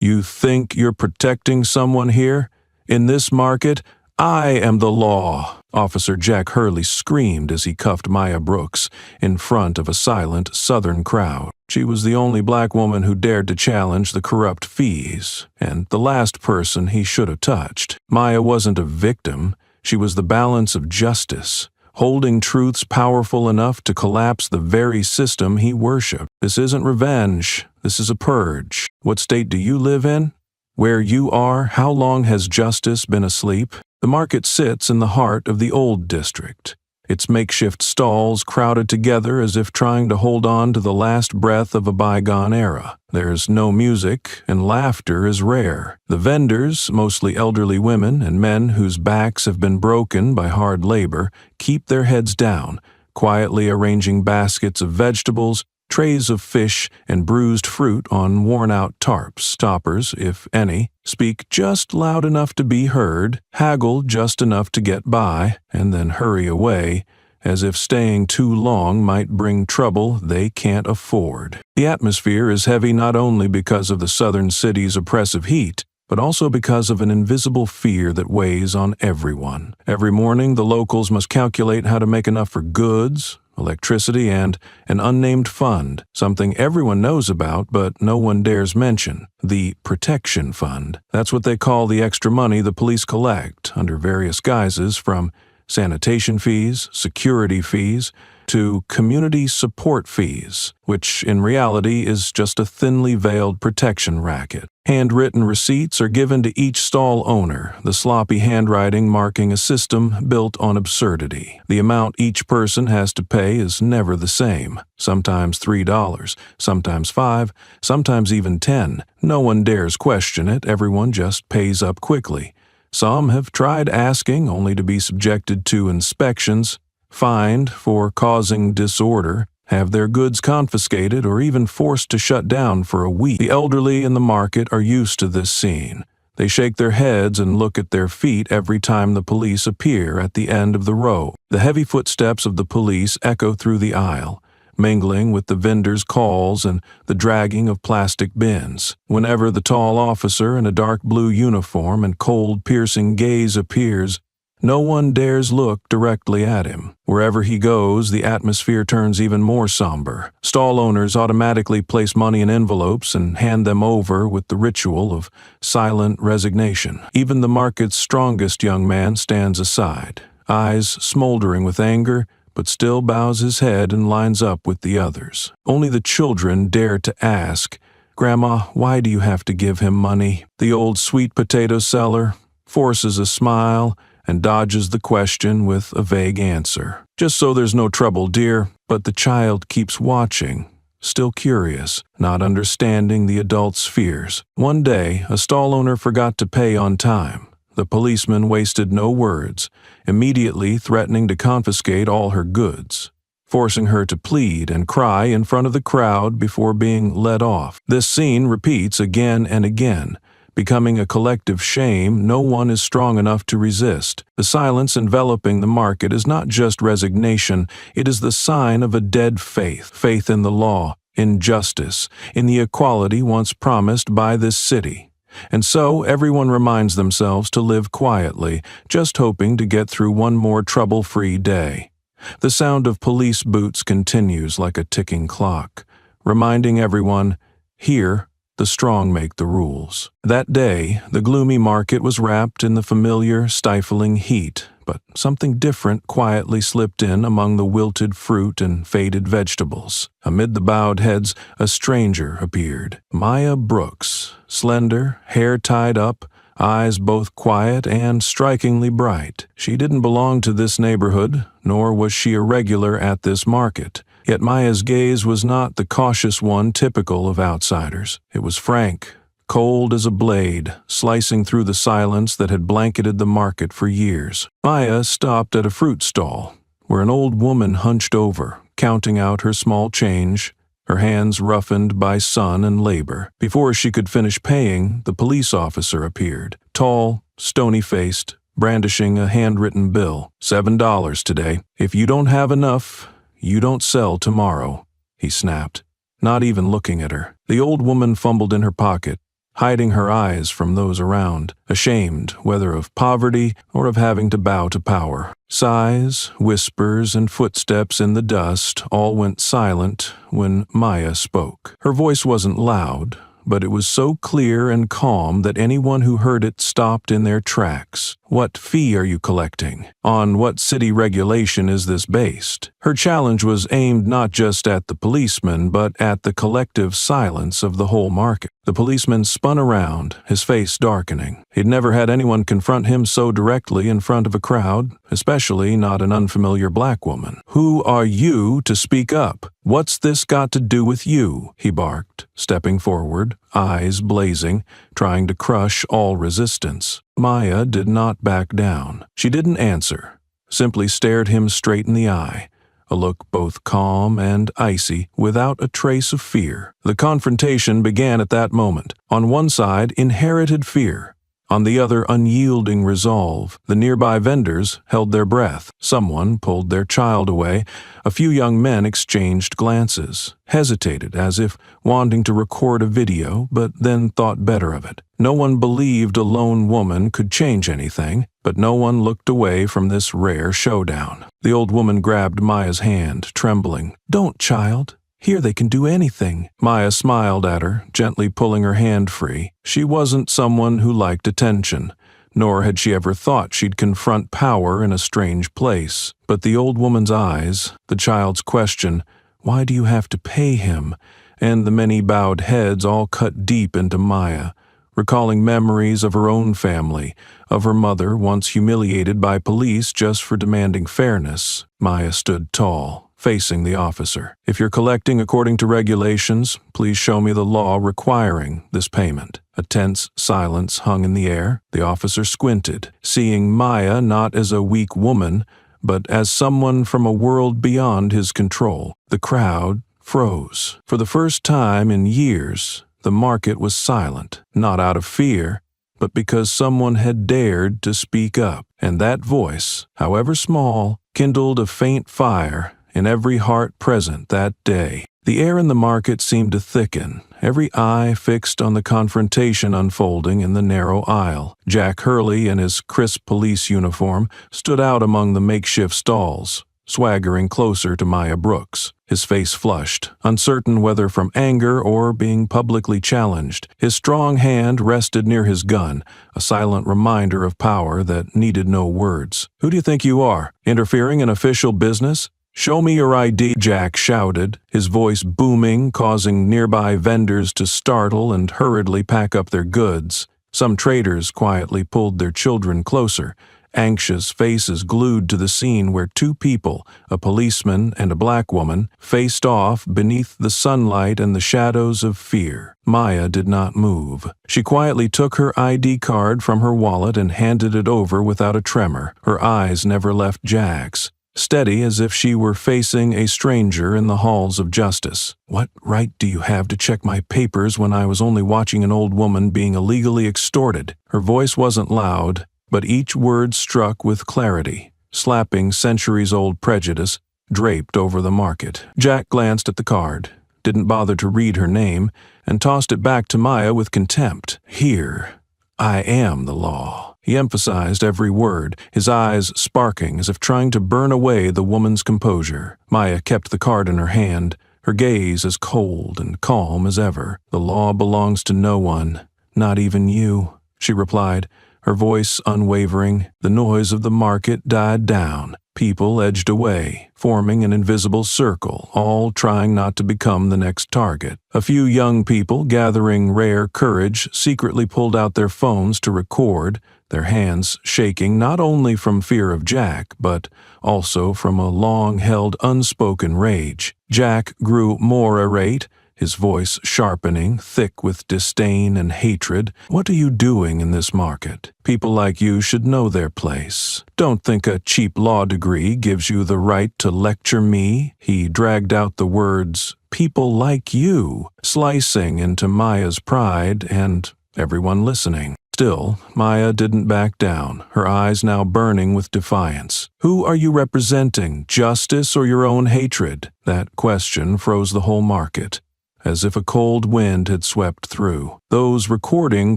You think you're protecting someone here? In this market, I am the law, Officer Jack Hurley screamed as he cuffed Maya Brooks in front of a silent Southern crowd. She was the only black woman who dared to challenge the corrupt fees, and the last person he should have touched. Maya wasn't a victim. She was the balance of justice, holding truths powerful enough to collapse the very system he worshipped. This isn't revenge. This is a purge. What state do you live in? Where you are, how long has justice been asleep? The market sits in the heart of the old district, its makeshift stalls crowded together as if trying to hold on to the last breath of a bygone era. There's no music, and laughter is rare. The vendors, mostly elderly women and men whose backs have been broken by hard labor, keep their heads down, quietly arranging baskets of vegetables, trays of fish, and bruised fruit on worn-out tarps. Toppers, if any, speak just loud enough to be heard, haggle just enough to get by, and then hurry away, as if staying too long might bring trouble they can't afford. The atmosphere is heavy not only because of the southern city's oppressive heat, but also because of an invisible fear that weighs on everyone. Every morning, the locals must calculate how to make enough for goods, electricity, and an unnamed fund, something everyone knows about but no one dares mention, the Protection Fund. That's what they call the extra money the police collect, under various guises, from sanitation fees, security fees, to community support fees, which in reality is just a thinly veiled protection racket. Handwritten receipts are given to each stall owner, the sloppy handwriting marking a system built on absurdity. The amount each person has to pay is never the same, sometimes $3, sometimes $5, sometimes even $10. No one dares question it, everyone just pays up quickly. Some have tried asking only to be subjected to inspections, fined for causing disorder, have their goods confiscated, or even forced to shut down for a week. The elderly in the market are used to this scene. They shake their heads and look at their feet every time the police appear at the end of the row. The heavy footsteps of the police echo through the aisle, mingling with the vendors' calls and the dragging of plastic bins. Whenever the tall officer in a dark blue uniform and cold, piercing gaze appears, no one dares look directly at him. Wherever he goes, the atmosphere turns even more somber. Stall owners automatically place money in envelopes and hand them over with the ritual of silent resignation. Even the market's strongest young man stands aside, eyes smoldering with anger, but still bows his head and lines up with the others. Only the children dare to ask, "Grandma, why do you have to give him money?" The old sweet potato seller forces a smile and dodges the question with a vague answer. "Just so there's no trouble, dear." But the child keeps watching, still curious, not understanding the adult's fears. One day, a stall owner forgot to pay on time. The policeman wasted no words, immediately threatening to confiscate all her goods, forcing her to plead and cry in front of the crowd before being let off. This scene repeats again and again, becoming a collective shame no one is strong enough to resist. The silence enveloping the market is not just resignation, it is the sign of a dead faith, faith in the law, in justice, in the equality once promised by this city. And so everyone reminds themselves to live quietly, just hoping to get through one more trouble-free day. The sound of police boots continues like a ticking clock, reminding everyone, here, the strong make the rules. That day, the gloomy market was wrapped in the familiar, stifling heat, but something different quietly slipped in among the wilted fruit and faded vegetables. Amid the bowed heads, a stranger appeared. Maya Brooks, slender, hair tied up, eyes both quiet and strikingly bright. She didn't belong to this neighborhood, nor was she a regular at this market. Yet Maya's gaze was not the cautious one typical of outsiders. It was frank, cold as a blade, slicing through the silence that had blanketed the market for years. Maya stopped at a fruit stall, where an old woman hunched over, counting out her small change, her hands roughened by sun and labor. Before she could finish paying, the police officer appeared, tall, stony-faced, brandishing a handwritten bill. $7 today. If you don't have enough, you don't sell tomorrow, he snapped, not even looking at her. The old woman fumbled in her pocket, hiding her eyes from those around, ashamed whether of poverty or of having to bow to power. Sighs, whispers, and footsteps in the dust all went silent when Maya spoke. Her voice wasn't loud, but it was so clear and calm that anyone who heard it stopped in their tracks. What fee are you collecting? On what city regulation is this based? Her challenge was aimed not just at the policeman, but at the collective silence of the whole market. The policeman spun around, his face darkening. He'd never had anyone confront him so directly in front of a crowd, especially not an unfamiliar black woman. "Who are you to speak up? What's this got to do with you?" he barked, stepping forward, eyes blazing, trying to crush all resistance. Maya did not back down. She didn't answer, simply stared him straight in the eye, a look both calm and icy, without a trace of fear. The confrontation began at that moment. On one side, inherited fear. On the other, unyielding resolve. The nearby vendors held their breath. Someone pulled their child away. A few young men exchanged glances, hesitated as if wanting to record a video, but then thought better of it. No one believed a lone woman could change anything, but no one looked away from this rare showdown. The old woman grabbed Maya's hand, trembling. "Don't, child. Here they can do anything." Maya smiled at her, gently pulling her hand free. She wasn't someone who liked attention, nor had she ever thought she'd confront power in a strange place. But the old woman's eyes, the child's question, "Why do you have to pay him?" and the many bowed heads all cut deep into Maya, recalling memories of her own family, of her mother once humiliated by police just for demanding fairness. Maya stood tall, facing the officer. "If you're collecting according to regulations, please show me the law requiring this payment." A tense silence hung in the air. The officer squinted, seeing Maya not as a weak woman, but as someone from a world beyond his control. The crowd froze. For the first time in years, the market was silent, not out of fear, but because someone had dared to speak up. And that voice, however small, kindled a faint fire in every heart present that day. The air in the market seemed to thicken, every eye fixed on the confrontation unfolding in the narrow aisle. Jack Hurley, in his crisp police uniform, stood out among the makeshift stalls, swaggering closer to Maya Brooks. His face flushed, uncertain whether from anger or being publicly challenged. His strong hand rested near his gun, a silent reminder of power that needed no words. "Who do you think you are? Interfering in official business? Show me your ID," Jack shouted, his voice booming, causing nearby vendors to startle and hurriedly pack up their goods. Some traders quietly pulled their children closer, anxious faces glued to the scene where two people, a policeman and a black woman, faced off beneath the sunlight and the shadows of fear. Maya did not move. She quietly took her ID card from her wallet and handed it over without a tremor. Her eyes never left Jack's, steady as if she were facing a stranger in the halls of justice. "What right do you have to check my papers when I was only watching an old woman being illegally extorted?" Her voice wasn't loud, but each word struck with clarity, slapping centuries-old prejudice draped over the market. Jack glanced at the card, didn't bother to read her name, and tossed it back to Maya with contempt. "Here, I am the law." He emphasized every word, his eyes sparking as if trying to burn away the woman's composure. Maya kept the card in her hand, her gaze as cold and calm as ever. "The law belongs to no one, not even you," she replied, her voice unwavering. The noise of the market died down. People edged away, forming an invisible circle, all trying not to become the next target. A few young people, gathering rare courage, secretly pulled out their phones to record, their hands shaking not only from fear of Jack, but also from a long-held unspoken rage. Jack grew more irate, his voice sharpening, thick with disdain and hatred. "What are you doing in this market? People like you should know their place. Don't think a cheap law degree gives you the right to lecture me." He dragged out the words, "people like you," slicing into Maya's pride and everyone listening. Still, Maya didn't back down, her eyes now burning with defiance. "Who are you representing, justice or your own hatred?" That question froze the whole market. as if a cold wind had swept through. Those recording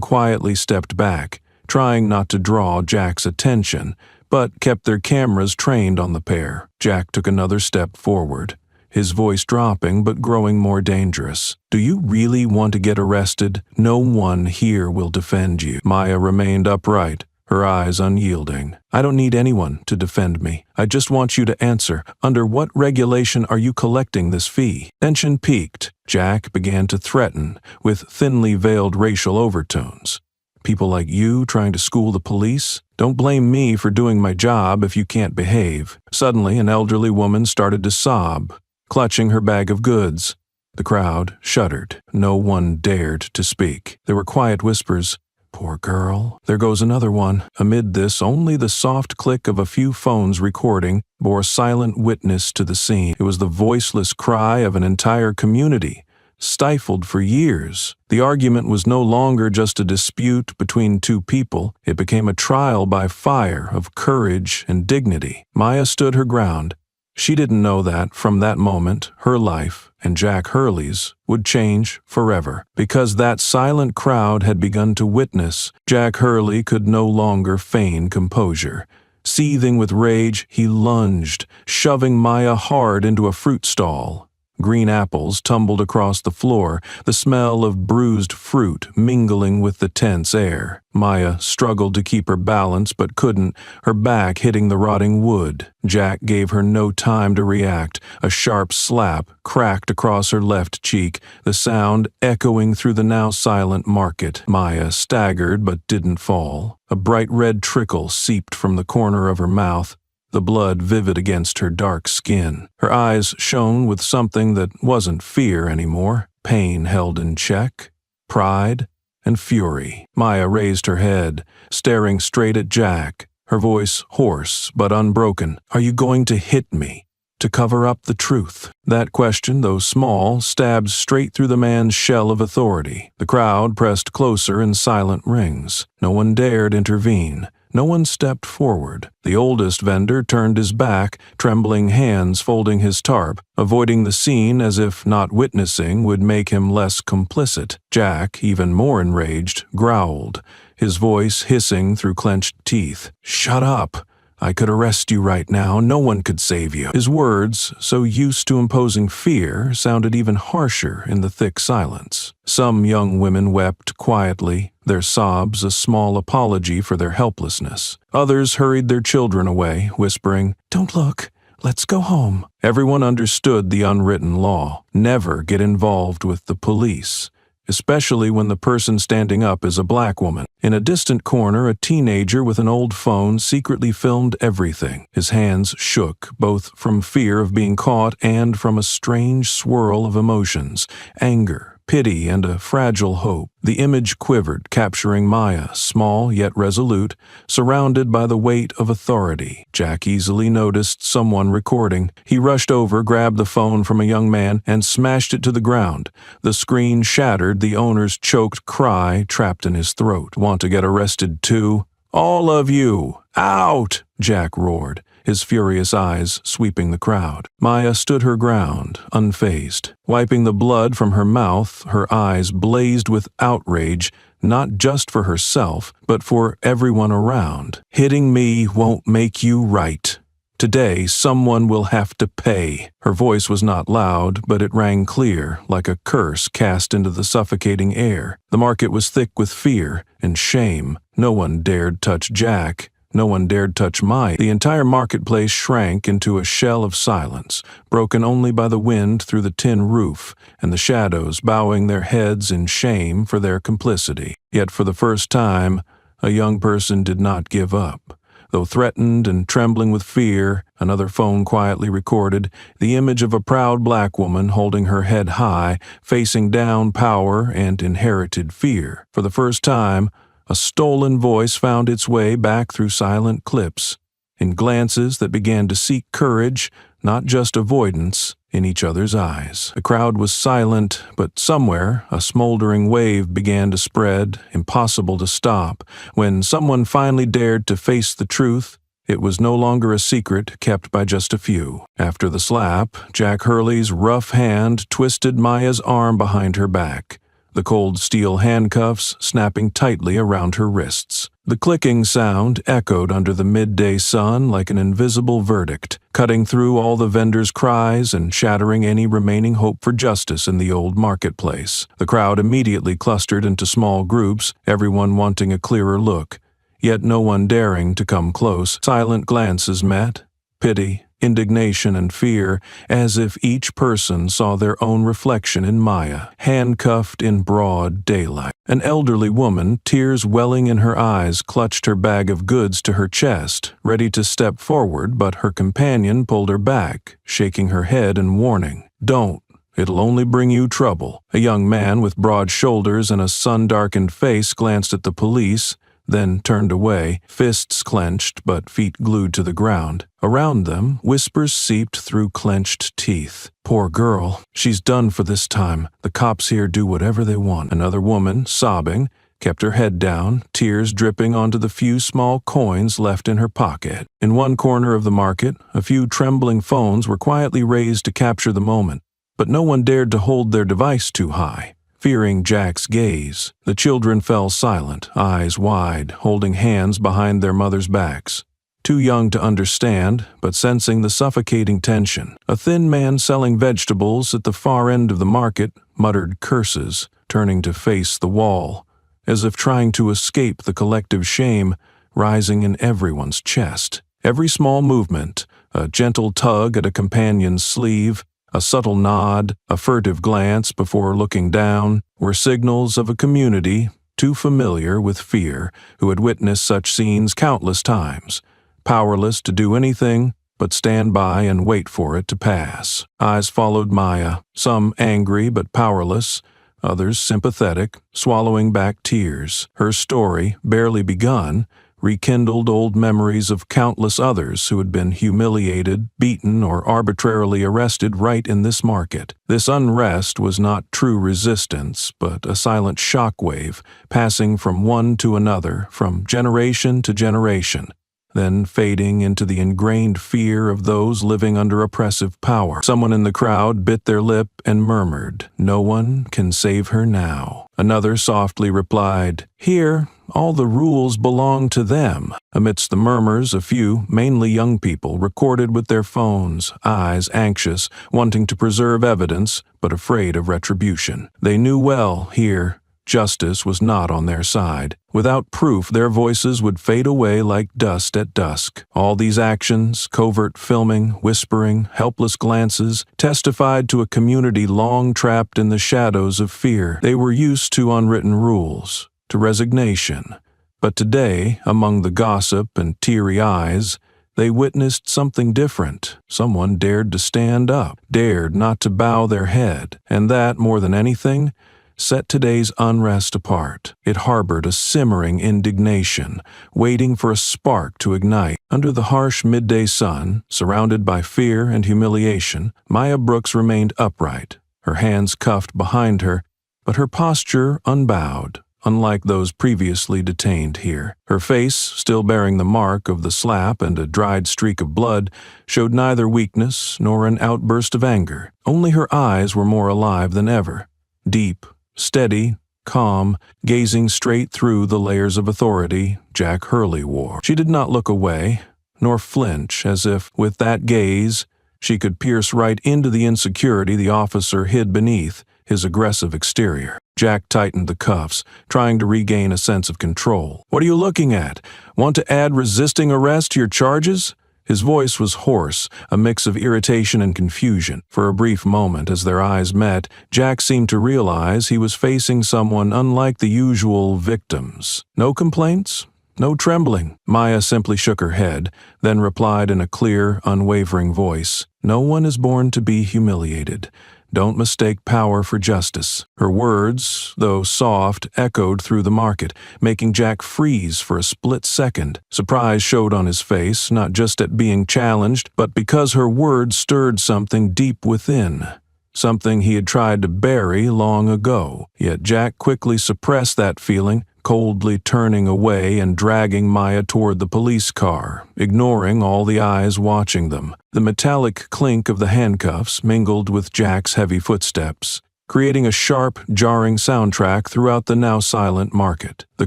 quietly stepped back, trying not to draw Jack's attention, but kept their cameras trained on the pair. Jack took another step forward, his voice dropping but growing more dangerous. "Do you really want to get arrested? No one here will defend you." Maya remained upright, her eyes unyielding. "I don't need anyone to defend me. I just want you to answer. Under what regulation are you collecting this fee?" Tension peaked. Jack began to threaten, with thinly veiled racial overtones. "People like you trying to school the police? Don't blame me for doing my job if you can't behave." Suddenly, an elderly woman started to sob, clutching her bag of goods. The crowd shuddered. No one dared to speak. There were quiet whispers. "Poor girl. There goes another one." Amid this, only the soft click of a few phones recording bore silent witness to the scene. It was the voiceless cry of an entire community, stifled for years. The argument was no longer just a dispute between two people. It became a trial by fire of courage and dignity. Maya stood her ground. She didn't know that, from that moment, her life, and Jack Hurley's, would change forever. Because that silent crowd had begun to witness, Jack Hurley could no longer feign composure. Seething with rage, he lunged, shoving Maya hard into a fruit stall. Green apples tumbled across the floor, the smell of bruised fruit mingling with the tense air. Maya struggled to keep her balance but couldn't, her back hitting the rotting wood. Jack gave her no time to react. A sharp slap cracked across her left cheek, the sound echoing through the now silent market. Maya staggered but didn't fall. A bright red trickle seeped from the corner of her mouth, the blood vivid against her dark skin. Her eyes shone with something that wasn't fear anymore, pain held in check, pride, and fury. Maya raised her head, staring straight at Jack, her voice hoarse but unbroken. "Are you going to hit me? To cover up the truth?" That question, though small, stabbed straight through the man's shell of authority. The crowd pressed closer in silent rings. No one dared intervene. No one stepped forward. The oldest vendor turned his back, trembling hands folding his tarp, avoiding the scene as if not witnessing would make him less complicit. Jack, even more enraged, growled, his voice hissing through clenched teeth. "Shut up! I could arrest you right now. No one could save you." His words, so used to imposing fear, sounded even harsher in the thick silence. Some young women wept quietly, their sobs a small apology for their helplessness. Others hurried their children away, whispering, "Don't look. Let's go home." Everyone understood the unwritten law. Never get involved with the police, especially when the person standing up is a black woman. In a distant corner, a teenager with an old phone secretly filmed everything. His hands shook, both from fear of being caught and from a strange swirl of emotions, anger, pity, and a fragile hope. The image quivered, capturing Maya, small yet resolute, surrounded by the weight of authority. Jack easily noticed someone recording. He rushed over, grabbed the phone from a young man, and smashed it to the ground. The screen shattered, the owner's choked cry trapped in his throat. "Want to get arrested too? All of you! Out!" Jack roared, his furious eyes sweeping the crowd. Maya stood her ground, unfazed. Wiping the blood from her mouth, her eyes blazed with outrage, not just for herself, but for everyone around. "Hitting me won't make you right. Today, someone will have to pay." Her voice was not loud, but it rang clear, like a curse cast into the suffocating air. The market was thick with fear and shame. No one dared touch Jack. No one dared touch Maya. The entire marketplace shrank into a shell of silence, broken only by the wind through the tin roof, and the shadows bowing their heads in shame for their complicity. Yet for the first time, a young person did not give up. Though threatened and trembling with fear, another phone quietly recorded the image of a proud black woman holding her head high, facing down power and inherited fear. For the first time, a stolen voice found its way back through silent clips, in glances that began to seek courage, not just avoidance, in each other's eyes. The crowd was silent, but somewhere a smoldering wave began to spread, impossible to stop. When someone finally dared to face the truth, It was no longer a secret kept by just a few. After the slap, Jack Hurley's rough hand twisted Maya's arm behind her back, the cold steel handcuffs snapping tightly around her wrists. The clicking sound echoed under the midday sun like an invisible verdict, cutting through all the vendors' cries and shattering any remaining hope for justice in the old marketplace. The crowd immediately clustered into small groups, everyone wanting a clearer look, yet no one daring to come close. Silent glances met, pity, indignation, and fear, as if each person saw their own reflection in Maya, handcuffed in broad daylight. An elderly woman, tears welling in her eyes, clutched her bag of goods to her chest, ready to step forward, but her companion pulled her back, shaking her head and warning, "Don't. It'll only bring you trouble." A young man with broad shoulders and a sun-darkened face glanced at the police, then turned away, fists clenched but feet glued to the ground. Around them, whispers seeped through clenched teeth. "Poor girl. She's done for this time. The cops here do whatever they want." Another woman, sobbing, kept her head down, tears dripping onto the few small coins left in her pocket. In one corner of the market, a few trembling phones were quietly raised to capture the moment, but no one dared to hold their device too high, fearing Jack's gaze. The children fell silent, eyes wide, holding hands behind their mothers' backs. Too young to understand, but sensing the suffocating tension. A thin man selling vegetables at the far end of the market muttered curses, turning to face the wall, as if trying to escape the collective shame rising in everyone's chest. Every small movement, a gentle tug at a companion's sleeve, a subtle nod, a furtive glance before looking down, were signals of a community too familiar with fear, who had witnessed such scenes countless times, powerless to do anything but stand by and wait for it to pass. Eyes followed Maya, some angry but powerless, others sympathetic, swallowing back tears. Her story, barely begun, rekindled old memories of countless others who had been humiliated, beaten, or arbitrarily arrested right in this market. This unrest was not true resistance, but a silent shockwave, passing from one to another, from generation to generation, then fading into the ingrained fear of those living under oppressive power. Someone in the crowd bit their lip and murmured, "No one can save her now." Another softly replied, "Here, all the rules belong to them." Amidst the murmurs, a few, mainly young people, recorded with their phones, eyes anxious, wanting to preserve evidence, but afraid of retribution. They knew well, here, justice was not on their side. Without proof, their voices would fade away like dust at dusk. All these actions, covert filming, whispering, helpless glances, testified to a community long trapped in the shadows of fear. They were used to unwritten rules, to resignation. But today, among the gossip and teary eyes, they witnessed something different. Someone dared to stand up, dared not to bow their head, and that, more than anything, set today's unrest apart. It harbored a simmering indignation, waiting for a spark to ignite. Under the harsh midday sun, surrounded by fear and humiliation, Maya Brooks remained upright, her hands cuffed behind her, but her posture unbowed, unlike those previously detained here. Her face, still bearing the mark of the slap and a dried streak of blood, showed neither weakness nor an outburst of anger. Only her eyes were more alive than ever, deep, steady, calm, gazing straight through the layers of authority Jack Hurley wore. She did not look away, nor flinch, as if, with that gaze, she could pierce right into the insecurity the officer hid beneath his aggressive exterior. Jack tightened the cuffs, trying to regain a sense of control. "What are you looking at? Want to add resisting arrest to your charges?" His voice was hoarse, a mix of irritation and confusion. For a brief moment, as their eyes met, Jack seemed to realize he was facing someone unlike the usual victims. "No complaints? No trembling?" Maya simply shook her head, then replied in a clear, unwavering voice, "No one is born to be humiliated. Don't mistake power for justice." Her words, though soft, echoed through the market, making Jack freeze for a split second. Surprise showed on his face, not just at being challenged, but because her words stirred something deep within, something he had tried to bury long ago. Yet Jack quickly suppressed that feeling, coldly turning away and dragging Maya toward the police car, ignoring all the eyes watching them. The metallic clink of the handcuffs mingled with Jack's heavy footsteps, creating a sharp, jarring soundtrack throughout the now silent market. The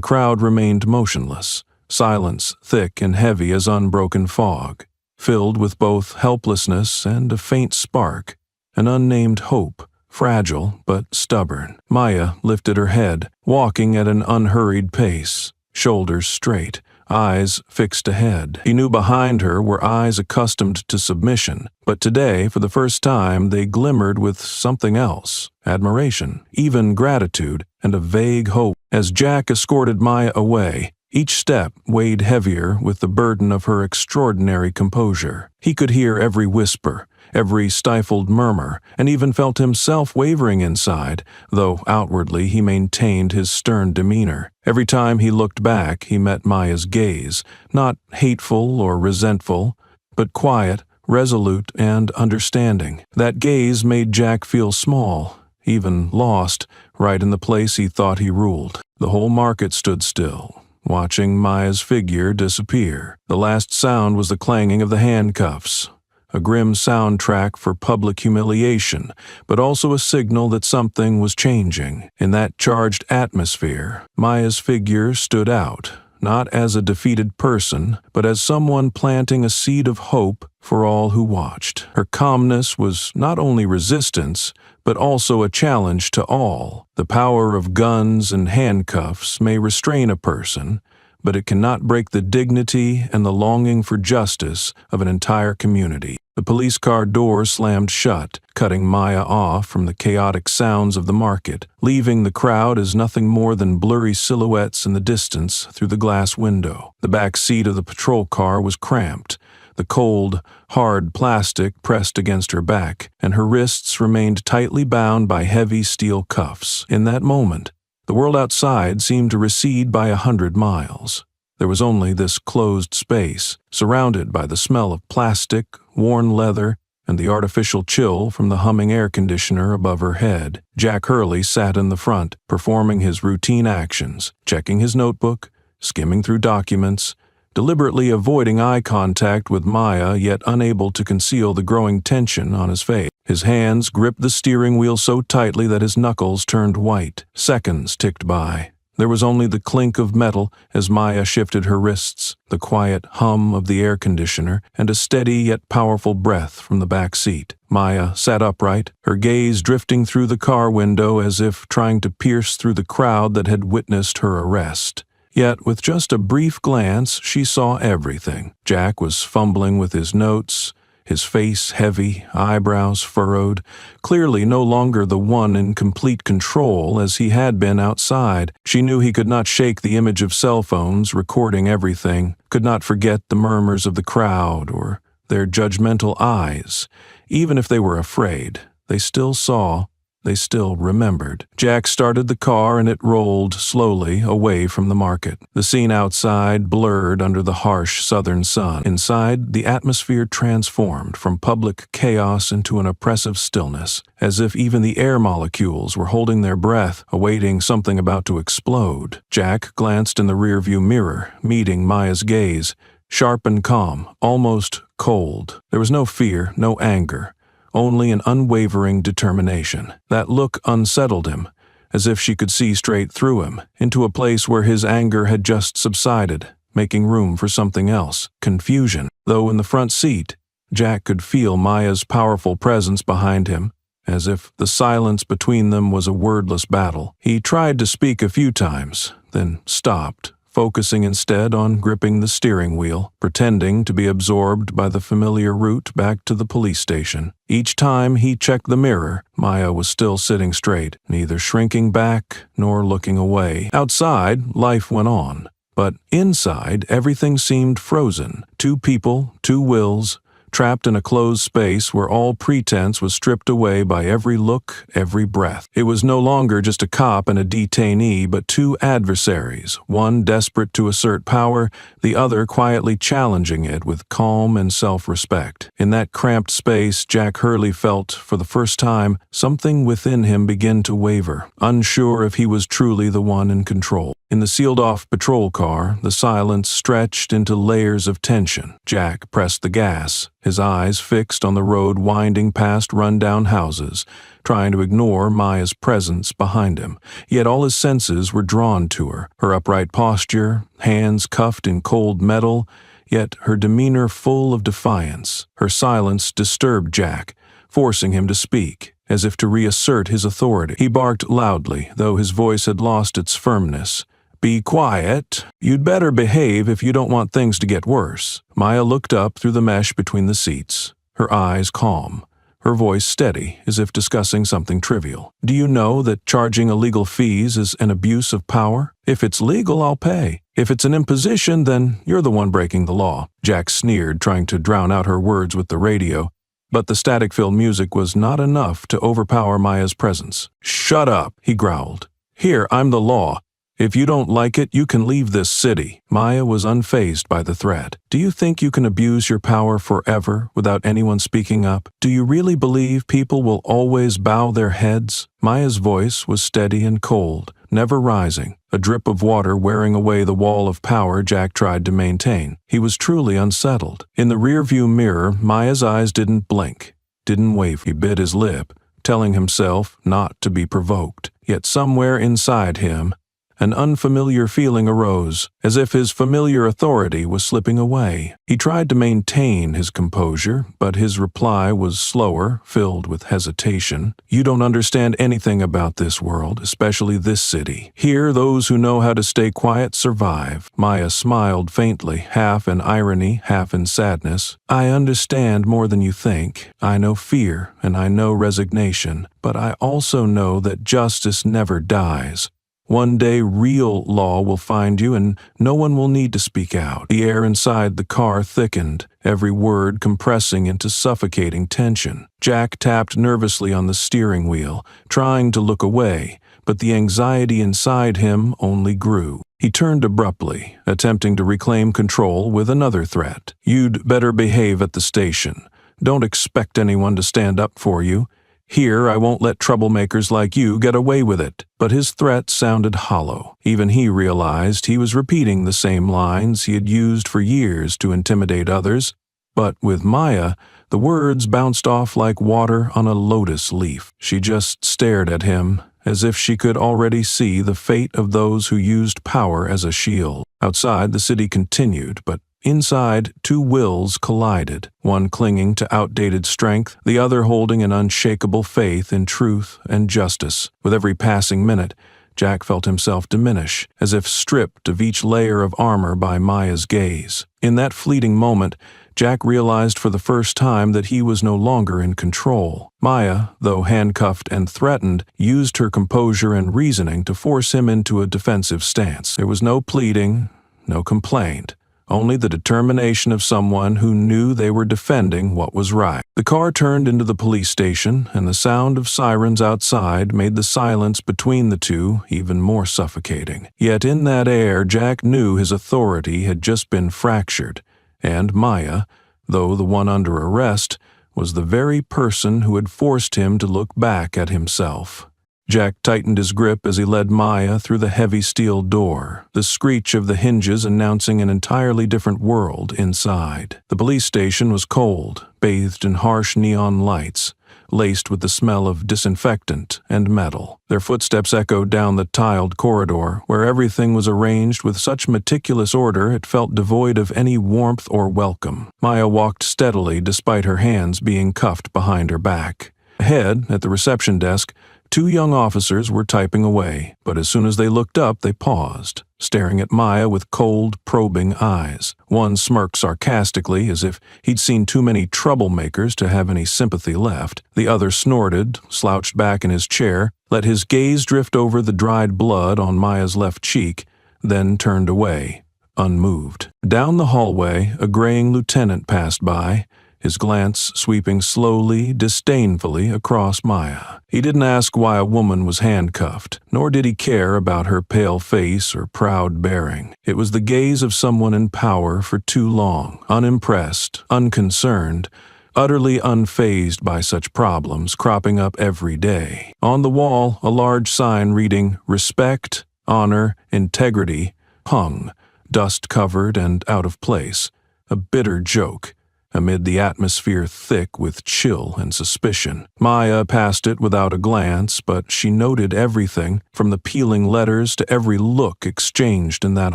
crowd remained motionless, silence thick and heavy as unbroken fog, filled with both helplessness and a faint spark, an unnamed hope, fragile but stubborn. Maya lifted her head, walking at an unhurried pace, shoulders straight, eyes fixed ahead. He knew behind her were eyes accustomed to submission, but today, for the first time, they glimmered with something else: admiration, even gratitude, and a vague hope. As Jack escorted Maya away, each step weighed heavier with the burden of her extraordinary composure. He could hear every whisper, every stifled murmur, and even felt himself wavering inside, though outwardly he maintained his stern demeanor. Every time he looked back, he met Maya's gaze, not hateful or resentful, but quiet, resolute, and understanding. That gaze made Jack feel small, even lost, right in the place he thought he ruled. The whole market stood still, watching Maya's figure disappear. The last sound was the clanging of the handcuffs, a grim soundtrack for public humiliation, but also a signal that something was changing. In that charged atmosphere, Maya's figure stood out, not as a defeated person, but as someone planting a seed of hope for all who watched. Her calmness was not only resistance, but also a challenge to all. The power of guns and handcuffs may restrain a person, but it cannot break the dignity and the longing for justice of an entire community. The police car door slammed shut, cutting Maya off from the chaotic sounds of the market, leaving the crowd as nothing more than blurry silhouettes in the distance through the glass window. The back seat of the patrol car was cramped, the cold, hard plastic pressed against her back, and her wrists remained tightly bound by heavy steel cuffs. In that moment, the world outside seemed to recede by 100 miles. There was only this closed space, surrounded by the smell of plastic, worn leather, and the artificial chill from the humming air conditioner above her head. Jack Hurley sat in the front, performing his routine actions, checking his notebook, skimming through documents, deliberately avoiding eye contact with Maya, yet unable to conceal the growing tension on his face. His hands gripped the steering wheel so tightly that his knuckles turned white. Seconds ticked by. There was only the clink of metal as Maya shifted her wrists, the quiet hum of the air conditioner, and a steady yet powerful breath from the back seat. Maya sat upright, her gaze drifting through the car window as if trying to pierce through the crowd that had witnessed her arrest. Yet, with just a brief glance, she saw everything. Jack was fumbling with his notes, his face heavy, eyebrows furrowed, clearly no longer the one in complete control as he had been outside. She knew he could not shake the image of cell phones recording everything, could not forget the murmurs of the crowd or their judgmental eyes. Even if they were afraid, they still saw, they still remembered. Jack started the car and it rolled slowly away from the market. The scene outside blurred under the harsh southern sun. Inside, the atmosphere transformed from public chaos into an oppressive stillness, as if even the air molecules were holding their breath, awaiting something about to explode. Jack glanced in the rearview mirror, meeting Maya's gaze, sharp and calm, almost cold. There was no fear, no anger, only an unwavering determination. That look unsettled him, as if she could see straight through him, into a place where his anger had just subsided, making room for something else, confusion. Though in the front seat, Jack could feel Maya's powerful presence behind him, as if the silence between them was a wordless battle. He tried to speak a few times, then stopped, focusing instead on gripping the steering wheel, pretending to be absorbed by the familiar route back to the police station. Each time he checked the mirror, Maya was still sitting straight, neither shrinking back nor looking away. Outside, life went on, but inside, everything seemed frozen. Two people, two wills, trapped in a closed space where all pretense was stripped away by every look, every breath. It was no longer just a cop and a detainee, but two adversaries, one desperate to assert power, the other quietly challenging it with calm and self-respect. In that cramped space, Jack Hurley felt, for the first time, something within him begin to waver, unsure if he was truly the one in control. In the sealed-off patrol car, the silence stretched into layers of tension. Jack pressed the gas, his eyes fixed on the road winding past run-down houses, trying to ignore Maya's presence behind him. Yet all his senses were drawn to her, her upright posture, hands cuffed in cold metal, yet her demeanor full of defiance. Her silence disturbed Jack, forcing him to speak, as if to reassert his authority. He barked loudly, though his voice had lost its firmness. "Be quiet. You'd better behave if you don't want things to get worse." Maya looked up through the mesh between the seats, her eyes calm, her voice steady, as if discussing something trivial. "Do you know that charging illegal fees is an abuse of power? If it's legal, I'll pay. If it's an imposition, then you're the one breaking the law." Jack sneered, trying to drown out her words with the radio, but the static-filled music was not enough to overpower Maya's presence. "Shut up," he growled. "Here, I'm the law. If you don't like it, you can leave this city." Maya was unfazed by the threat. "Do you think you can abuse your power forever without anyone speaking up? Do you really believe people will always bow their heads?" Maya's voice was steady and cold, never rising, a drip of water wearing away the wall of power Jack tried to maintain. He was truly unsettled. In the rearview mirror, Maya's eyes didn't blink, didn't waver. He bit his lip, telling himself not to be provoked. Yet somewhere inside him, an unfamiliar feeling arose, as if his familiar authority was slipping away. He tried to maintain his composure, but his reply was slower, filled with hesitation. "You don't understand anything about this world, especially this city. Here, those who know how to stay quiet survive." Maya smiled faintly, half in irony, half in sadness. "I understand more than you think. I know fear, and I know resignation, but I also know that justice never dies. One day real law will find you and no one will need to speak out." The air inside the car thickened, every word compressing into suffocating tension. Jack tapped nervously on the steering wheel, trying to look away, but the anxiety inside him only grew. He turned abruptly, attempting to reclaim control with another threat. "You'd better behave at the station. Don't expect anyone to stand up for you. Here, I won't let troublemakers like you get away with it." But his threat sounded hollow. Even he realized he was repeating the same lines he had used for years to intimidate others. But with Maya, the words bounced off like water on a lotus leaf. She just stared at him, as if she could already see the fate of those who used power as a shield. Outside, the city continued, but inside, two wills collided, one clinging to outdated strength, the other holding an unshakable faith in truth and justice. With every passing minute, Jack felt himself diminish, as if stripped of each layer of armor by Maya's gaze. In that fleeting moment, Jack realized for the first time that he was no longer in control. Maya, though handcuffed and threatened, used her composure and reasoning to force him into a defensive stance. There was no pleading, no complaint. Only the determination of someone who knew they were defending what was right. The car turned into the police station, and the sound of sirens outside made the silence between the two even more suffocating. Yet in that air, Jack knew his authority had just been fractured, and Maya, though the one under arrest, was the very person who had forced him to look back at himself. Jack tightened his grip as he led Maya through the heavy steel door, the screech of the hinges announcing an entirely different world inside. The police station was cold, bathed in harsh neon lights, laced with the smell of disinfectant and metal. Their footsteps echoed down the tiled corridor, where everything was arranged with such meticulous order it felt devoid of any warmth or welcome. Maya walked steadily despite her hands being cuffed behind her back. Ahead, at the reception desk, two young officers were typing away, but as soon as they looked up, they paused, staring at Maya with cold, probing eyes. One smirked sarcastically, as if he'd seen too many troublemakers to have any sympathy left. The other snorted, slouched back in his chair, let his gaze drift over the dried blood on Maya's left cheek, then turned away, unmoved. Down the hallway, a graying lieutenant passed by, his glance sweeping slowly, disdainfully across Maya. He didn't ask why a woman was handcuffed, nor did he care about her pale face or proud bearing. It was the gaze of someone in power for too long, unimpressed, unconcerned, utterly unfazed by such problems cropping up every day. On the wall, a large sign reading, "Respect, honor, integrity, hung, dust-covered and out of place, a bitter joke, amid the atmosphere thick with chill and suspicion. Maya passed it without a glance, but she noted everything, from the peeling letters to every look exchanged in that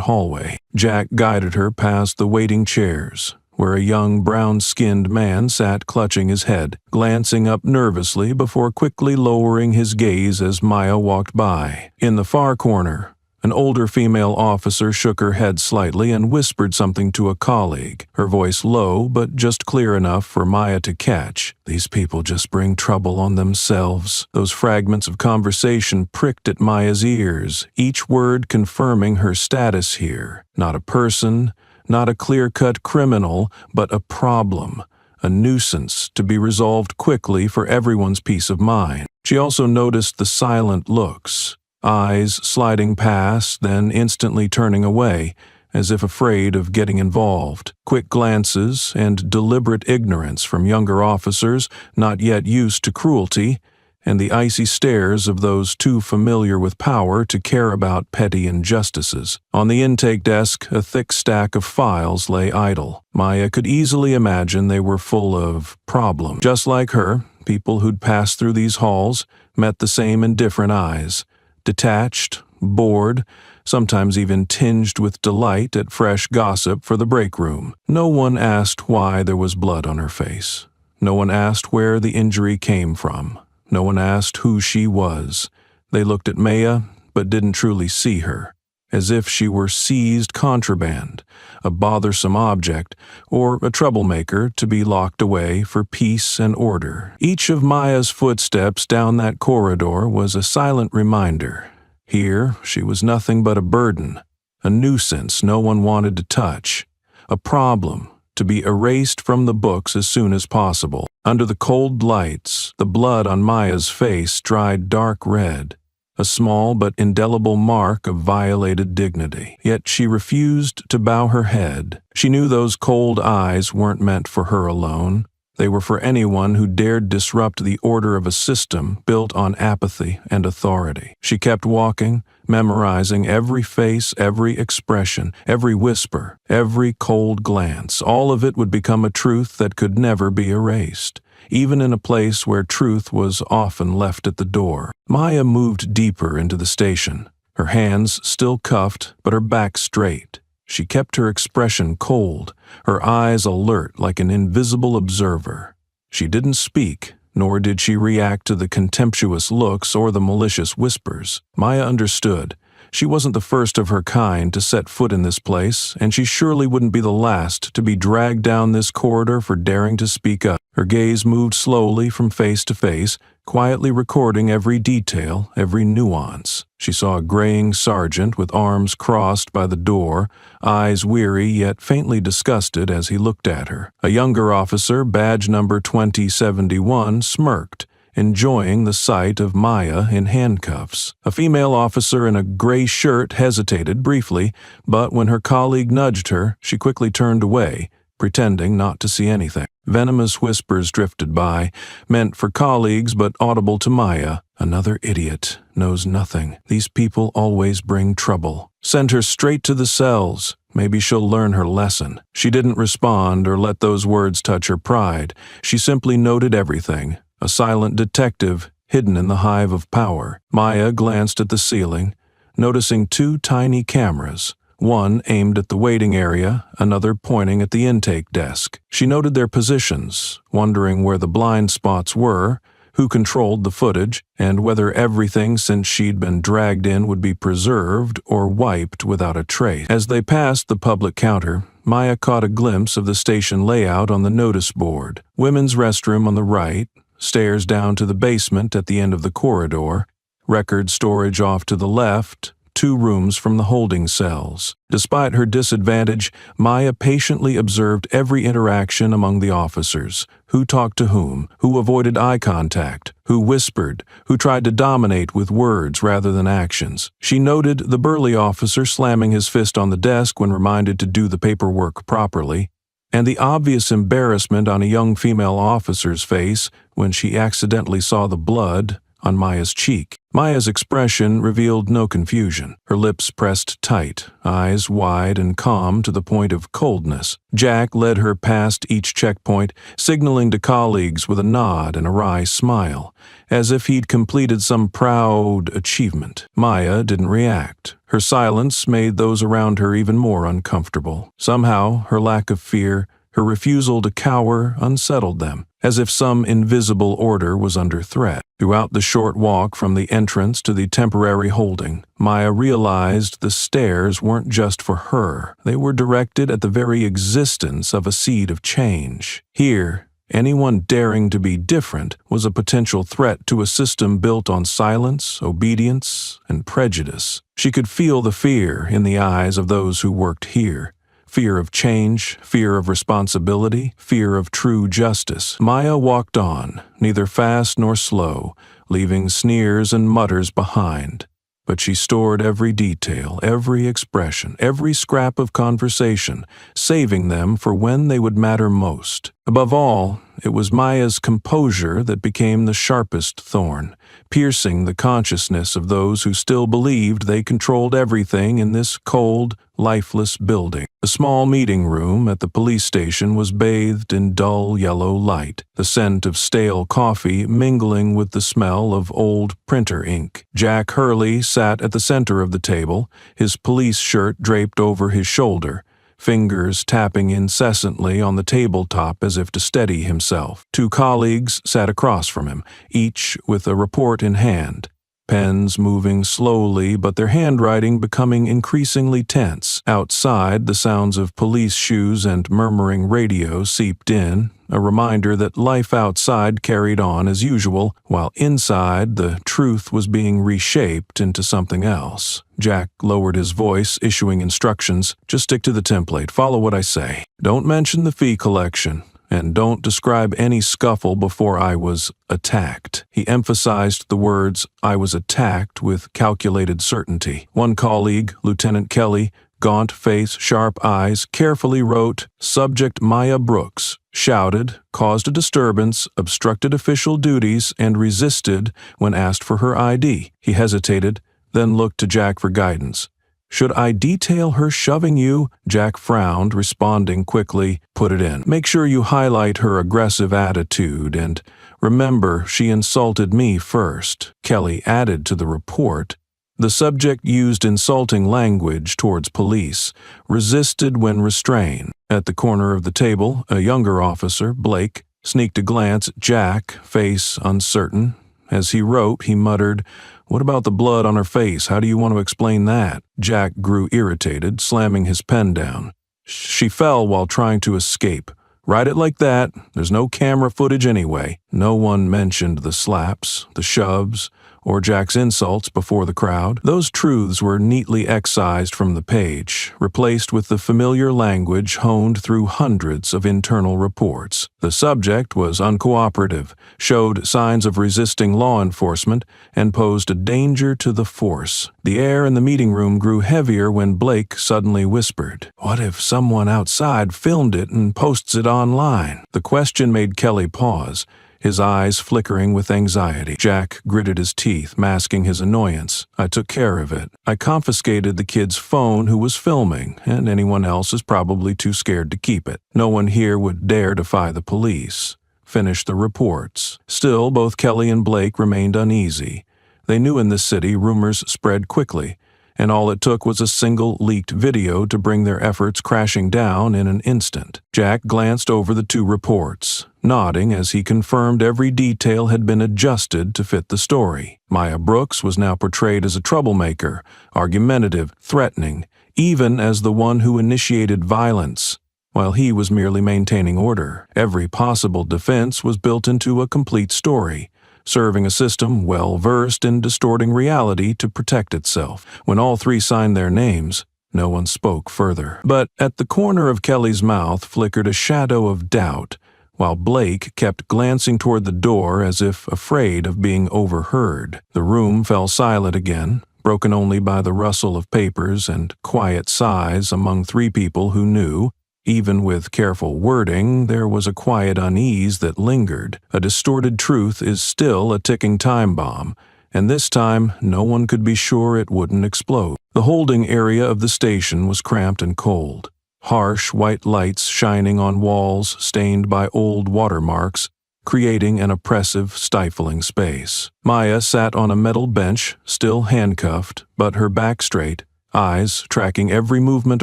hallway. Jack guided her past the waiting chairs, where a young brown-skinned man sat clutching his head, glancing up nervously before quickly lowering his gaze as Maya walked by. In the far corner, an older female officer shook her head slightly and whispered something to a colleague, her voice low but just clear enough for Maya to catch. These people just bring trouble on themselves. Those fragments of conversation pricked at Maya's ears, each word confirming her status here. Not a person, not a clear-cut criminal, but a problem, a nuisance to be resolved quickly for everyone's peace of mind. She also noticed the silent looks, eyes sliding past, then instantly turning away, as if afraid of getting involved. Quick glances and deliberate ignorance from younger officers not yet used to cruelty, and the icy stares of those too familiar with power to care about petty injustices. On the intake desk, a thick stack of files lay idle. Maya could easily imagine they were full of problems. Just like her, people who'd passed through these halls met the same indifferent eyes. Detached, bored, sometimes even tinged with delight at fresh gossip for the break room. No one asked why there was blood on her face. No one asked where the injury came from. No one asked who she was. They looked at Maya, but didn't truly see her, as if she were seized contraband, a bothersome object, or a troublemaker to be locked away for peace and order. Each of Maya's footsteps down that corridor was a silent reminder. Here, she was nothing but a burden, a nuisance no one wanted to touch, a problem to be erased from the books as soon as possible. Under the cold lights, the blood on Maya's face dried dark red, a small but indelible mark of violated dignity. Yet she refused to bow her head. She knew those cold eyes weren't meant for her alone. They were for anyone who dared disrupt the order of a system built on apathy and authority. She kept walking, memorizing every face, every expression, every whisper, every cold glance. All of it would become a truth that could never be erased, even in a place where truth was often left at the door. Maya moved deeper into the station, her hands still cuffed, but her back straight. She kept her expression cold, her eyes alert like an invisible observer. She didn't speak, nor did she react to the contemptuous looks or the malicious whispers. Maya understood. She wasn't the first of her kind to set foot in this place, and she surely wouldn't be the last to be dragged down this corridor for daring to speak up. Her gaze moved slowly from face to face, quietly recording every detail, every nuance. She saw a graying sergeant with arms crossed by the door, eyes weary yet faintly disgusted as he looked at her. A younger officer, badge number 2071, smirked, enjoying the sight of Maya in handcuffs. A female officer in a gray shirt hesitated briefly, but when her colleague nudged her, she quickly turned away, pretending not to see anything. Venomous whispers drifted by, meant for colleagues but audible to Maya. Another idiot, knows nothing. These people always bring trouble. Send her straight to the cells. Maybe she'll learn her lesson. She didn't respond or let those words touch her pride. She simply noted everything. A silent detective hidden in the hive of power. Maya glanced at the ceiling, noticing two tiny cameras, one aimed at the waiting area, another pointing at the intake desk. She noted their positions, wondering where the blind spots were, who controlled the footage, and whether everything since she'd been dragged in would be preserved or wiped without a trace. As they passed the public counter, Maya caught a glimpse of the station layout on the notice board. Women's restroom on the right, stairs down to the basement at the end of the corridor, record storage off to the left, 2 rooms from the holding cells. Despite her disadvantage, Maya patiently observed every interaction among the officers, who talked to whom, who avoided eye contact, who whispered, who tried to dominate with words rather than actions. She noted the burly officer slamming his fist on the desk when reminded to do the paperwork properly, and the obvious embarrassment on a young female officer's face when she accidentally saw the blood on Maya's cheek. Maya's expression revealed no confusion. Her lips pressed tight, eyes wide and calm to the point of coldness. Jack led her past each checkpoint, signaling to colleagues with a nod and a wry smile, as if he'd completed some proud achievement. Maya didn't react. Her silence made those around her even more uncomfortable. Somehow, her lack of fear, her refusal to cower, unsettled them, as if some invisible order was under threat. Throughout the short walk from the entrance to the temporary holding, Maya realized the stares weren't just for her. They were directed at the very existence of a seed of change. Here, anyone daring to be different was a potential threat to a system built on silence, obedience, and prejudice. She could feel the fear in the eyes of those who worked here. Fear of change, fear of responsibility, fear of true justice. Maya walked on, neither fast nor slow, leaving sneers and mutters behind. But she stored every detail, every expression, every scrap of conversation, saving them for when they would matter most. Above all, it was Maya's composure that became the sharpest thorn, piercing the consciousness of those who still believed they controlled everything in this cold, lifeless building. The small meeting room at the police station was bathed in dull yellow light, the scent of stale coffee mingling with the smell of old printer ink. Jack Hurley sat at the center of the table, his police shirt draped over his shoulder, fingers tapping incessantly on the tabletop as if to steady himself. Two colleagues sat across from him, each with a report in hand, pens moving slowly but their handwriting becoming increasingly tense. Outside, the sounds of police shoes and murmuring radio seeped in, a reminder that life outside carried on as usual, while inside the truth was being reshaped into something else. Jack lowered his voice, issuing instructions. Just stick to the template. Follow what I say. Don't mention the fee collection. And don't describe any scuffle before I was attacked. He emphasized the words, I was attacked, with calculated certainty. One colleague, Lieutenant Kelly, gaunt face, sharp eyes, carefully wrote, Subject Maya Brooks, shouted, caused a disturbance, obstructed official duties, and resisted when asked for her ID. He hesitated, then looked to Jack for guidance. Should I detail her shoving you? Jack frowned, responding quickly, put it in. Make sure you highlight her aggressive attitude, and remember, she insulted me first. Kelly added to the report. The subject used insulting language towards police, resisted when restrained. At the corner of the table, a younger officer, Blake, sneaked a glance at Jack, face uncertain. As he wrote, he muttered, What about the blood on her face? How do you want to explain that? Jack grew irritated, slamming his pen down. She fell while trying to escape. Write it like that. There's no camera footage anyway. No one mentioned the slaps, the shoves, or Jack's insults before the crowd. Those truths were neatly excised from the page, replaced with the familiar language honed through hundreds of internal reports. The subject was uncooperative, showed signs of resisting law enforcement, and posed a danger to the force. The air in the meeting room grew heavier when Blake suddenly whispered, What if someone outside filmed it and posts it online? The question made Kelly pause, his eyes flickering with anxiety. Jack gritted his teeth, masking his annoyance. I took care of it. I confiscated the kid's phone who was filming, and anyone else is probably too scared to keep it. No one here would dare defy the police. Finish the reports. Still, both Kelly and Blake remained uneasy. They knew in this city rumors spread quickly, and all it took was a single leaked video to bring their efforts crashing down in an instant. Jack glanced over the two reports, nodding as he confirmed every detail had been adjusted to fit the story. Maya Brooks was now portrayed as a troublemaker, argumentative, threatening, even as the one who initiated violence, while he was merely maintaining order. Every possible defense was built into a complete story, serving a system well-versed in distorting reality to protect itself. When all three signed their names, no one spoke further. But at the corner of Kelly's mouth flickered a shadow of doubt, while Blake kept glancing toward the door as if afraid of being overheard. The room fell silent again, broken only by the rustle of papers and quiet sighs among three people who knew, Even with careful wording, there was a quiet unease that lingered. A distorted truth is still a ticking time bomb, and this time no one could be sure it wouldn't explode. The holding area of the station was cramped and cold. Harsh white lights shining on walls stained by old watermarks, creating an oppressive, stifling space. Maya sat on a metal bench, still handcuffed, but her back straight, eyes tracking every movement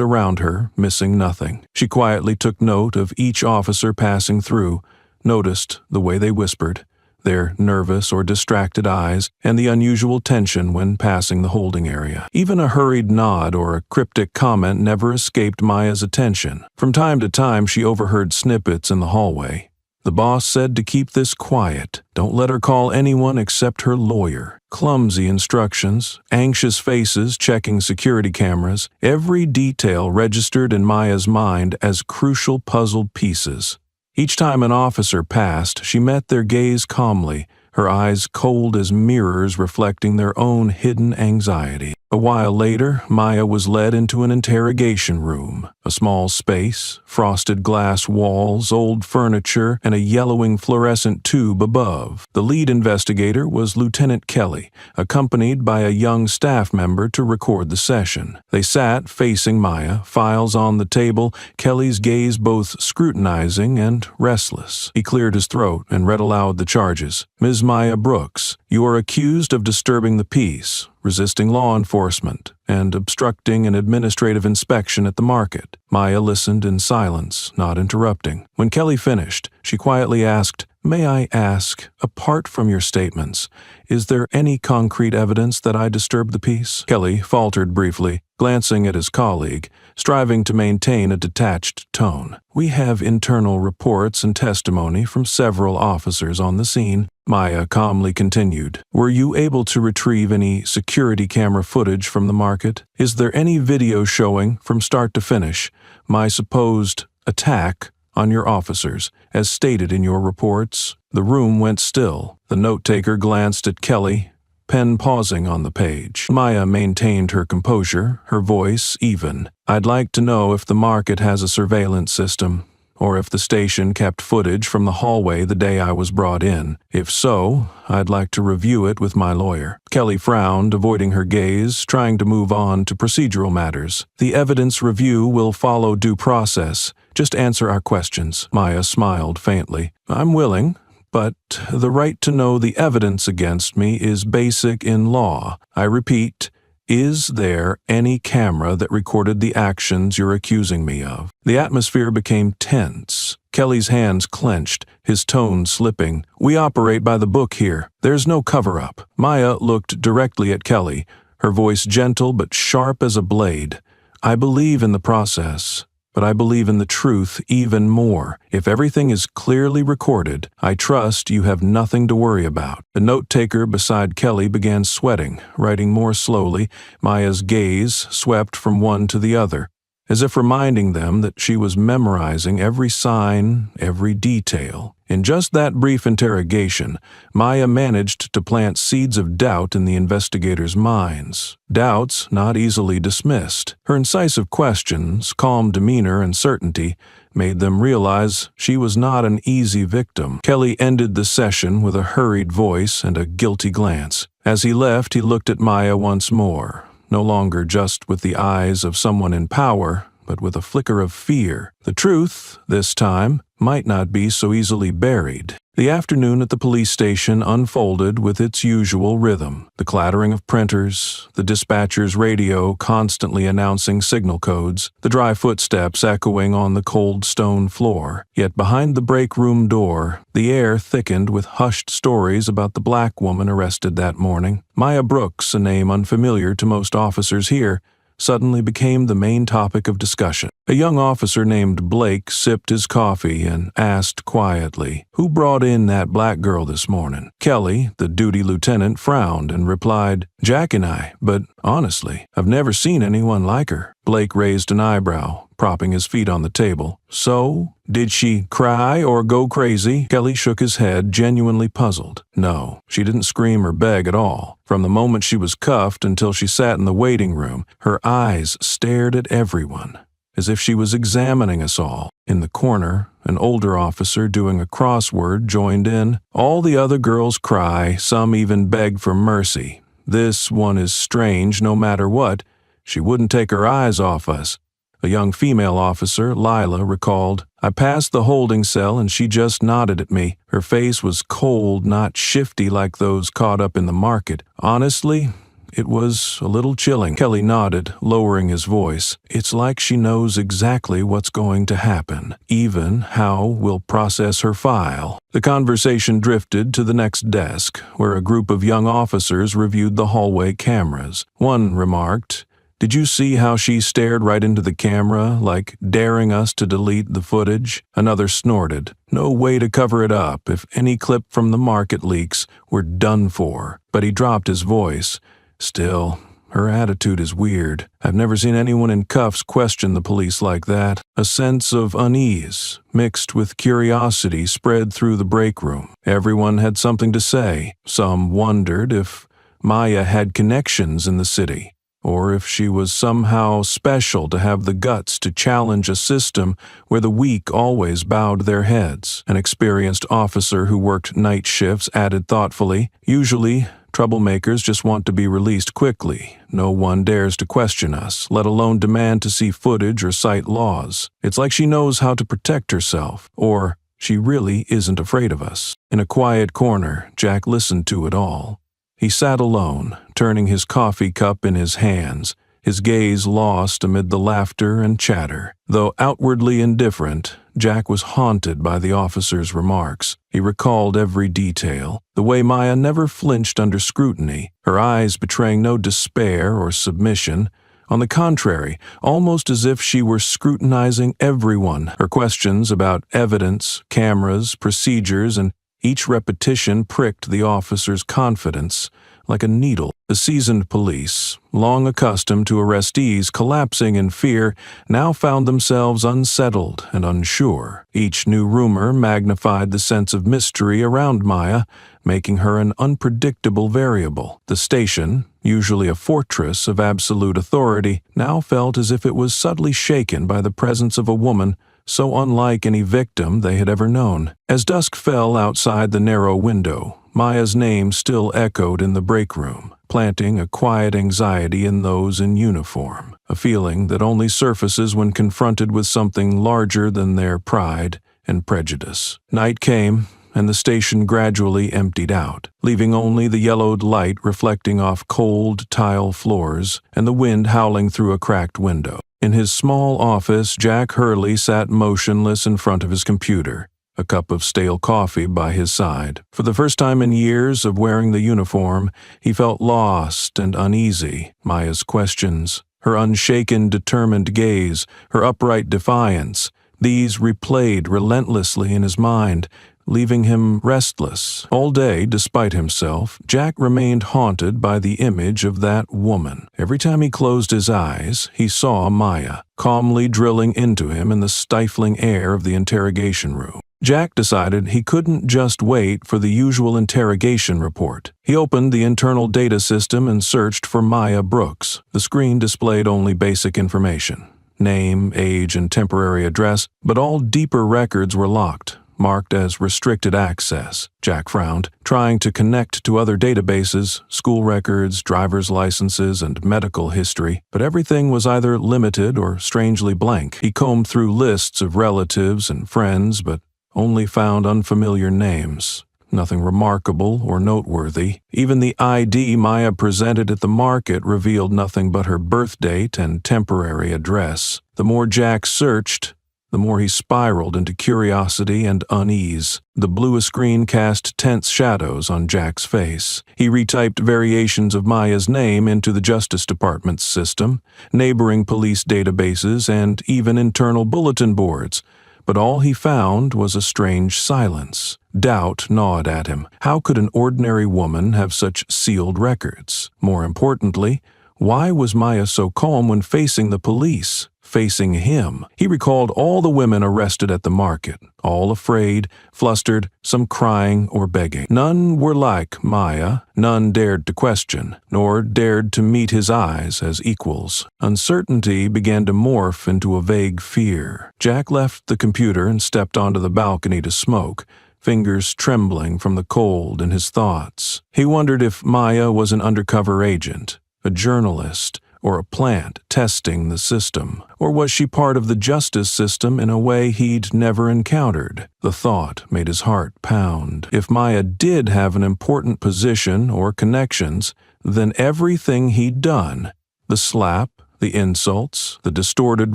around her, missing nothing. She quietly took note of each officer passing through, noticed the way they whispered, their nervous or distracted eyes, and the unusual tension when passing the holding area. Even a hurried nod or a cryptic comment never escaped Maya's attention. From time to time, she overheard snippets in the hallway. The boss said to keep this quiet. Don't let her call anyone except her lawyer. Clumsy instructions, anxious faces checking security cameras, every detail registered in Maya's mind as crucial puzzle pieces. Each time an officer passed, she met their gaze calmly, her eyes cold as mirrors reflecting their own hidden anxiety. A while later, Maya was led into an interrogation room. A small space, frosted glass walls, old furniture, and a yellowing fluorescent tube above. The lead investigator was Lieutenant Kelly, accompanied by a young staff member to record the session. They sat facing Maya, files on the table, Kelly's gaze both scrutinizing and restless. He cleared his throat and read aloud the charges. Ms. Maya Brooks, you are accused of disturbing the peace, resisting law enforcement, and obstructing an administrative inspection at the market. Maya listened in silence, not interrupting. When Kelly finished, she quietly asked, "May I ask, apart from your statements, is there any concrete evidence that I disturbed the peace?" Kelly faltered briefly, glancing at his colleague, striving to maintain a detached tone. "We have internal reports and testimony from several officers on the scene." Maya calmly continued, "Were you able to retrieve any security camera footage from the market? Is there any video showing, from start to finish, my supposed attack on your officers, as stated in your reports?" The room went still. The note-taker glanced at Kelly, pen pausing on the page. Maya maintained her composure, her voice even. "I'd like to know if the market has a surveillance system, or if the station kept footage from the hallway the day I was brought in. If so, I'd like to review it with my lawyer." Kelly frowned, avoiding her gaze, trying to move on to procedural matters. "The evidence review will follow due process. Just answer our questions." Maya smiled faintly. "I'm willing, but the right to know the evidence against me is basic in law. I repeat, is there any camera that recorded the actions you're accusing me of?" The atmosphere became tense. Kelly's hands clenched, his tone slipping. "We operate by the book here. There's no cover-up." Maya looked directly at Kelly, her voice gentle but sharp as a blade. "I believe in the process, but I believe in the truth even more. If everything is clearly recorded, I trust you have nothing to worry about." The note-taker beside Kelly began sweating, writing more slowly. Maya's gaze swept from one to the other, as if reminding them that she was memorizing every sign, every detail. In just that brief interrogation, Maya managed to plant seeds of doubt in the investigators' minds. Doubts not easily dismissed. Her incisive questions, calm demeanor, and certainty made them realize she was not an easy victim. Kelly ended the session with a hurried voice and a guilty glance. As he left, he looked at Maya once more, no longer just with the eyes of someone in power, but with a flicker of fear. The truth, this time, might not be so easily buried. The afternoon at the police station unfolded with its usual rhythm. The clattering of printers, the dispatcher's radio constantly announcing signal codes, the dry footsteps echoing on the cold stone floor. Yet behind the break room door, the air thickened with hushed stories about the black woman arrested that morning. Maya Brooks, a name unfamiliar to most officers here, suddenly became the main topic of discussion. A young officer named Blake sipped his coffee and asked quietly, "Who brought in that black girl this morning?" Kelly, the duty lieutenant, frowned and replied, "Jack and I, but honestly, I've never seen anyone like her." Blake raised an eyebrow, propping his feet on the table. "So, did she cry or go crazy?" Kelly shook his head, genuinely puzzled. "No, she didn't scream or beg at all. From the moment she was cuffed until she sat in the waiting room, her eyes stared at everyone. as if she was examining us all. In the corner, an older officer doing a crossword joined in. All the other girls cry, some even beg for mercy. This one is strange no matter what. She wouldn't take her eyes off us. A young female officer, Lila, recalled, "I passed the holding cell and she just nodded at me. Her face was cold, not shifty like those caught up in the market. Honestly, it was a little chilling." Kelly nodded, lowering his voice. "It's like she knows exactly what's going to happen, even how we'll process her file." The conversation drifted to the next desk, where a group of young officers reviewed the hallway cameras. One remarked, "Did you see how she stared right into the camera, like daring us to delete the footage?" Another snorted, "No way to cover it up. If any clip from the market leaks, we're done for." But he dropped his voice. "Still, her attitude is weird. I've never seen anyone in cuffs question the police like that." A sense of unease, mixed with curiosity, spread through the break room. Everyone had something to say. Some wondered if Maya had connections in the city, or if she was somehow special to have the guts to challenge a system where the weak always bowed their heads. An experienced officer who worked night shifts added thoughtfully, "Usually, troublemakers just want to be released quickly. No one dares to question us, let alone demand to see footage or cite laws. It's like she knows how to protect herself, or she really isn't afraid of us." In a quiet corner, Jack listened to it all. He sat alone, turning his coffee cup in his hands, his gaze lost amid the laughter and chatter. Though outwardly indifferent, Jack was haunted by the officer's remarks. He recalled every detail, the way Maya never flinched under scrutiny, her eyes betraying no despair or submission. On the contrary, almost as if she were scrutinizing everyone. Her questions about evidence, cameras, procedures, and each repetition pricked the officer's confidence like a needle. The seasoned police, long accustomed to arrestees collapsing in fear, now found themselves unsettled and unsure. Each new rumor magnified the sense of mystery around Maya, making her an unpredictable variable. The station, usually a fortress of absolute authority, now felt as if it was subtly shaken by the presence of a woman so unlike any victim they had ever known. As dusk fell outside the narrow window, Maya's name still echoed in the break room, planting a quiet anxiety in those in uniform, a feeling that only surfaces when confronted with something larger than their pride and prejudice. Night came, and the station gradually emptied out, leaving only the yellowed light reflecting off cold tile floors and the wind howling through a cracked window. In his small office, Jack Hurley sat motionless in front of his computer, a cup of stale coffee by his side. For the first time in years of wearing the uniform, he felt lost and uneasy. Maya's questions, her unshaken, determined gaze, her upright defiance, these replayed relentlessly in his mind, leaving him restless. All day, despite himself, Jack remained haunted by the image of that woman. Every time he closed his eyes, he saw Maya, calmly drilling into him in the stifling air of the interrogation room. Jack decided he couldn't just wait for the usual interrogation report. He opened the internal data system and searched for Maya Brooks. The screen displayed only basic information: name, age, and temporary address, but all deeper records were locked, marked as restricted access. Jack frowned, trying to connect to other databases, school records, driver's licenses, and medical history, but everything was either limited or strangely blank. He combed through lists of relatives and friends, but only found unfamiliar names. Nothing remarkable or noteworthy. Even the ID Maya presented at the market revealed nothing but her birth date and temporary address. The more Jack searched, the more he spiraled into curiosity and unease. The bluest screen cast tense shadows on Jack's face. He retyped variations of Maya's name into the Justice Department's system, neighboring police databases, and even internal bulletin boards. But all he found was a strange silence. Doubt gnawed at him. How could an ordinary woman have such sealed records? More importantly, why was Maya so calm when facing the police? facing him. He recalled all the women arrested at the market, all afraid, flustered, some crying or begging. None were like Maya, none dared to question, nor dared to meet his eyes as equals. Uncertainty began to morph into a vague fear. Jack left the computer and stepped onto the balcony to smoke, fingers trembling from the cold in his thoughts. He wondered if Maya was an undercover agent, a journalist, or a plant testing the system. Or was she part of the justice system in a way he'd never encountered? The thought made his heart pound. If Maya did have an important position or connections, then everything he'd done, the slap, the insults, the distorted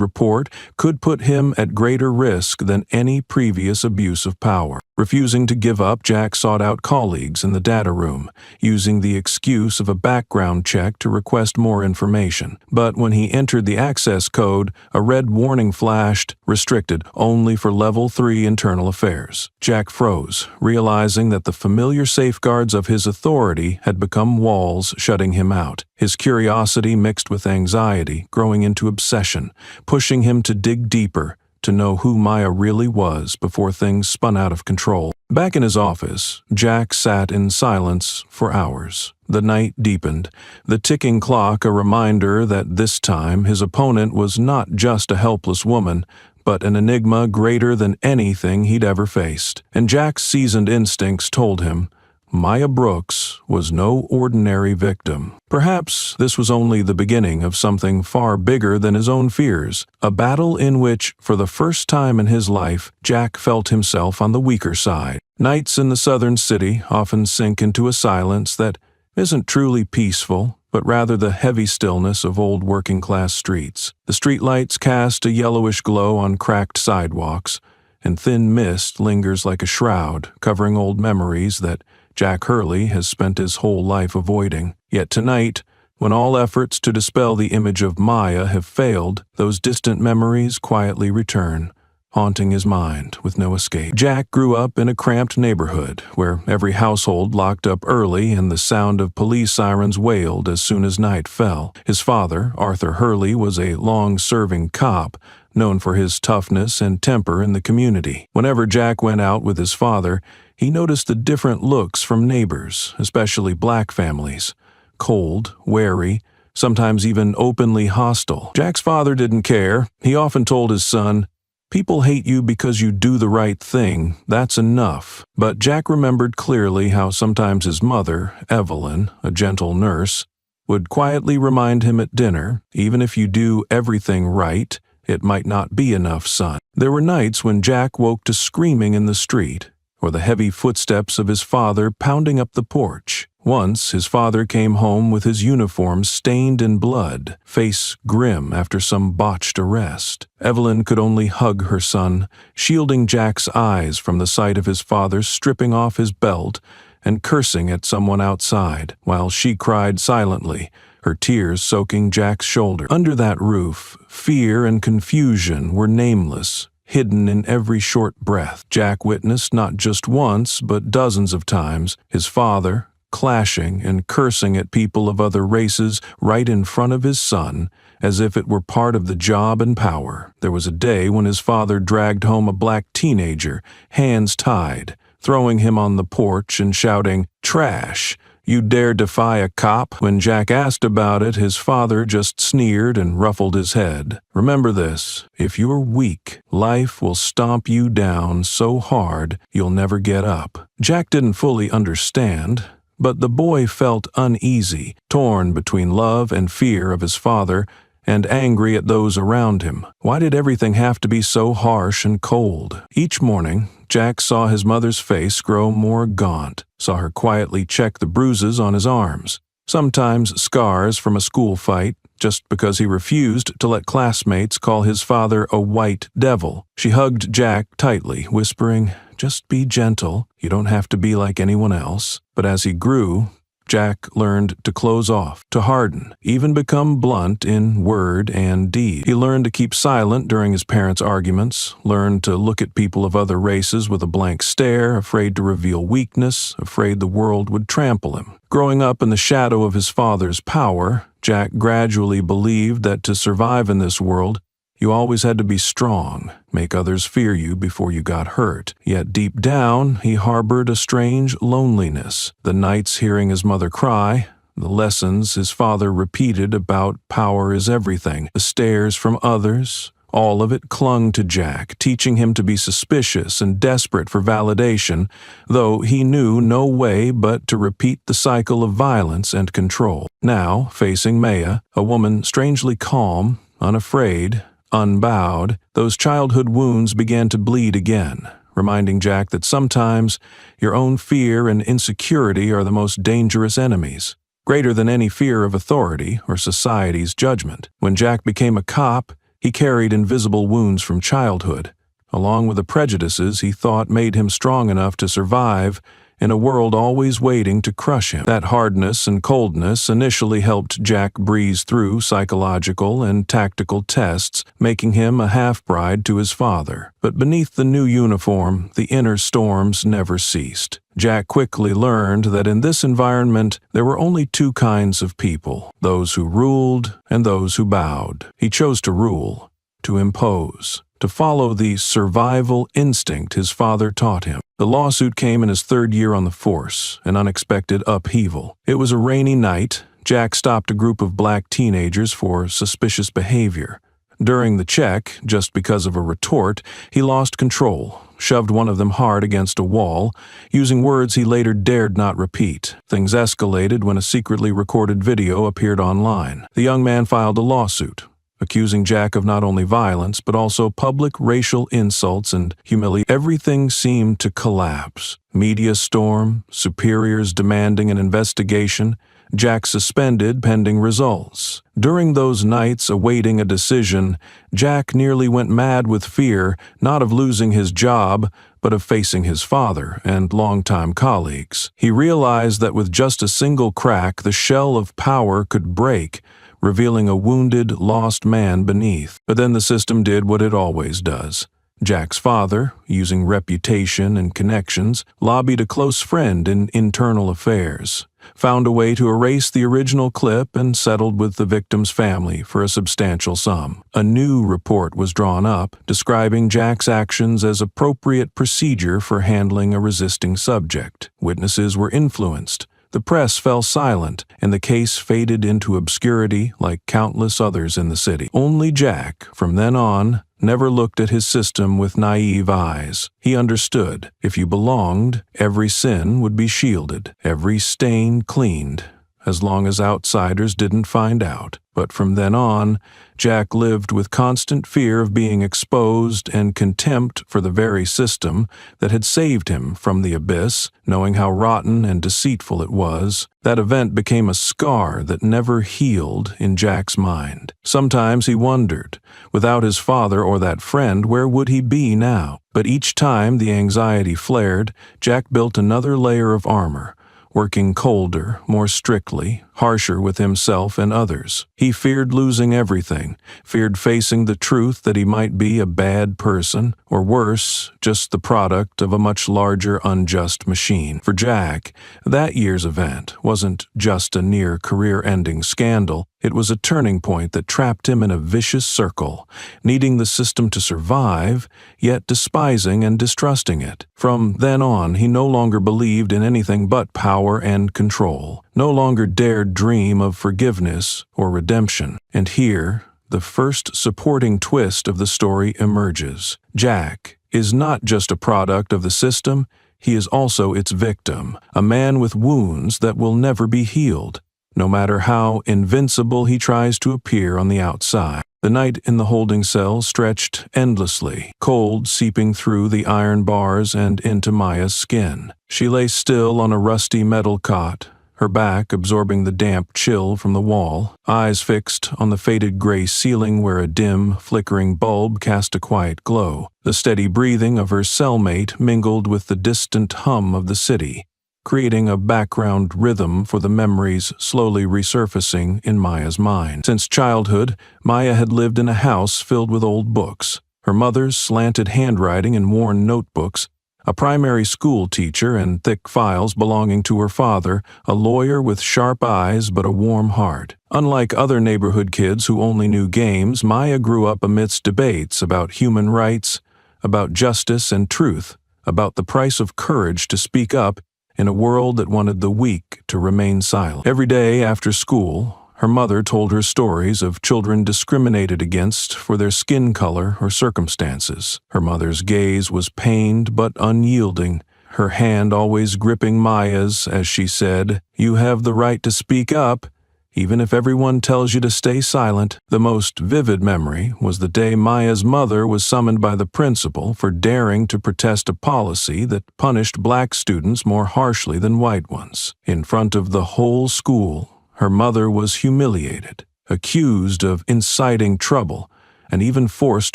report, could put him at greater risk than any previous abuse of power. Refusing to give up, Jack sought out colleagues in the data room, using the excuse of a background check to request more information. But when he entered the access code, a red warning flashed, restricted only for Level 3 internal affairs. Jack froze, realizing that the familiar safeguards of his authority had become walls shutting him out. His curiosity mixed with anxiety, growing into obsession, pushing him to dig deeper, to know who Maya really was before things spun out of control. Back in his office, Jack sat in silence for hours. The night deepened, the ticking clock a reminder that this time his opponent was not just a helpless woman, but an enigma greater than anything he'd ever faced. And Jack's seasoned instincts told him Maya Brooks was no ordinary victim. Perhaps this was only the beginning of something far bigger than his own fears, a battle in which, for the first time in his life, Jack felt himself on the weaker side. Nights in the southern city often sink into a silence that isn't truly peaceful, but rather the heavy stillness of old working-class streets. The streetlights cast a yellowish glow on cracked sidewalks, and thin mist lingers like a shroud, covering old memories that Jack Hurley has spent his whole life avoiding. Yet tonight, when all efforts to dispel the image of Maya have failed, those distant memories quietly return, haunting his mind with no escape. Jack grew up in a cramped neighborhood where every household locked up early and the sound of police sirens wailed as soon as night fell. His father, Arthur Hurley, was a long-serving cop, known for his toughness and temper in the community. Whenever Jack went out with his father, he noticed the different looks from neighbors, especially black families. Cold, wary, sometimes even openly hostile. Jack's father didn't care. He often told his son, "People hate you because you do the right thing. That's enough." But Jack remembered clearly how sometimes his mother, Evelyn, a gentle nurse, would quietly remind him at dinner, "Even if you do everything right, it might not be enough, son." There were nights when Jack woke to screaming in the street, or the heavy footsteps of his father pounding up the porch. Once, his father came home with his uniform stained in blood, face grim after some botched arrest. Evelyn could only hug her son, shielding Jack's eyes from the sight of his father stripping off his belt and cursing at someone outside, while she cried silently, her tears soaking Jack's shoulder. Under that roof, fear and confusion were nameless, hidden in every short breath. Jack witnessed not just once, but dozens of times, his father clashing and cursing at people of other races right in front of his son, as if it were part of the job and power. There was a day when his father dragged home a black teenager, hands tied, throwing him on the porch and shouting, "Trash! You dare defy a cop?" When Jack asked about it, his father just sneered and ruffled his head. "Remember this, if you're weak, life will stomp you down so hard you'll never get up." Jack didn't fully understand, but the boy felt uneasy, torn between love and fear of his father, and angry at those around him. Why did everything have to be so harsh and cold? Each morning, Jack saw his mother's face grow more gaunt, saw her quietly check the bruises on his arms, sometimes scars from a school fight, just because he refused to let classmates call his father a white devil. She hugged Jack tightly, whispering, "Just be gentle, you don't have to be like anyone else." But as he grew, Jack learned to close off, to harden, even become blunt in word and deed. He learned to keep silent during his parents' arguments, learned to look at people of other races with a blank stare, afraid to reveal weakness, afraid the world would trample him. Growing up in the shadow of his father's power, Jack gradually believed that to survive in this world, You always had to be strong, make others fear you before you got hurt. Yet deep down, he harbored a strange loneliness. The nights hearing his mother cry, the lessons his father repeated about power is everything, the stares from others, all of it clung to Jack, teaching him to be suspicious and desperate for validation, though he knew no way but to repeat the cycle of violence and control. Now, facing Maya, a woman strangely calm, unafraid, unbowed, those childhood wounds began to bleed again, reminding Jack that sometimes your own fear and insecurity are the most dangerous enemies, greater than any fear of authority or society's judgment. When Jack became a cop, he carried invisible wounds from childhood, along with the prejudices he thought made him strong enough to survive in a world always waiting to crush him. That hardness and coldness initially helped Jack breeze through psychological and tactical tests, making him a half-bride to his father. But beneath the new uniform, the inner storms never ceased. Jack quickly learned that in this environment there were only two kinds of people, those who ruled and those who bowed. He chose to rule, to impose, to follow the survival instinct his father taught him. The lawsuit came in his third year on the force, an unexpected upheaval. It was a rainy night. Jack stopped a group of black teenagers for suspicious behavior. During the check, just because of a retort, he lost control, shoved one of them hard against a wall, using words he later dared not repeat. Things escalated when a secretly recorded video appeared online. The young man filed a lawsuit, accusing Jack of not only violence but also public racial insults and humiliation. Everything seemed to collapse. Media storm, superiors demanding an investigation, Jack suspended pending results. During those nights awaiting a decision, Jack nearly went mad with fear, not of losing his job, but of facing his father and longtime colleagues. He realized that with just a single crack, the shell of power could break, revealing a wounded, lost man beneath. But then the system did what it always does. Jack's father, using reputation and connections, lobbied a close friend in internal affairs, found a way to erase the original clip and settled with the victim's family for a substantial sum. A new report was drawn up, describing Jack's actions as appropriate procedure for handling a resisting subject. Witnesses were influenced. The press fell silent, and the case faded into obscurity like countless others in the city. Only Jack, from then on, never looked at his system with naive eyes. He understood, if you belonged, every sin would be shielded, every stain cleaned, as long as outsiders didn't find out. But from then on, Jack lived with constant fear of being exposed and contempt for the very system that had saved him from the abyss, knowing how rotten and deceitful it was. That event became a scar that never healed in Jack's mind. Sometimes he wondered, without his father or that friend, where would he be now? But each time the anxiety flared, Jack built another layer of armor, working colder, more strictly, harsher with himself and others. He feared losing everything, feared facing the truth that he might be a bad person, or worse, just the product of a much larger unjust machine. For Jack, that year's event wasn't just a near career-ending scandal. It was a turning point that trapped him in a vicious circle, needing the system to survive, yet despising and distrusting it. From then on, he no longer believed in anything but power and control, no longer dared dream of forgiveness or redemption. And here, the first supporting twist of the story emerges. Jack is not just a product of the system, he is also its victim, a man with wounds that will never be healed, no matter how invincible he tries to appear on the outside. The night in the holding cell stretched endlessly, cold seeping through the iron bars and into Maya's skin. She lay still on a rusty metal cot, her back absorbing the damp chill from the wall, eyes fixed on the faded gray ceiling where a dim, flickering bulb cast a quiet glow. The steady breathing of her cellmate mingled with the distant hum of the city, creating a background rhythm for the memories slowly resurfacing in Maya's mind. Since childhood, Maya had lived in a house filled with old books, her mother's slanted handwriting and worn notebooks, a primary school teacher and thick files belonging to her father, a lawyer with sharp eyes but a warm heart. Unlike other neighborhood kids who only knew games, Maya grew up amidst debates about human rights, about justice and truth, about the price of courage to speak up in a world that wanted the weak to remain silent. Every day after school, her mother told her stories of children discriminated against for their skin color or circumstances. Her mother's gaze was pained but unyielding, her hand always gripping Maya's as she said, "You have the right to speak up, even if everyone tells you to stay silent." The most vivid memory was the day Maya's mother was summoned by the principal for daring to protest a policy that punished black students more harshly than white ones. In front of the whole school, her mother was humiliated, accused of inciting trouble, and even forced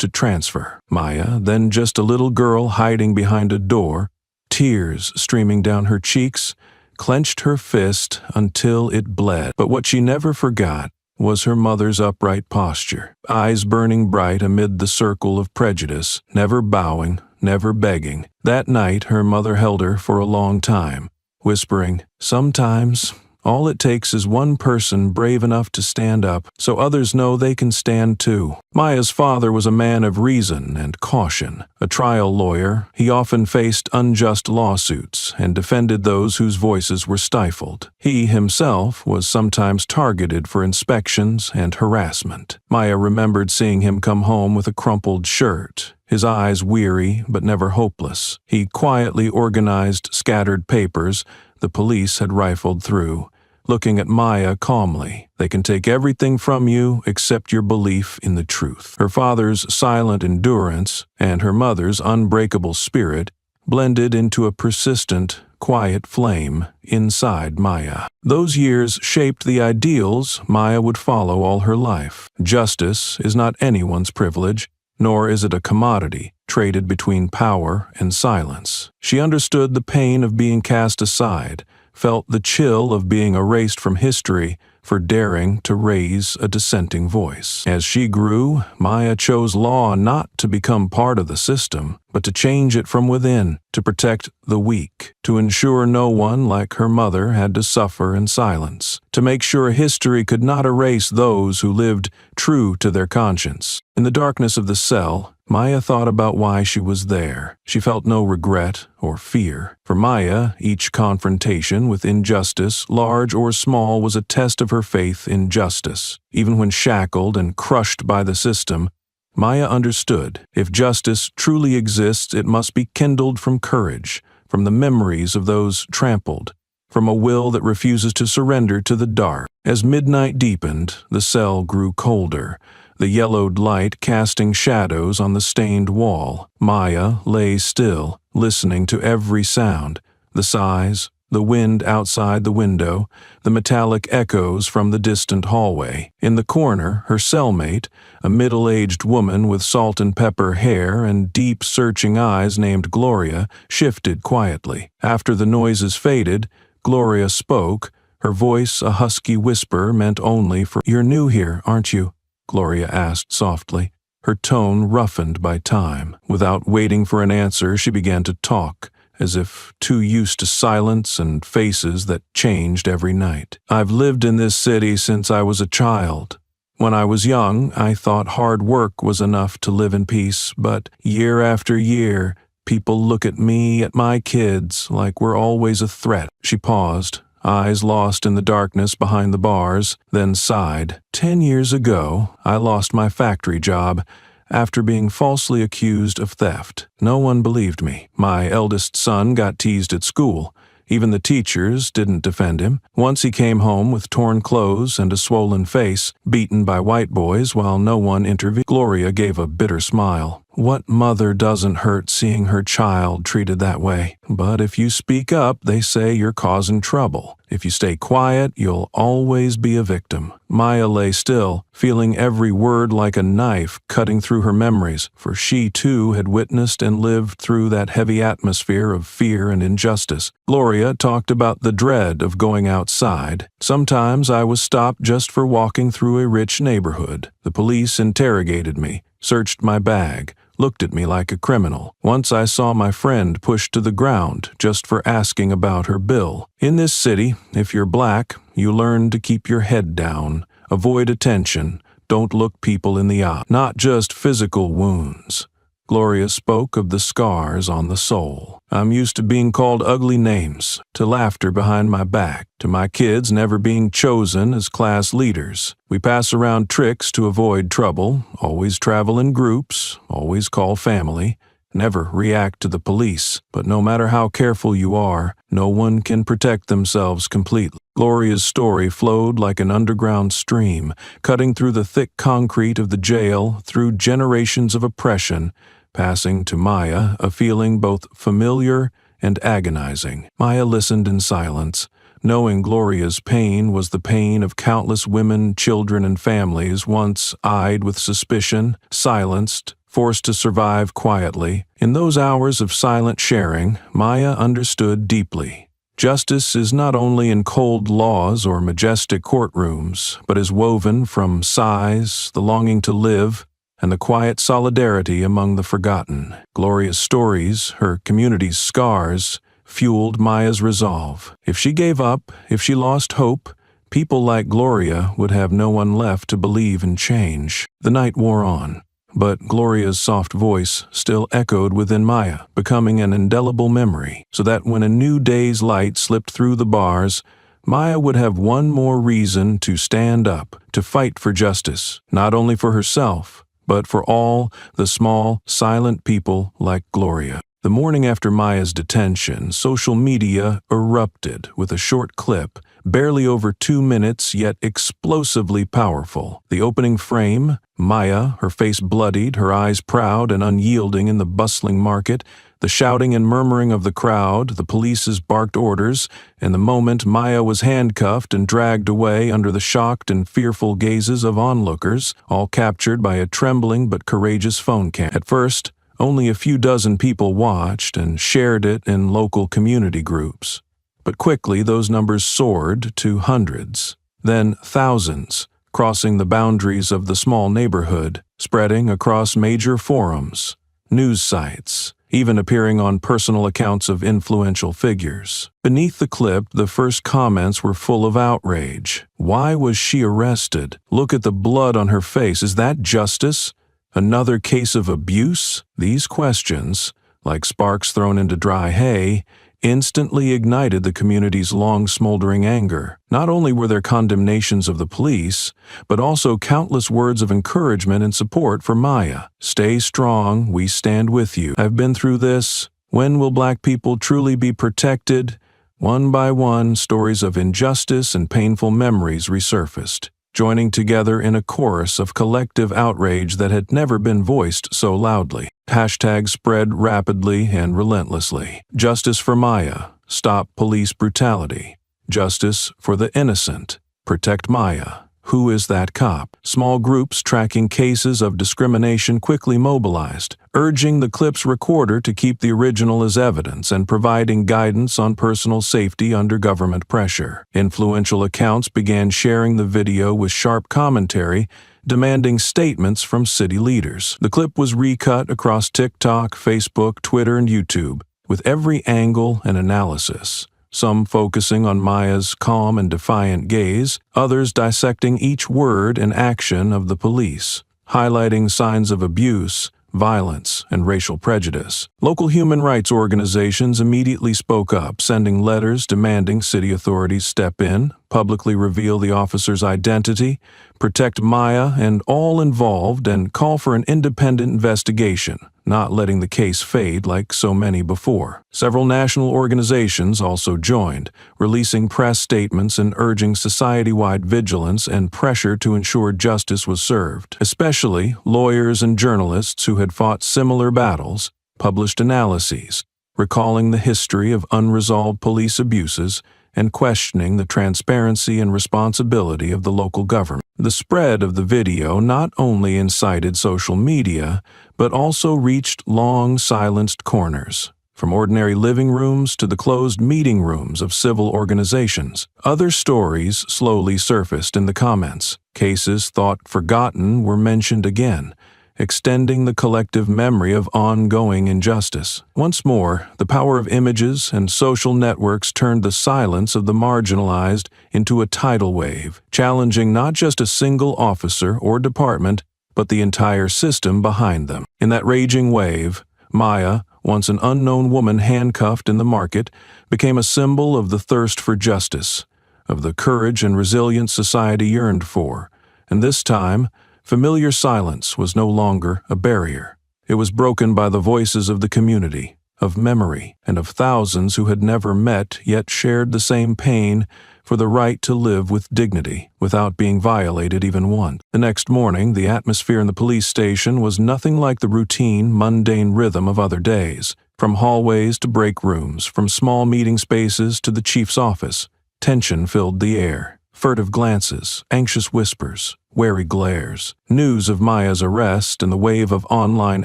to transfer. Maya, then just a little girl hiding behind a door, tears streaming down her cheeks, clenched her fist until it bled. But what she never forgot was her mother's upright posture, eyes burning bright amid the circle of prejudice, never bowing, never begging. That night her mother held her for a long time, whispering, "Sometimes all it takes is one person brave enough to stand up so others know they can stand too." Maya's father was a man of reason and caution. A trial lawyer, he often faced unjust lawsuits and defended those whose voices were stifled. He himself was sometimes targeted for inspections and harassment. Maya remembered seeing him come home with a crumpled shirt, his eyes weary but never hopeless. He quietly organized scattered papers the police had rifled through, looking at Maya calmly. "They can take everything from you except your belief in the truth." Her father's silent endurance and her mother's unbreakable spirit blended into a persistent, quiet flame inside Maya. Those years shaped the ideals Maya would follow all her life. Justice is not anyone's privilege, nor is it a commodity traded between power and silence. She understood the pain of being cast aside, felt the chill of being erased from history for daring to raise a dissenting voice. As she grew, Maya chose law not to become part of the system, but to change it from within, to protect the weak, to ensure no one like her mother had to suffer in silence, to make sure history could not erase those who lived true to their conscience. In the darkness of the cell, Maya thought about why she was there. She felt no regret or fear. For Maya, each confrontation with injustice, large or small, was a test of her faith in justice. Even when shackled and crushed by the system, Maya understood, if justice truly exists, it must be kindled from courage, from the memories of those trampled, from a will that refuses to surrender to the dark. As midnight deepened, the cell grew colder, the yellowed light casting shadows on the stained wall. Maya lay still, listening to every sound, the sighs, the wind outside the window, the metallic echoes from the distant hallway. In the corner, her cellmate, a middle-aged woman with salt and pepper hair and deep, searching eyes named Gloria, shifted quietly. After the noises faded, Gloria spoke, her voice a husky whisper meant only for, "You're new here, aren't you?" Gloria asked softly, her tone roughened by time. Without waiting for an answer, she began to talk, as if too used to silence and faces that changed every night. "I've lived in this city since I was a child. When I was young, I thought hard work was enough to live in peace, but year after year, people look at me, at my kids, like we're always a threat." She paused, eyes lost in the darkness behind the bars, then sighed. 10 years ago, I lost my factory job after being falsely accused of theft. No one believed me. My eldest son got teased at school. Even the teachers didn't defend him. Once he came home with torn clothes and a swollen face, beaten by white boys while no one intervened. Gloria gave a bitter smile. What mother doesn't hurt seeing her child treated that way? But if you speak up, they say you're causing trouble. If you stay quiet, you'll always be a victim. Maya lay still, feeling every word like a knife cutting through her memories, for she too had witnessed and lived through that heavy atmosphere of fear and injustice. Gloria talked about the dread of going outside. Sometimes I was stopped just for walking through a rich neighborhood. The police interrogated me, searched my bag, looked at me like a criminal. Once I saw my friend pushed to the ground just for asking about her bill. In this city, if you're black, you learn to keep your head down, avoid attention, don't look people in the eye. Not just physical wounds. Gloria spoke of the scars on the soul. I'm used to being called ugly names, to laughter behind my back, to my kids never being chosen as class leaders. We pass around tricks to avoid trouble, always travel in groups, always call family, never react to the police. But no matter how careful you are, no one can protect themselves completely. Gloria's story flowed like an underground stream, cutting through the thick concrete of the jail, through generations of oppression, passing to Maya a feeling both familiar and agonizing. Maya listened in silence, knowing Gloria's pain was the pain of countless women, children, and families once eyed with suspicion, silenced, forced to survive quietly. In those hours of silent sharing, Maya understood deeply. Justice is not only in cold laws or majestic courtrooms, but is woven from sighs, the longing to live, and the quiet solidarity among the forgotten. Gloria's stories, her community's scars, fueled Maya's resolve. If she gave up, if she lost hope, people like Gloria would have no one left to believe in change. The night wore on, but Gloria's soft voice still echoed within Maya, becoming an indelible memory, so that when a new day's light slipped through the bars, Maya would have one more reason to stand up, to fight for justice, not only for herself, but for all the small, silent people like Gloria. The morning after Maya's detention, social media erupted with a short clip, barely over 2 minutes, yet explosively powerful. The opening frame, Maya, her face bloodied, her eyes proud and unyielding in the bustling market, the shouting and murmuring of the crowd, the police's barked orders, and the moment Maya was handcuffed and dragged away under the shocked and fearful gazes of onlookers, all captured by a trembling but courageous phone cam. At first, only a few dozen people watched and shared it in local community groups. But quickly those numbers soared to hundreds, then thousands, crossing the boundaries of the small neighborhood, spreading across major forums, news sites, even appearing on personal accounts of influential figures. Beneath the clip, the first comments were full of outrage. Why was she arrested? Look at the blood on her face. Is that justice? Another case of abuse? These questions, like sparks thrown into dry hay, instantly ignited the community's long smoldering anger. Not only were there condemnations of the police, but also countless words of encouragement and support for Maya. Stay strong, we stand with you. I've been through this. When will black people truly be protected? One by one, stories of injustice and painful memories resurfaced, joining together in a chorus of collective outrage that had never been voiced so loudly. Hashtags spread rapidly and relentlessly. Justice for Maya. Stop police brutality. Justice for the innocent. Protect Maya. Who is that cop? Small groups tracking cases of discrimination quickly mobilized, urging the clip's recorder to keep the original as evidence and providing guidance on personal safety under government pressure. Influential accounts began sharing the video with sharp commentary, demanding statements from city leaders. The clip was recut across TikTok, Facebook, Twitter, and YouTube, with every angle and analysis. Some focusing on Maya's calm and defiant gaze, others dissecting each word and action of the police, highlighting signs of abuse, violence, and racial prejudice. Local human rights organizations immediately spoke up, sending letters demanding city authorities step in, publicly reveal the officer's identity, protect Maya and all involved, and call for an independent investigation, not letting the case fade like so many before. Several national organizations also joined, releasing press statements and urging society-wide vigilance and pressure to ensure justice was served. Especially lawyers and journalists who had fought similar battles published analyses, recalling the history of unresolved police abuses and questioning the transparency and responsibility of the local government. The spread of the video not only incited social media, but also reached long silenced corners, from ordinary living rooms to the closed meeting rooms of civil organizations. Other stories slowly surfaced in the comments. Cases thought forgotten were mentioned again, extending the collective memory of ongoing injustice. Once more, the power of images and social networks turned the silence of the marginalized into a tidal wave, challenging not just a single officer or department, but the entire system behind them. In that raging wave, Maya, once an unknown woman handcuffed in the market, became a symbol of the thirst for justice, of the courage and resilience society yearned for. And this time, familiar silence was no longer a barrier. It was broken by the voices of the community, of memory, and of thousands who had never met yet shared the same pain for the right to live with dignity without being violated even once. The next morning, the atmosphere in the police station was nothing like the routine, mundane rhythm of other days. From hallways to break rooms, from small meeting spaces to the chief's office, tension filled the air. Furtive glances, anxious whispers, wary glares. News of Maya's arrest and the wave of online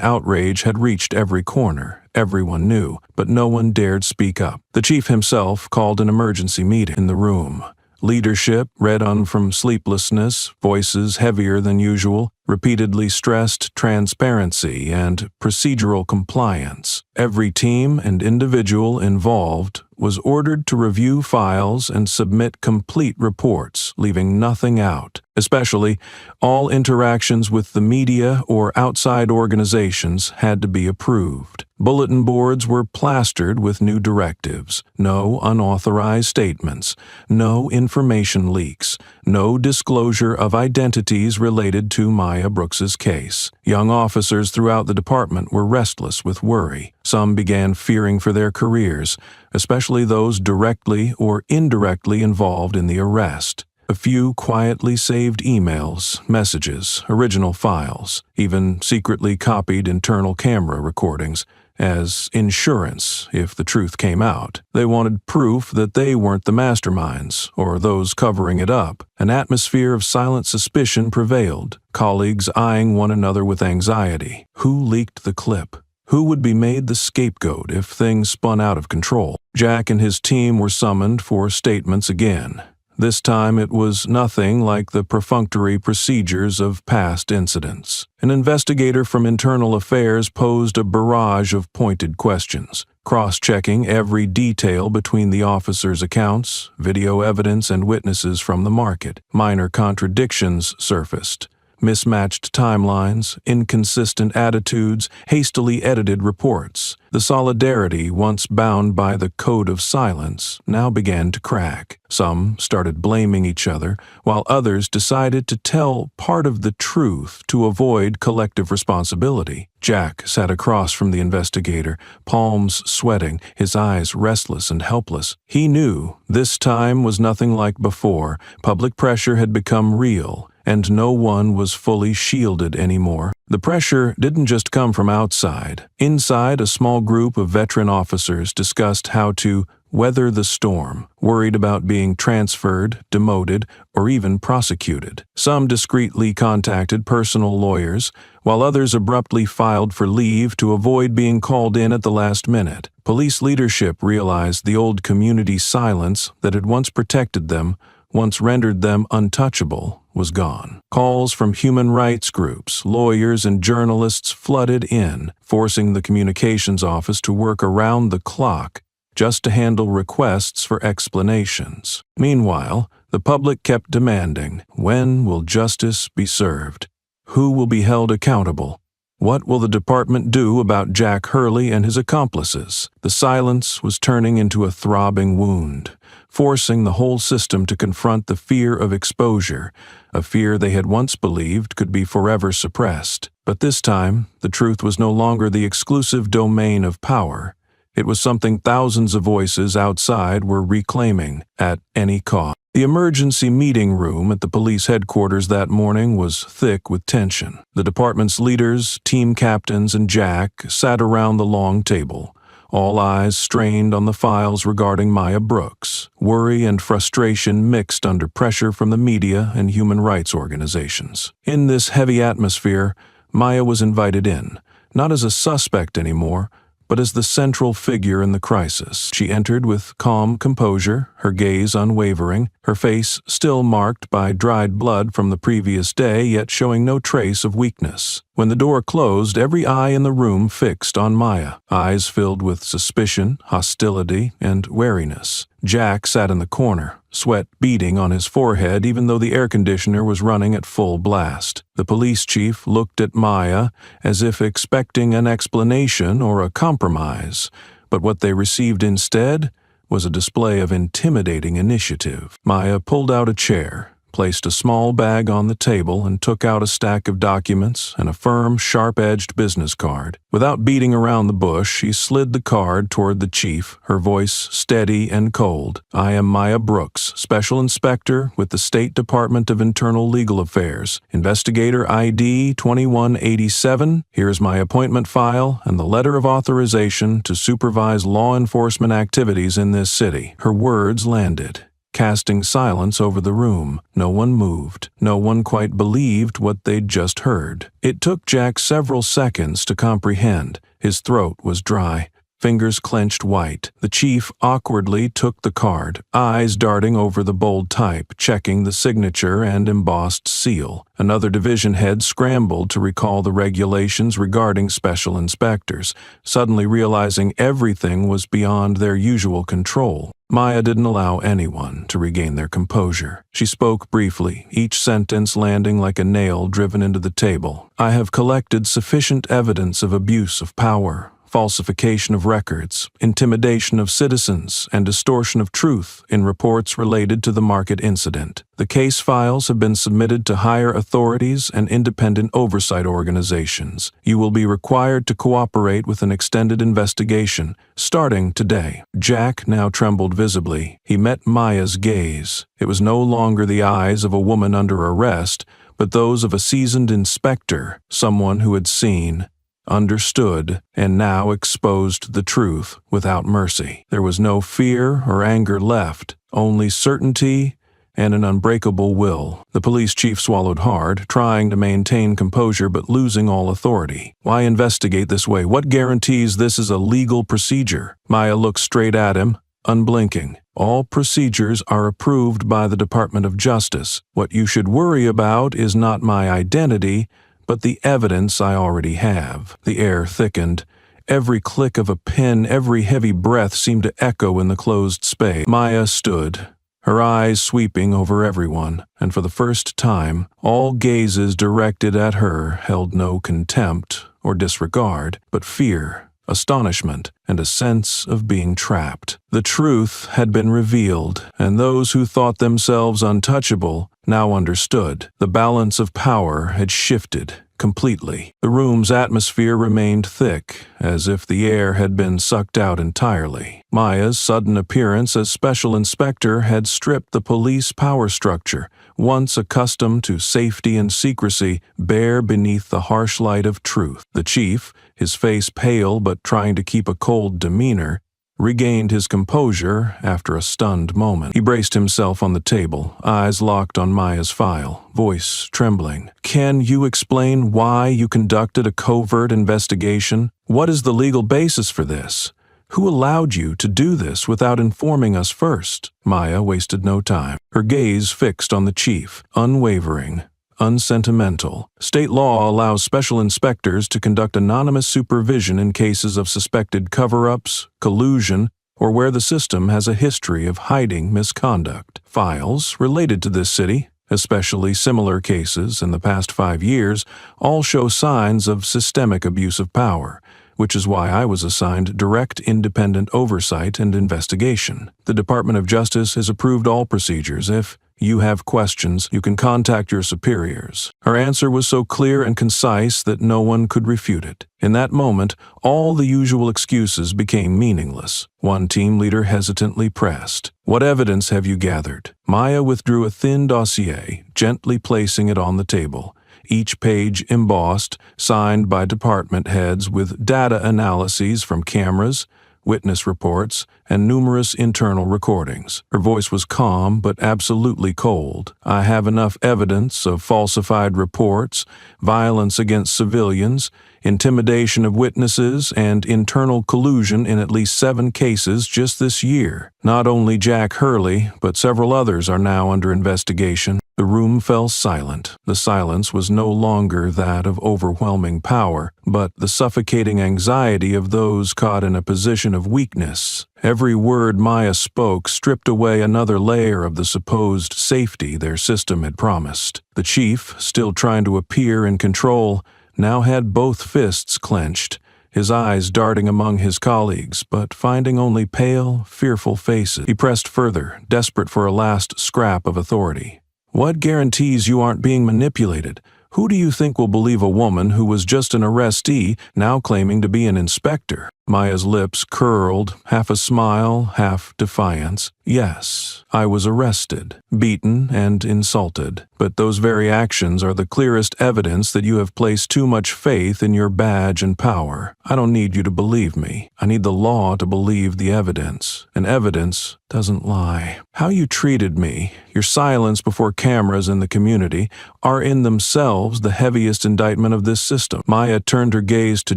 outrage had reached every corner. Everyone knew, but no one dared speak up. The chief himself called an emergency meeting in the room. Leadership, red on from sleeplessness, voices heavier than usual, repeatedly stressed transparency and procedural compliance. Every team and individual involved was ordered to review files and submit complete reports, leaving nothing out. Especially, all interactions with the media or outside organizations had to be approved. Bulletin boards were plastered with new directives. No unauthorized statements, no information leaks, no disclosure of identities related to Maya Brooks's case. Young officers throughout the department were restless with worry. Some began fearing for their careers, especially those directly or indirectly involved in the arrest. A few quietly saved emails, messages, original files, even secretly copied internal camera recordings, as insurance if the truth came out. They wanted proof that they weren't the masterminds or those covering it up. An atmosphere of silent suspicion prevailed, colleagues eyeing one another with anxiety. Who leaked the clip? Who would be made the scapegoat if things spun out of control? Jack and his team were summoned for statements again. This time it was nothing like the perfunctory procedures of past incidents. An investigator from Internal Affairs posed a barrage of pointed questions, cross-checking every detail between the officers' accounts, video evidence, and witnesses from the market. Minor contradictions surfaced. Mismatched timelines, inconsistent attitudes, hastily edited reports. The solidarity once bound by the code of silence now began to crack. Some started blaming each other, while others decided to tell part of the truth to avoid collective responsibility. Jack sat across from the investigator, palms sweating, his eyes restless and helpless. He knew this time was nothing like before. Public pressure had become real, and no one was fully shielded anymore. The pressure didn't just come from outside. Inside, a small group of veteran officers discussed how to weather the storm, worried about being transferred, demoted, or even prosecuted. Some discreetly contacted personal lawyers, while others abruptly filed for leave to avoid being called in at the last minute. Police leadership realized the old community silence that had once protected them, once rendered them untouchable, was gone. Calls from human rights groups, lawyers, and journalists flooded in, forcing the communications office to work around the clock just to handle requests for explanations. Meanwhile, the public kept demanding, when will justice be served? Who will be held accountable? What will the department do about Jack Hurley and his accomplices? The silence was turning into a throbbing wound, forcing the whole system to confront the fear of exposure, a fear they had once believed could be forever suppressed. But this time, the truth was no longer the exclusive domain of power. It was something thousands of voices outside were reclaiming at any cost. The emergency meeting room at the police headquarters that morning was thick with tension. The department's leaders, team captains, and Jack sat around the long table, all eyes strained on the files regarding Maya Brooks. Worry and frustration mixed under pressure from the media and human rights organizations. In this heavy atmosphere, Maya was invited in, not as a suspect anymore, but as the central figure in the crisis. She entered with calm composure, her gaze unwavering, her face still marked by dried blood from the previous day, yet showing no trace of weakness. When the door closed, every eye in the room fixed on Maya, eyes filled with suspicion, hostility, and wariness. Jack sat in the corner, sweat beading on his forehead even though the air conditioner was running at full blast. The police chief looked at Maya as if expecting an explanation or a compromise, but what they received instead was a display of intimidating initiative. Maya pulled out a chair, placed a small bag on the table, and took out a stack of documents and a firm, sharp-edged business card. Without beating around the bush, she slid the card toward the chief, her voice steady and cold. "I am Maya Brooks, Special Inspector with the State Department of Internal Legal Affairs. Investigator ID 2187. Here's my appointment file and the letter of authorization to supervise law enforcement activities in this city." Her words landed, casting silence over the room. No one moved. No one quite believed what they'd just heard. It took Jack several seconds to comprehend. His throat was dry, fingers clenched white. The chief awkwardly took the card, eyes darting over the bold type, checking the signature and embossed seal. Another division head scrambled to recall the regulations regarding special inspectors, suddenly realizing everything was beyond their usual control. Maya didn't allow anyone to regain their composure. She spoke briefly, each sentence landing like a nail driven into the table. "I have collected sufficient evidence of abuse of power, falsification of records, intimidation of citizens, and distortion of truth in reports related to the market incident. The case files have been submitted to higher authorities and independent oversight organizations. You will be required to cooperate with an extended investigation, starting today." Jack now trembled visibly. He met Maya's gaze. It was no longer the eyes of a woman under arrest, but those of a seasoned inspector, someone who had seen, understood, and now exposed the truth without mercy. There was no fear or anger left, only certainty and an unbreakable will. The police chief swallowed hard, trying to maintain composure but losing all authority. "Why investigate this way? What guarantees this is a legal procedure?" Maya looked straight at him, unblinking. "All procedures are approved by the Department of Justice. What you should worry about is not my identity, but the evidence I already have." The air thickened. Every click of a pen, every heavy breath seemed to echo in the closed space. Maya stood, her eyes sweeping over everyone, and for the first time, all gazes directed at her held no contempt or disregard, but fear, astonishment, and a sense of being trapped. The truth had been revealed, and those who thought themselves untouchable now understood. The balance of power had shifted completely. The room's atmosphere remained thick, as if the air had been sucked out entirely. Maya's sudden appearance as special inspector had stripped the police power structure, once accustomed to safety and secrecy, bare beneath the harsh light of truth. The chief, his face pale but trying to keep a cold demeanor, regained his composure after a stunned moment. He braced himself on the table, eyes locked on Maya's file, voice trembling. "Can you explain why you conducted a covert investigation? What is the legal basis for this? Who allowed you to do this without informing us first?" Maya wasted no time. Her gaze fixed on the chief, unwavering, unsentimental. State law allows special inspectors to conduct anonymous supervision in cases of suspected cover-ups, collusion, or where the system has a history of hiding misconduct. Files related to this city, especially similar cases in the past 5 years, all show signs of systemic abuse of power, which is why I was assigned direct independent oversight and investigation. The Department of Justice has approved all procedures. If you have questions, you can contact your superiors. Her answer was so clear and concise that no one could refute it. In that moment, all the usual excuses became meaningless. One team leader hesitantly pressed, "What evidence have you gathered?" Maya withdrew a thin dossier, gently placing it on the table, each page embossed, signed by department heads with data analyses from cameras, witness reports, and numerous internal recordings. Her voice was calm but absolutely cold. "I have enough evidence of falsified reports, violence against civilians, intimidation of witnesses, and internal collusion in at least 7 cases just this year. Not only Jack Hurley, but several others are now under investigation." The room fell silent. The silence was no longer that of overwhelming power, but the suffocating anxiety of those caught in a position of weakness. Every word Maya spoke stripped away another layer of the supposed safety their system had promised. The chief, still trying to appear in control, now had both fists clenched, his eyes darting among his colleagues, but finding only pale, fearful faces. He pressed further, desperate for a last scrap of authority. "What guarantees you aren't being manipulated? Who do you think will believe a woman who was just an arrestee now claiming to be an inspector?" Maya's lips curled, half a smile, half defiance. "Yes, I was arrested, beaten, and insulted. But those very actions are the clearest evidence that you have placed too much faith in your badge and power. I don't need you to believe me. I need the law to believe the evidence. And evidence doesn't lie. How you treated me, your silence before cameras in the community, are in themselves the heaviest indictment of this system." Maya turned her gaze to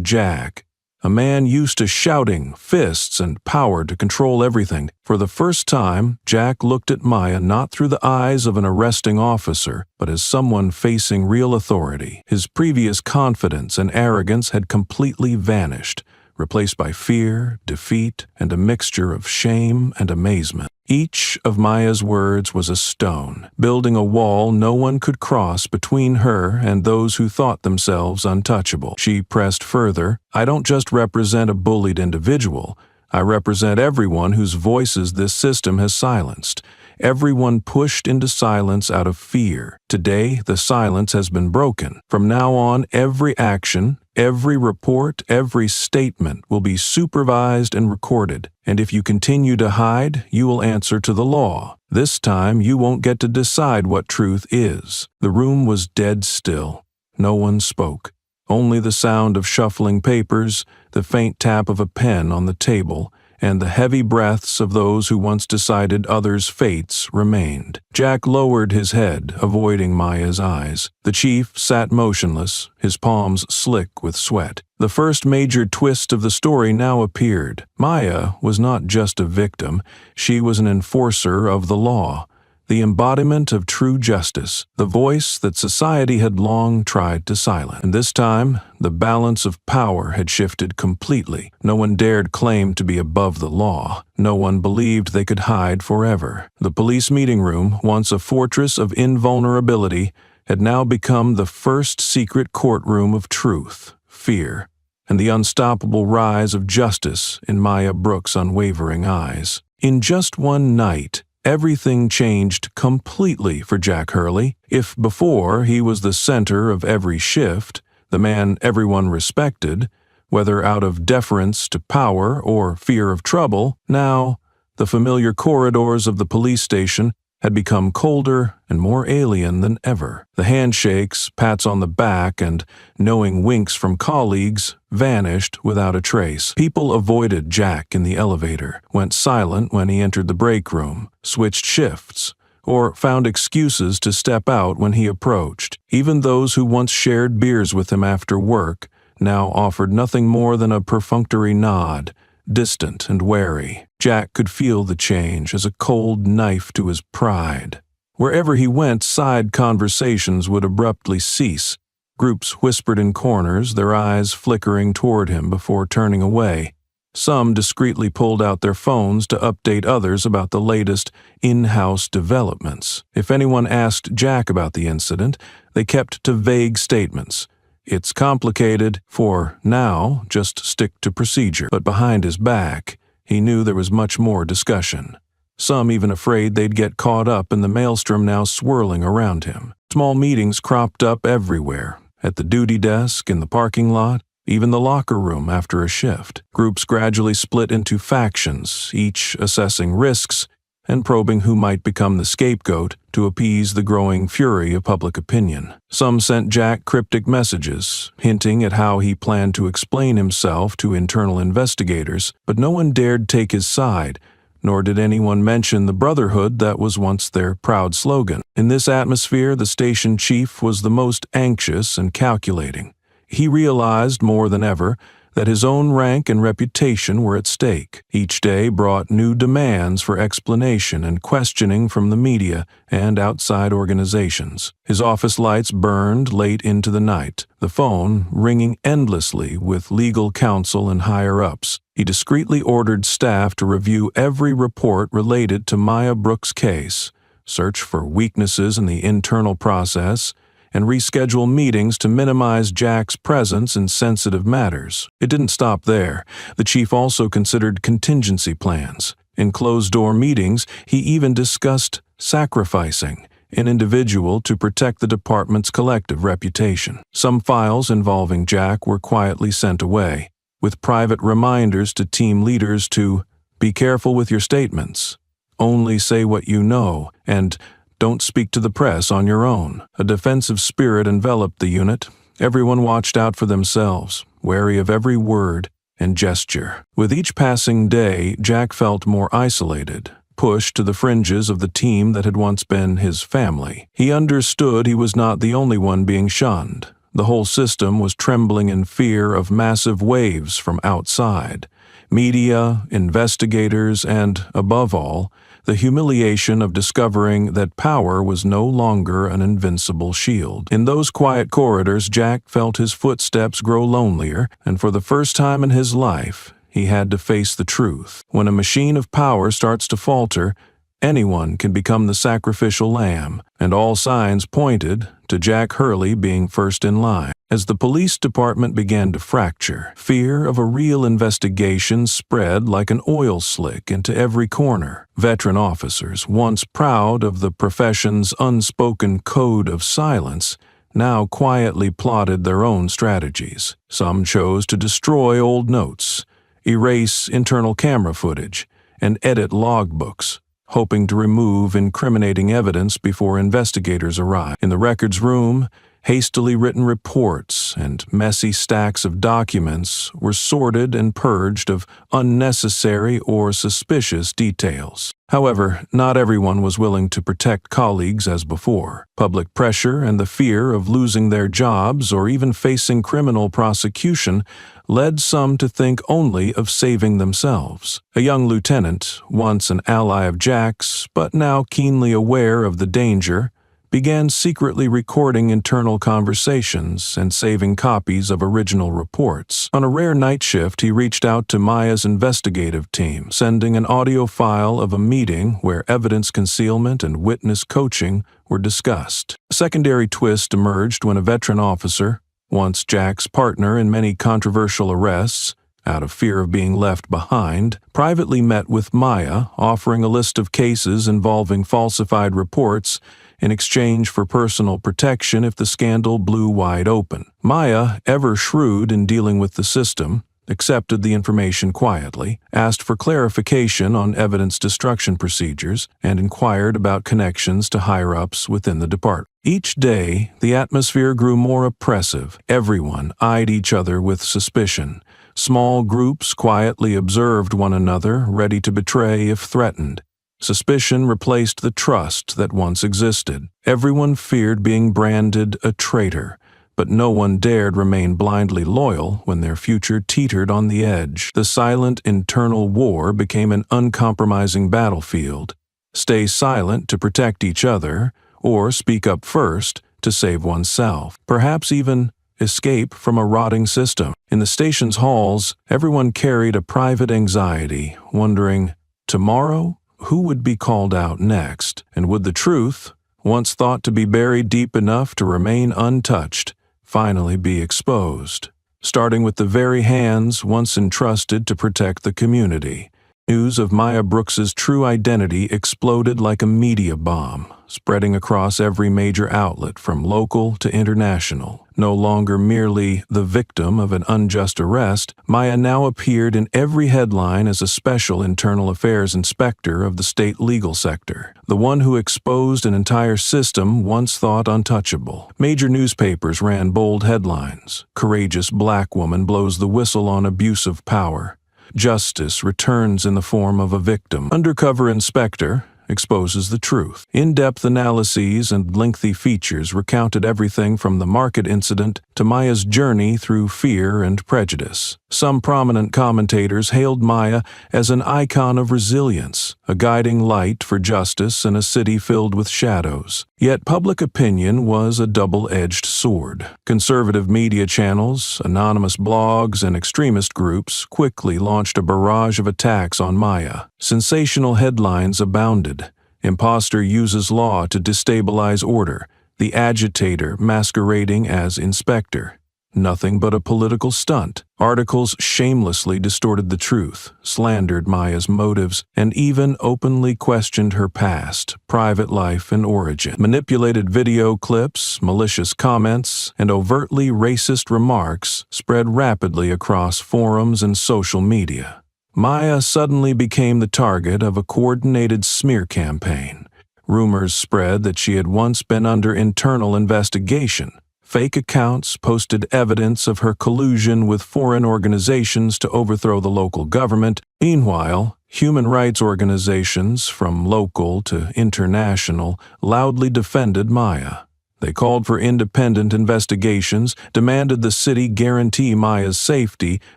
Jack, a man used to shouting, fists, and power to control everything. For the first time, Jack looked at Maya not through the eyes of an arresting officer, but as someone facing real authority. His previous confidence and arrogance had completely vanished, replaced by fear, defeat, and a mixture of shame and amazement. Each of Maya's words was a stone, building a wall no one could cross between her and those who thought themselves untouchable. She pressed further, "I don't just represent a bullied individual. I represent everyone whose voices this system has silenced. Everyone pushed into silence out of fear. Today, the silence has been broken. From now on, every action, every report, every statement will be supervised and recorded. And if you continue to hide, you will answer to the law. This time, you won't get to decide what truth is." The room was dead still. No one spoke. Only the sound of shuffling papers, the faint tap of a pen on the table, and the heavy breaths of those who once decided others' fates remained. Jack lowered his head, avoiding Maya's eyes. The chief sat motionless, his palms slick with sweat. The first major twist of the story now appeared. Maya was not just a victim, she was an enforcer of the law, the embodiment of true justice, the voice that society had long tried to silence. And this time, the balance of power had shifted completely. No one dared claim to be above the law. No one believed they could hide forever. The police meeting room, once a fortress of invulnerability, had now become the first secret courtroom of truth, fear, and the unstoppable rise of justice in Maya Brooks' unwavering eyes. In just one night, everything changed completely for Jack Hurley. If before he was the center of every shift, the man everyone respected, whether out of deference to power or fear of trouble, now the familiar corridors of the police station had become colder and more alien than ever. The handshakes, pats on the back, and knowing winks from colleagues vanished without a trace. People avoided Jack in the elevator, went silent when he entered the break room, switched shifts, or found excuses to step out when he approached. Even those who once shared beers with him after work now offered nothing more than a perfunctory nod, distant and wary. Jack could feel the change as a cold knife to his pride. Wherever he went, side conversations would abruptly cease. Groups whispered in corners, their eyes flickering toward him before turning away. Some discreetly pulled out their phones to update others about the latest in-house developments. If anyone asked Jack about the incident, they kept to vague statements. "It's complicated," for now, just stick to procedure. But behind his back, he knew there was much more discussion. Some even afraid they'd get caught up in the maelstrom now swirling around him. Small meetings cropped up everywhere, at the duty desk, in the parking lot, even the locker room after a shift. Groups gradually split into factions, each assessing risks and probing who might become the scapegoat to appease the growing fury of public opinion. Some sent Jack cryptic messages, hinting at how he planned to explain himself to internal investigators, but no one dared take his side, nor did anyone mention the brotherhood that was once their proud slogan. In this atmosphere, the station chief was the most anxious and calculating. He realized more than ever that his own rank and reputation were at stake. Each day brought new demands for explanation and questioning from the media and outside organizations. His office lights burned late into the night, the phone ringing endlessly with legal counsel and higher-ups. He discreetly ordered staff to review every report related to Maya Brooks' case, search for weaknesses in the internal process, and reschedule meetings to minimize Jack's presence in sensitive matters. It didn't stop there. The chief also considered contingency plans. In closed-door meetings, he even discussed sacrificing an individual to protect the department's collective reputation. Some files involving Jack were quietly sent away, with private reminders to team leaders to be careful with your statements, only say what you know, and don't speak to the press on your own. A defensive spirit enveloped the unit. Everyone watched out for themselves, wary of every word and gesture. With each passing day, Jack felt more isolated, pushed to the fringes of the team that had once been his family. He understood he was not the only one being shunned. The whole system was trembling in fear of massive waves from outside. Media, investigators, and, above all, the humiliation of discovering that power was no longer an invincible shield. In those quiet corridors, Jack felt his footsteps grow lonelier, and for the first time in his life, he had to face the truth. When a machine of power starts to falter, anyone can become the sacrificial lamb, and all signs pointed to Jack Hurley being first in line. As the police department began to fracture, fear of a real investigation spread like an oil slick into every corner. Veteran officers, once proud of the profession's unspoken code of silence, now quietly plotted their own strategies. Some chose to destroy old notes, erase internal camera footage, and edit logbooks, hoping to remove incriminating evidence before investigators arrived. In the records room, hastily written reports and messy stacks of documents were sorted and purged of unnecessary or suspicious details. However, not everyone was willing to protect colleagues as before. Public pressure and the fear of losing their jobs or even facing criminal prosecution led some to think only of saving themselves. A young lieutenant, once an ally of Jack's, but now keenly aware of the danger, began secretly recording internal conversations and saving copies of original reports. On a rare night shift, he reached out to Maya's investigative team, sending an audio file of a meeting where evidence concealment and witness coaching were discussed. A secondary twist emerged when a veteran officer, once Jack's partner in many controversial arrests, out of fear of being left behind, privately met with Maya, offering a list of cases involving falsified reports in exchange for personal protection if the scandal blew wide open. Maya, ever shrewd in dealing with the system, accepted the information quietly, asked for clarification on evidence destruction procedures, and inquired about connections to higher-ups within the department. Each day, the atmosphere grew more oppressive. Everyone eyed each other with suspicion. Small groups quietly observed one another, ready to betray if threatened. Suspicion replaced the trust that once existed. Everyone feared being branded a traitor, but no one dared remain blindly loyal when their future teetered on the edge. The silent internal war became an uncompromising battlefield. Stay silent to protect each other, or speak up first to save oneself. Perhaps even escape from a rotting system. In the station's halls, everyone carried a private anxiety, wondering, tomorrow, who would be called out next? And would the truth, once thought to be buried deep enough to remain untouched, finally be exposed? Starting with the very hands once entrusted to protect the community. News of Maya Brooks's true identity exploded like a media bomb, spreading across every major outlet from local to international. No longer merely the victim of an unjust arrest, Maya now appeared in every headline as a special internal affairs inspector of the state legal sector, the one who exposed an entire system once thought untouchable. Major newspapers ran bold headlines. Courageous black woman blows the whistle on abuse of power. Justice returns in the form of a victim. Undercover inspector, exposes the truth. In-depth analyses and lengthy features recounted everything from the market incident to Maya's journey through fear and prejudice. Some prominent commentators hailed Maya as an icon of resilience, a guiding light for justice in a city filled with shadows. Yet public opinion was a double-edged sword. Conservative media channels, anonymous blogs, and extremist groups quickly launched a barrage of attacks on Maya. Sensational headlines abounded. Imposter uses law to destabilize order. The agitator masquerading as inspector. Nothing but a political stunt. Articles shamelessly distorted the truth, slandered Maya's motives, and even openly questioned her past, private life, and origin. Manipulated video clips, malicious comments, and overtly racist remarks spread rapidly across forums and social media. Maya suddenly became the target of a coordinated smear campaign. Rumors spread that she had once been under internal investigation. Fake accounts posted evidence of her collusion with foreign organizations to overthrow the local government. Meanwhile, human rights organizations, from local to international, loudly defended Maya. They called for independent investigations, demanded the city guarantee Maya's safety,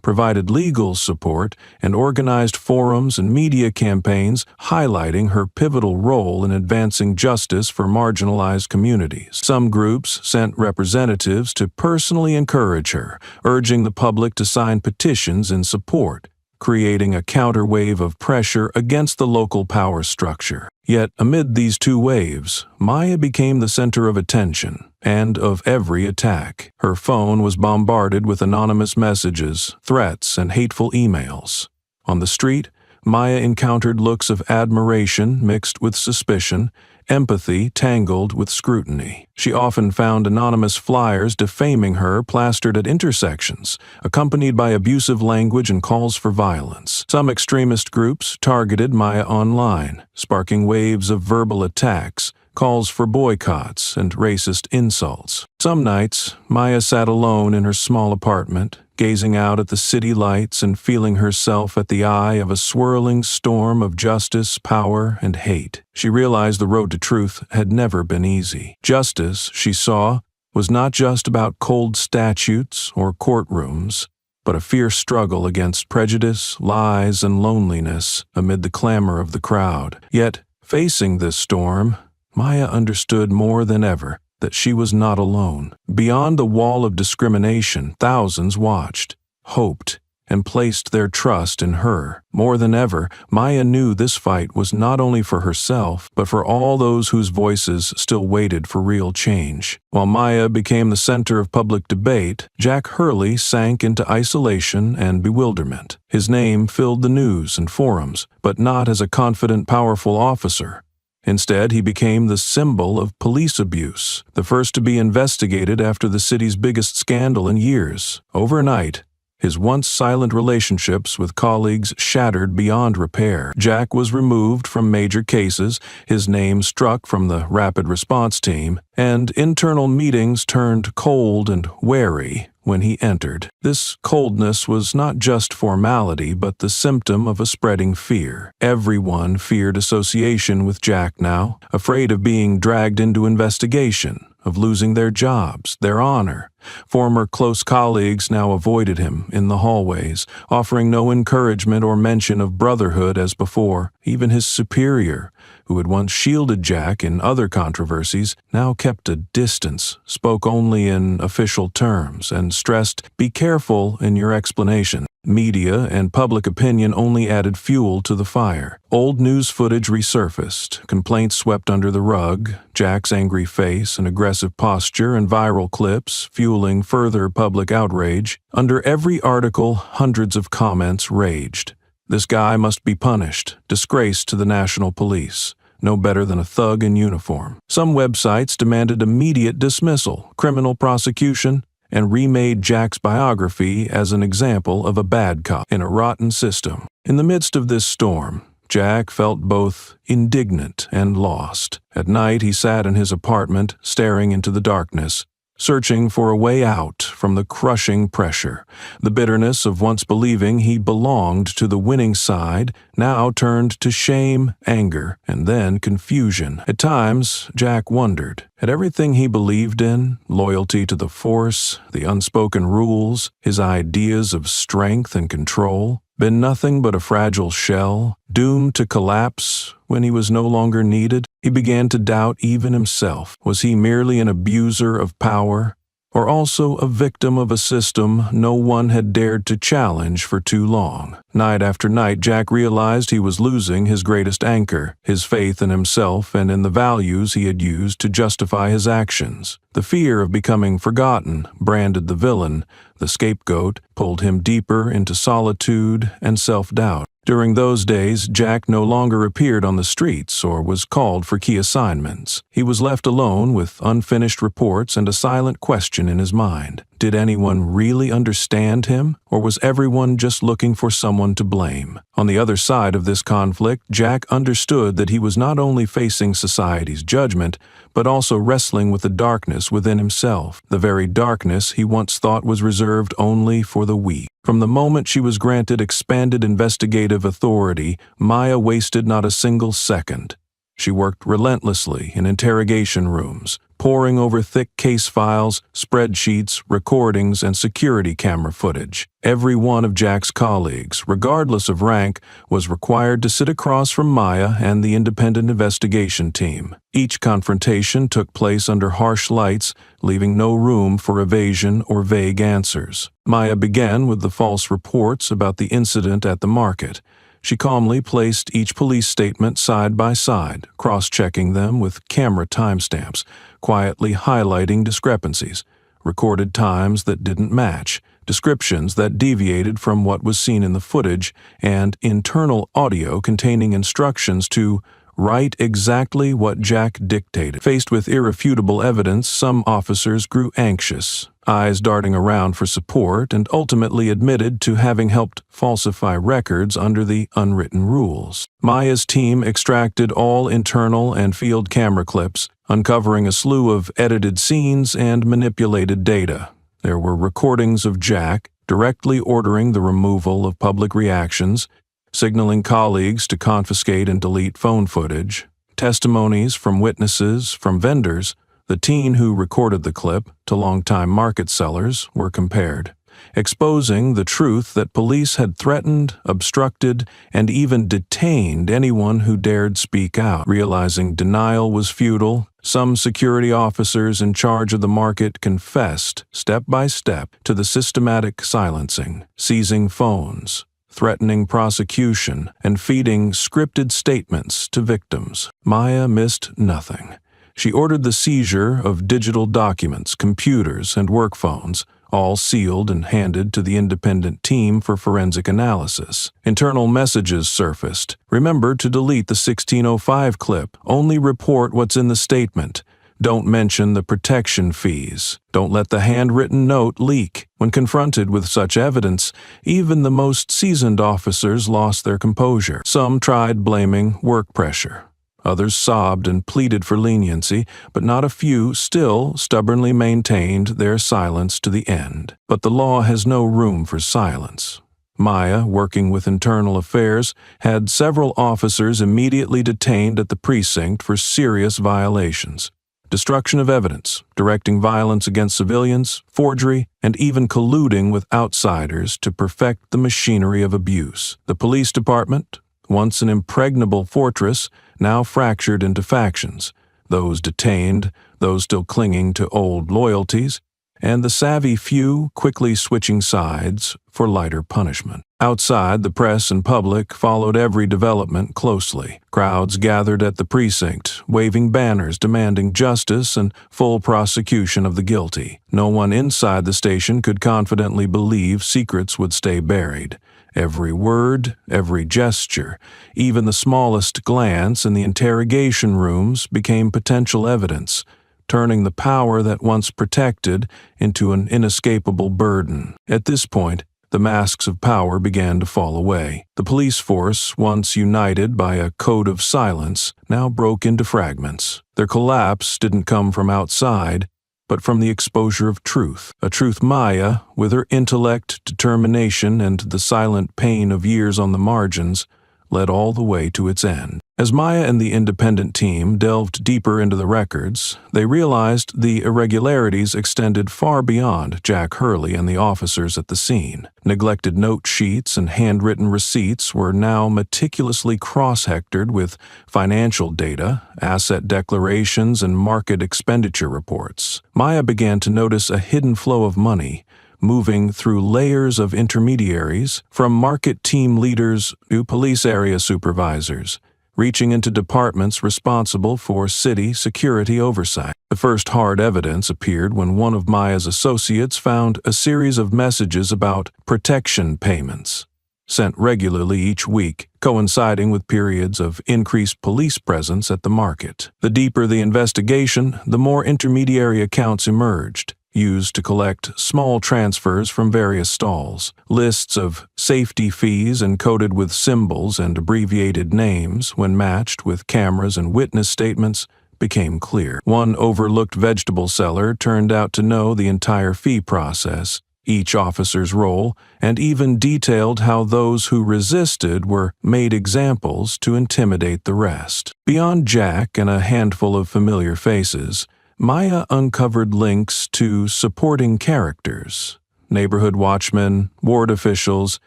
provided legal support, and organized forums and media campaigns highlighting her pivotal role in advancing justice for marginalized communities. Some groups sent representatives to personally encourage her, urging the public to sign petitions in support, creating a counterwave of pressure against the local power structure. Yet, amid these two waves, Maya became the center of attention and of every attack. Her phone was bombarded with anonymous messages, threats, and hateful emails. On the street, Maya encountered looks of admiration mixed with suspicion, empathy tangled with scrutiny. She often found anonymous flyers defaming her plastered at intersections, accompanied by abusive language and calls for violence. Some extremist groups targeted Maya online, sparking waves of verbal attacks, calls for boycotts, and racist insults. Some nights, Maya sat alone in her small apartment, gazing out at the city lights and feeling herself at the eye of a swirling storm of justice, power, and hate. She realized the road to truth had never been easy. Justice, she saw, was not just about cold statutes or courtrooms, but a fierce struggle against prejudice, lies, and loneliness amid the clamor of the crowd. Yet, facing this storm, Maya understood more than ever that she was not alone. Beyond the wall of discrimination, thousands watched, hoped, and placed their trust in her. More than ever, Maya knew this fight was not only for herself, but for all those whose voices still waited for real change. While Maya became the center of public debate, Jack Hurley sank into isolation and bewilderment. His name filled the news and forums, but not as a confident, powerful officer. Instead, he became the symbol of police abuse, the first to be investigated after the city's biggest scandal in years. Overnight, his once silent relationships with colleagues shattered beyond repair. Jack was removed from major cases, his name struck from the rapid response team, and internal meetings turned cold and wary when he entered. This coldness was not just formality, but the symptom of a spreading fear. Everyone feared association with Jack now, afraid of being dragged into investigation, of losing their jobs, their honor. Former close colleagues now avoided him in the hallways, offering no encouragement or mention of brotherhood as before. Even his superior, who had once shielded Jack in other controversies, now kept a distance, spoke only in official terms, and stressed, "Be careful in your explanation." Media and public opinion only added fuel to the fire. Old news footage resurfaced, complaints swept under the rug, Jack's angry face and aggressive posture and viral clips fueling further public outrage. Under every article, hundreds of comments raged. This guy must be punished, disgraced to the national police, no better than a thug in uniform. Some websites demanded immediate dismissal, criminal prosecution, and remade Jack's biography as an example of a bad cop in a rotten system. In the midst of this storm, Jack felt both indignant and lost. At night, he sat in his apartment, staring into the darkness, searching for a way out from the crushing pressure. The bitterness of once believing he belonged to the winning side now turned to shame, anger, and then confusion. At times, Jack wondered, had everything he believed in, loyalty to the force, the unspoken rules, his ideas of strength and control, been nothing but a fragile shell, doomed to collapse when he was no longer needed? He began to doubt even himself. Was he merely an abuser of power, or also a victim of a system no one had dared to challenge for too long? Night after night, Jack realized he was losing his greatest anchor, his faith in himself and in the values he had used to justify his actions. The fear of becoming forgotten branded the villain. The scapegoat pulled him deeper into solitude and self-doubt. During those days, Jack no longer appeared on the streets or was called for key assignments. He was left alone with unfinished reports and a silent question in his mind. Did anyone really understand him, or was everyone just looking for someone to blame? On the other side of this conflict, Jack understood that he was not only facing society's judgment, but also wrestling with the darkness within himself, the very darkness he once thought was reserved only for the weak. From the moment she was granted expanded investigative authority, Maya wasted not a single second. She worked relentlessly in interrogation rooms, poring over thick case files, spreadsheets, recordings, and security camera footage. Every one of Jack's colleagues, regardless of rank, was required to sit across from Maya and the independent investigation team. Each confrontation took place under harsh lights, leaving no room for evasion or vague answers. Maya began with the false reports about the incident at the market. She calmly placed each police statement side by side, cross-checking them with camera timestamps, quietly highlighting discrepancies, recorded times that didn't match, descriptions that deviated from what was seen in the footage, and internal audio containing instructions to write exactly what Jack dictated. Faced with irrefutable evidence, some officers grew anxious, eyes darting around for support, and ultimately admitted to having helped falsify records under the unwritten rules. Maya's team extracted all internal and field camera clips, uncovering a slew of edited scenes and manipulated data. There were recordings of Jack directly ordering the removal of public reactions, signaling colleagues to confiscate and delete phone footage, testimonies from witnesses, from vendors. The teen who recorded the clip to longtime market sellers were compared, exposing the truth that police had threatened, obstructed, and even detained anyone who dared speak out. Realizing denial was futile, some security officers in charge of the market confessed, step by step, to the systematic silencing, seizing phones, threatening prosecution, and feeding scripted statements to victims. Maya missed nothing. She ordered the seizure of digital documents, computers, and work phones, all sealed and handed to the independent team for forensic analysis. Internal messages surfaced. Remember to delete the 1605 clip. Only report what's in the statement. Don't mention the protection fees. Don't let the handwritten note leak. When confronted with such evidence, even the most seasoned officers lost their composure. Some tried blaming work pressure. Others sobbed and pleaded for leniency, but not a few still stubbornly maintained their silence to the end. But the law has no room for silence. Maya, working with internal affairs, had several officers immediately detained at the precinct for serious violations. Destruction of evidence, directing violence against civilians, forgery, and even colluding with outsiders to perfect the machinery of abuse. The police department, once an impregnable fortress, now fractured into factions, those detained, those still clinging to old loyalties, and the savvy few quickly switching sides for lighter punishment. Outside, the press and public followed every development closely. Crowds gathered at the precinct, waving banners demanding justice and full prosecution of the guilty. No one inside the station could confidently believe secrets would stay buried. Every word, every gesture, even the smallest glance in the interrogation rooms became potential evidence, turning the power that once protected into an inescapable burden. At this point, the masks of power began to fall away. The police force, once united by a code of silence, now broke into fragments. Their collapse didn't come from outside, but from the exposure of truth, a truth Maya, with her intellect, determination, and the silent pain of years on the margins, led all the way to its end. As Maya and the independent team delved deeper into the records, they realized the irregularities extended far beyond Jack Hurley and the officers at the scene. Neglected note sheets and handwritten receipts were now meticulously cross-hectored with financial data, asset declarations, and market expenditure reports. Maya began to notice a hidden flow of money, moving through layers of intermediaries, from market team leaders to police area supervisors, reaching into departments responsible for city security oversight. The first hard evidence appeared when one of Maya's associates found a series of messages about protection payments, sent regularly each week, coinciding with periods of increased police presence at the market. The deeper the investigation, the more intermediary accounts emerged, used to collect small transfers from various stalls. Lists of safety fees encoded with symbols and abbreviated names, when matched with cameras and witness statements, became clear. One overlooked vegetable seller turned out to know the entire fee process, each officer's role, and even detailed how those who resisted were made examples to intimidate the rest. Beyond Jack and a handful of familiar faces, Maya uncovered links to supporting characters, neighborhood watchmen, ward officials,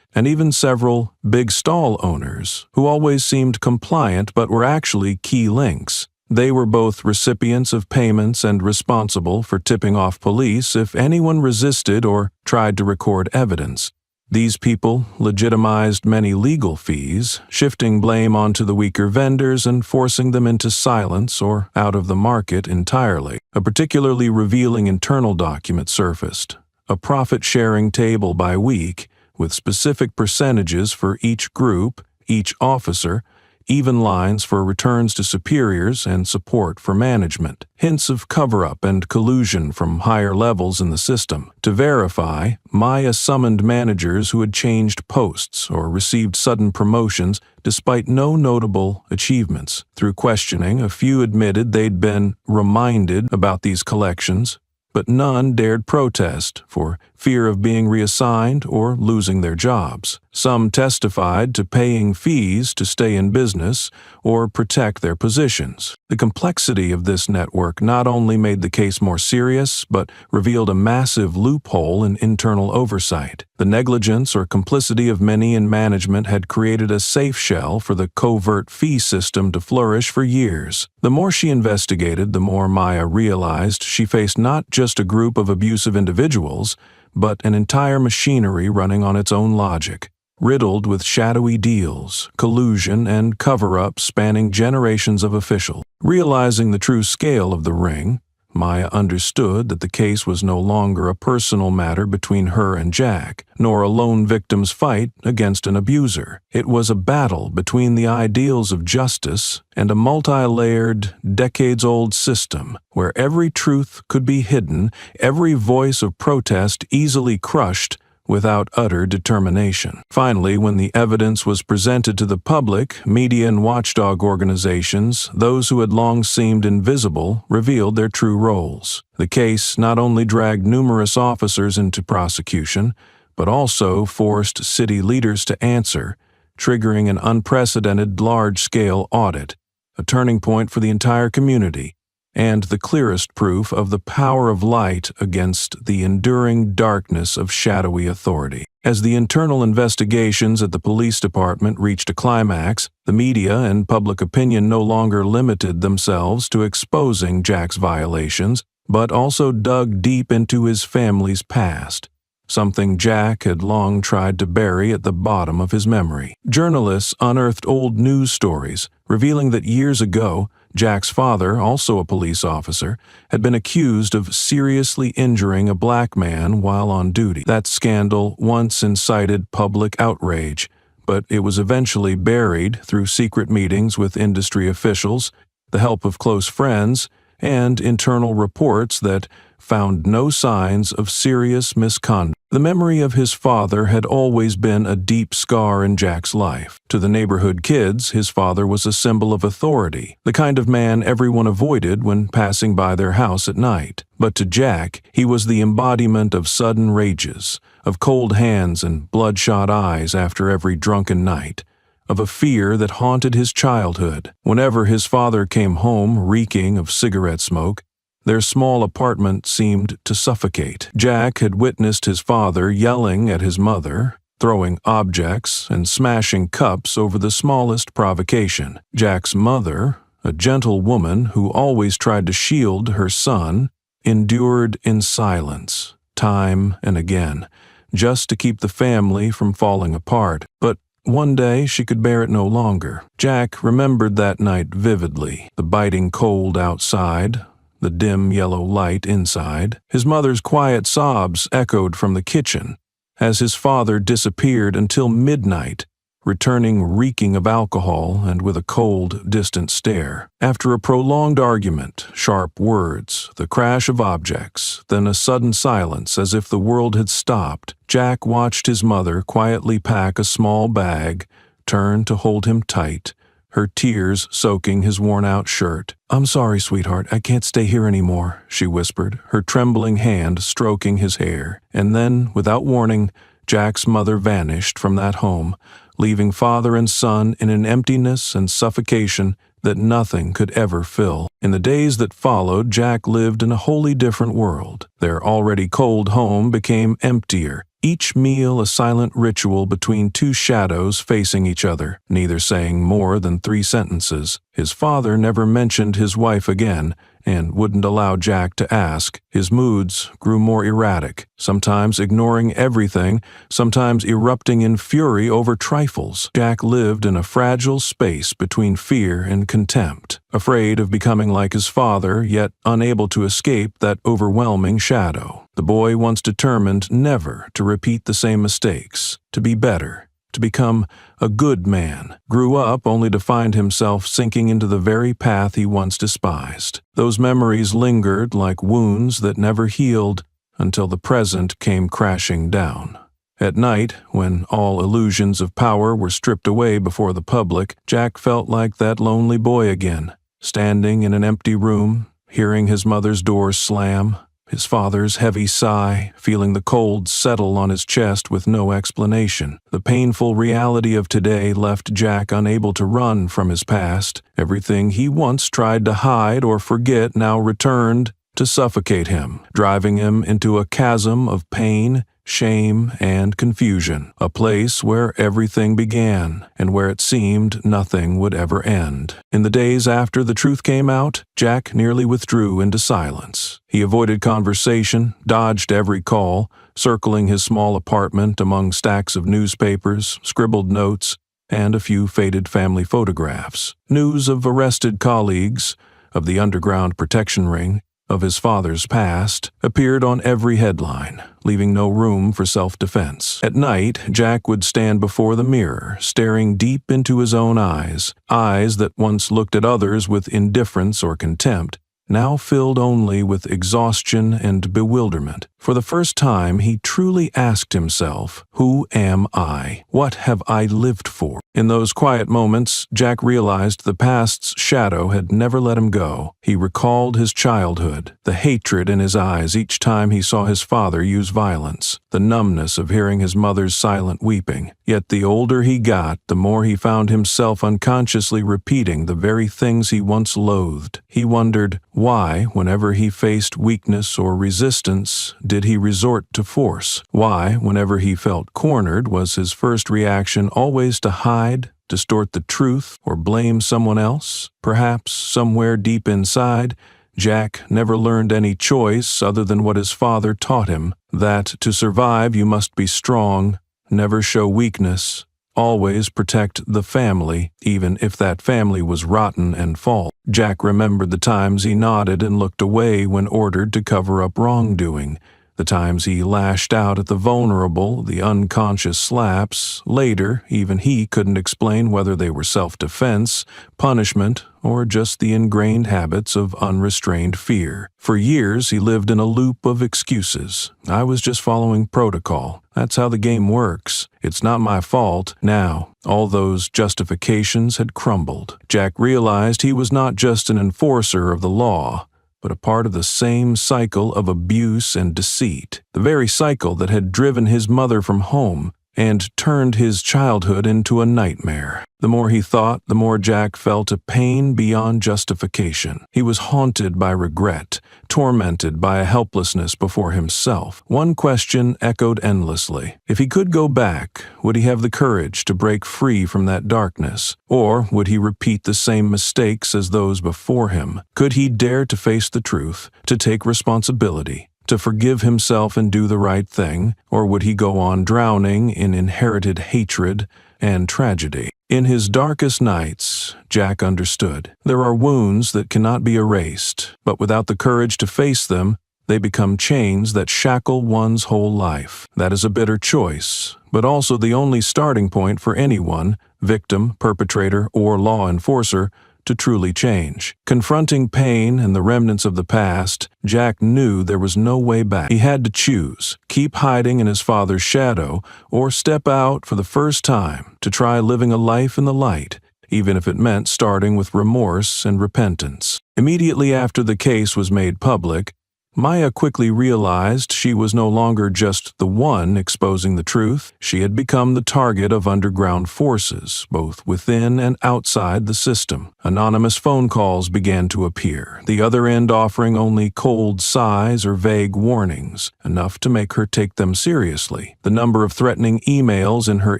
and even several big stall owners who always seemed compliant but were actually key links. They were both recipients of payments and responsible for tipping off police if anyone resisted or tried to record evidence. These people legitimized many legal fees, shifting blame onto the weaker vendors and forcing them into silence or out of the market entirely. A particularly revealing internal document surfaced, a profit-sharing table by week with specific percentages for each group, each officer, even lines for returns to superiors and support for management. Hints of cover-up and collusion from higher levels in the system. To verify, Maya summoned managers who had changed posts or received sudden promotions despite no notable achievements. Through questioning, a few admitted they'd been reminded about these collections, but none dared protest for fear of being reassigned or losing their jobs. Some testified to paying fees to stay in business or protect their positions. The complexity of this network not only made the case more serious, but revealed a massive loophole in internal oversight. The negligence or complicity of many in management had created a safe shell for the covert fee system to flourish for years. The more she investigated, the more Maya realized she faced not just a group of abusive individuals, but an entire machinery running on its own logic, riddled with shadowy deals, collusion, and cover-up spanning generations of officials. Realizing the true scale of the ring, Maya understood that the case was no longer a personal matter between her and Jack, nor a lone victim's fight against an abuser. It was a battle between the ideals of justice and a multi-layered, decades-old system where every truth could be hidden, every voice of protest easily crushed, without utter determination. Finally, when the evidence was presented to the public, media and watchdog organizations, those who had long seemed invisible revealed their true roles. The case not only dragged numerous officers into prosecution, but also forced city leaders to answer, triggering an unprecedented large-scale audit, a turning point for the entire community, and the clearest proof of the power of light against the enduring darkness of shadowy authority. As the internal investigations at the police department reached a climax, the media and public opinion no longer limited themselves to exposing Jack's violations, but also dug deep into his family's past, something Jack had long tried to bury at the bottom of his memory. Journalists unearthed old news stories, revealing that years ago, Jack's father, also a police officer, had been accused of seriously injuring a black man while on duty. That scandal once incited public outrage, but it was eventually buried through secret meetings with industry officials, the help of close friends, and internal reports that found no signs of serious misconduct. The memory of his father had always been a deep scar in Jack's life. To the neighborhood kids, his father was a symbol of authority, the kind of man everyone avoided when passing by their house at night. But to Jack, he was the embodiment of sudden rages, of cold hands and bloodshot eyes after every drunken night, of a fear that haunted his childhood. Whenever his father came home reeking of cigarette smoke, their small apartment seemed to suffocate. Jack had witnessed his father yelling at his mother, throwing objects and smashing cups over the smallest provocation. Jack's mother, a gentle woman who always tried to shield her son, endured in silence, time and again, just to keep the family from falling apart. But one day she could bear it no longer. Jack remembered that night vividly, the biting cold outside, the dim yellow light inside. His mother's quiet sobs echoed from the kitchen as his father disappeared until midnight, returning reeking of alcohol and with a cold, distant stare. After a prolonged argument, sharp words, the crash of objects, then a sudden silence as if the world had stopped, Jack watched his mother quietly pack a small bag, turn to hold him tight, her tears soaking his worn-out shirt. "I'm sorry, sweetheart, I can't stay here anymore," she whispered, her trembling hand stroking his hair. And then, without warning, Jack's mother vanished from that home, leaving father and son in an emptiness and suffocation that nothing could ever fill. In the days that followed, Jack lived in a wholly different world. Their already cold home became emptier, each meal a silent ritual between two shadows facing each other, neither saying more than 3 sentences. His father never mentioned his wife again, and wouldn't allow Jack to ask. His moods grew more erratic, sometimes ignoring everything, sometimes erupting in fury over trifles. Jack lived in a fragile space between fear and contempt, afraid of becoming like his father, yet unable to escape that overwhelming shadow. The boy once determined never to repeat the same mistakes, to be better, to become a good man, grew up only to find himself sinking into the very path he once despised. Those memories lingered like wounds that never healed until the present came crashing down. At night, when all illusions of power were stripped away before the public, Jack felt like that lonely boy again, standing in an empty room, hearing his mother's door slam, his father's heavy sigh, feeling the cold settle on his chest with no explanation. The painful reality of today left Jack unable to run from his past. Everything he once tried to hide or forget now returned to suffocate him, driving him into a chasm of pain, shame, and confusion, a place where everything began and where it seemed nothing would ever end. In the days after the truth came out, Jack nearly withdrew into silence. He avoided conversation, dodged every call, circling his small apartment among stacks of newspapers, scribbled notes, and a few faded family photographs. News of arrested colleagues, of the underground protection ring, of his father's past, appeared on every headline, leaving no room for self-defense. At night, Jack would stand before the mirror, staring deep into his own eyes, eyes that once looked at others with indifference or contempt, now filled only with exhaustion and bewilderment. For the first time, he truly asked himself, "Who am I? What have I lived for?" In those quiet moments, Jack realized the past's shadow had never let him go. He recalled his childhood, the hatred in his eyes each time he saw his father use violence, the numbness of hearing his mother's silent weeping. Yet the older he got, the more he found himself unconsciously repeating the very things he once loathed. He wondered why, whenever he faced weakness or resistance, did he resort to force? Why, whenever he felt cornered, was his first reaction always to hide, distort the truth, or blame someone else? Perhaps, somewhere deep inside, Jack never learned any choice other than what his father taught him, that to survive you must be strong, never show weakness, always protect the family, even if that family was rotten and false. Jack remembered the times he nodded and looked away when ordered to cover up wrongdoing, The times he lashed out at the vulnerable, the unconscious slaps, later, even he couldn't explain whether they were self-defense, punishment, or just the ingrained habits of unrestrained fear. For years, he lived in a loop of excuses. I was just following protocol. That's how the game works. It's not my fault. Now, all those justifications had crumbled. Jack realized he was not just an enforcer of the law, but a part of the same cycle of abuse and deceit, the very cycle that had driven his mother from home and turned his childhood into a nightmare. The more he thought, the more Jack felt a pain beyond justification. He was haunted by regret, tormented by a helplessness before himself. One question echoed endlessly. If he could go back, would he have the courage to break free from that darkness? Or would he repeat the same mistakes as those before him? Could he dare to face the truth, to take responsibility, to forgive himself and do the right thing? Or would he go on drowning in inherited hatred and tragedy? In his darkest nights, Jack understood. There are wounds that cannot be erased, but without the courage to face them, they become chains that shackle one's whole life. That is a bitter choice, but also the only starting point for anyone, victim, perpetrator, or law enforcer, to truly change. Confronting pain and the remnants of the past, Jack knew there was no way back. He had to choose, keep hiding in his father's shadow, or step out for the first time to try living a life in the light, even if it meant starting with remorse and repentance. Immediately after the case was made public, Maya quickly realized she was no longer just the one exposing the truth. She had become the target of underground forces, both within and outside the system. Anonymous phone calls began to appear, the other end offering only cold sighs or vague warnings, enough to make her take them seriously. The number of threatening emails in her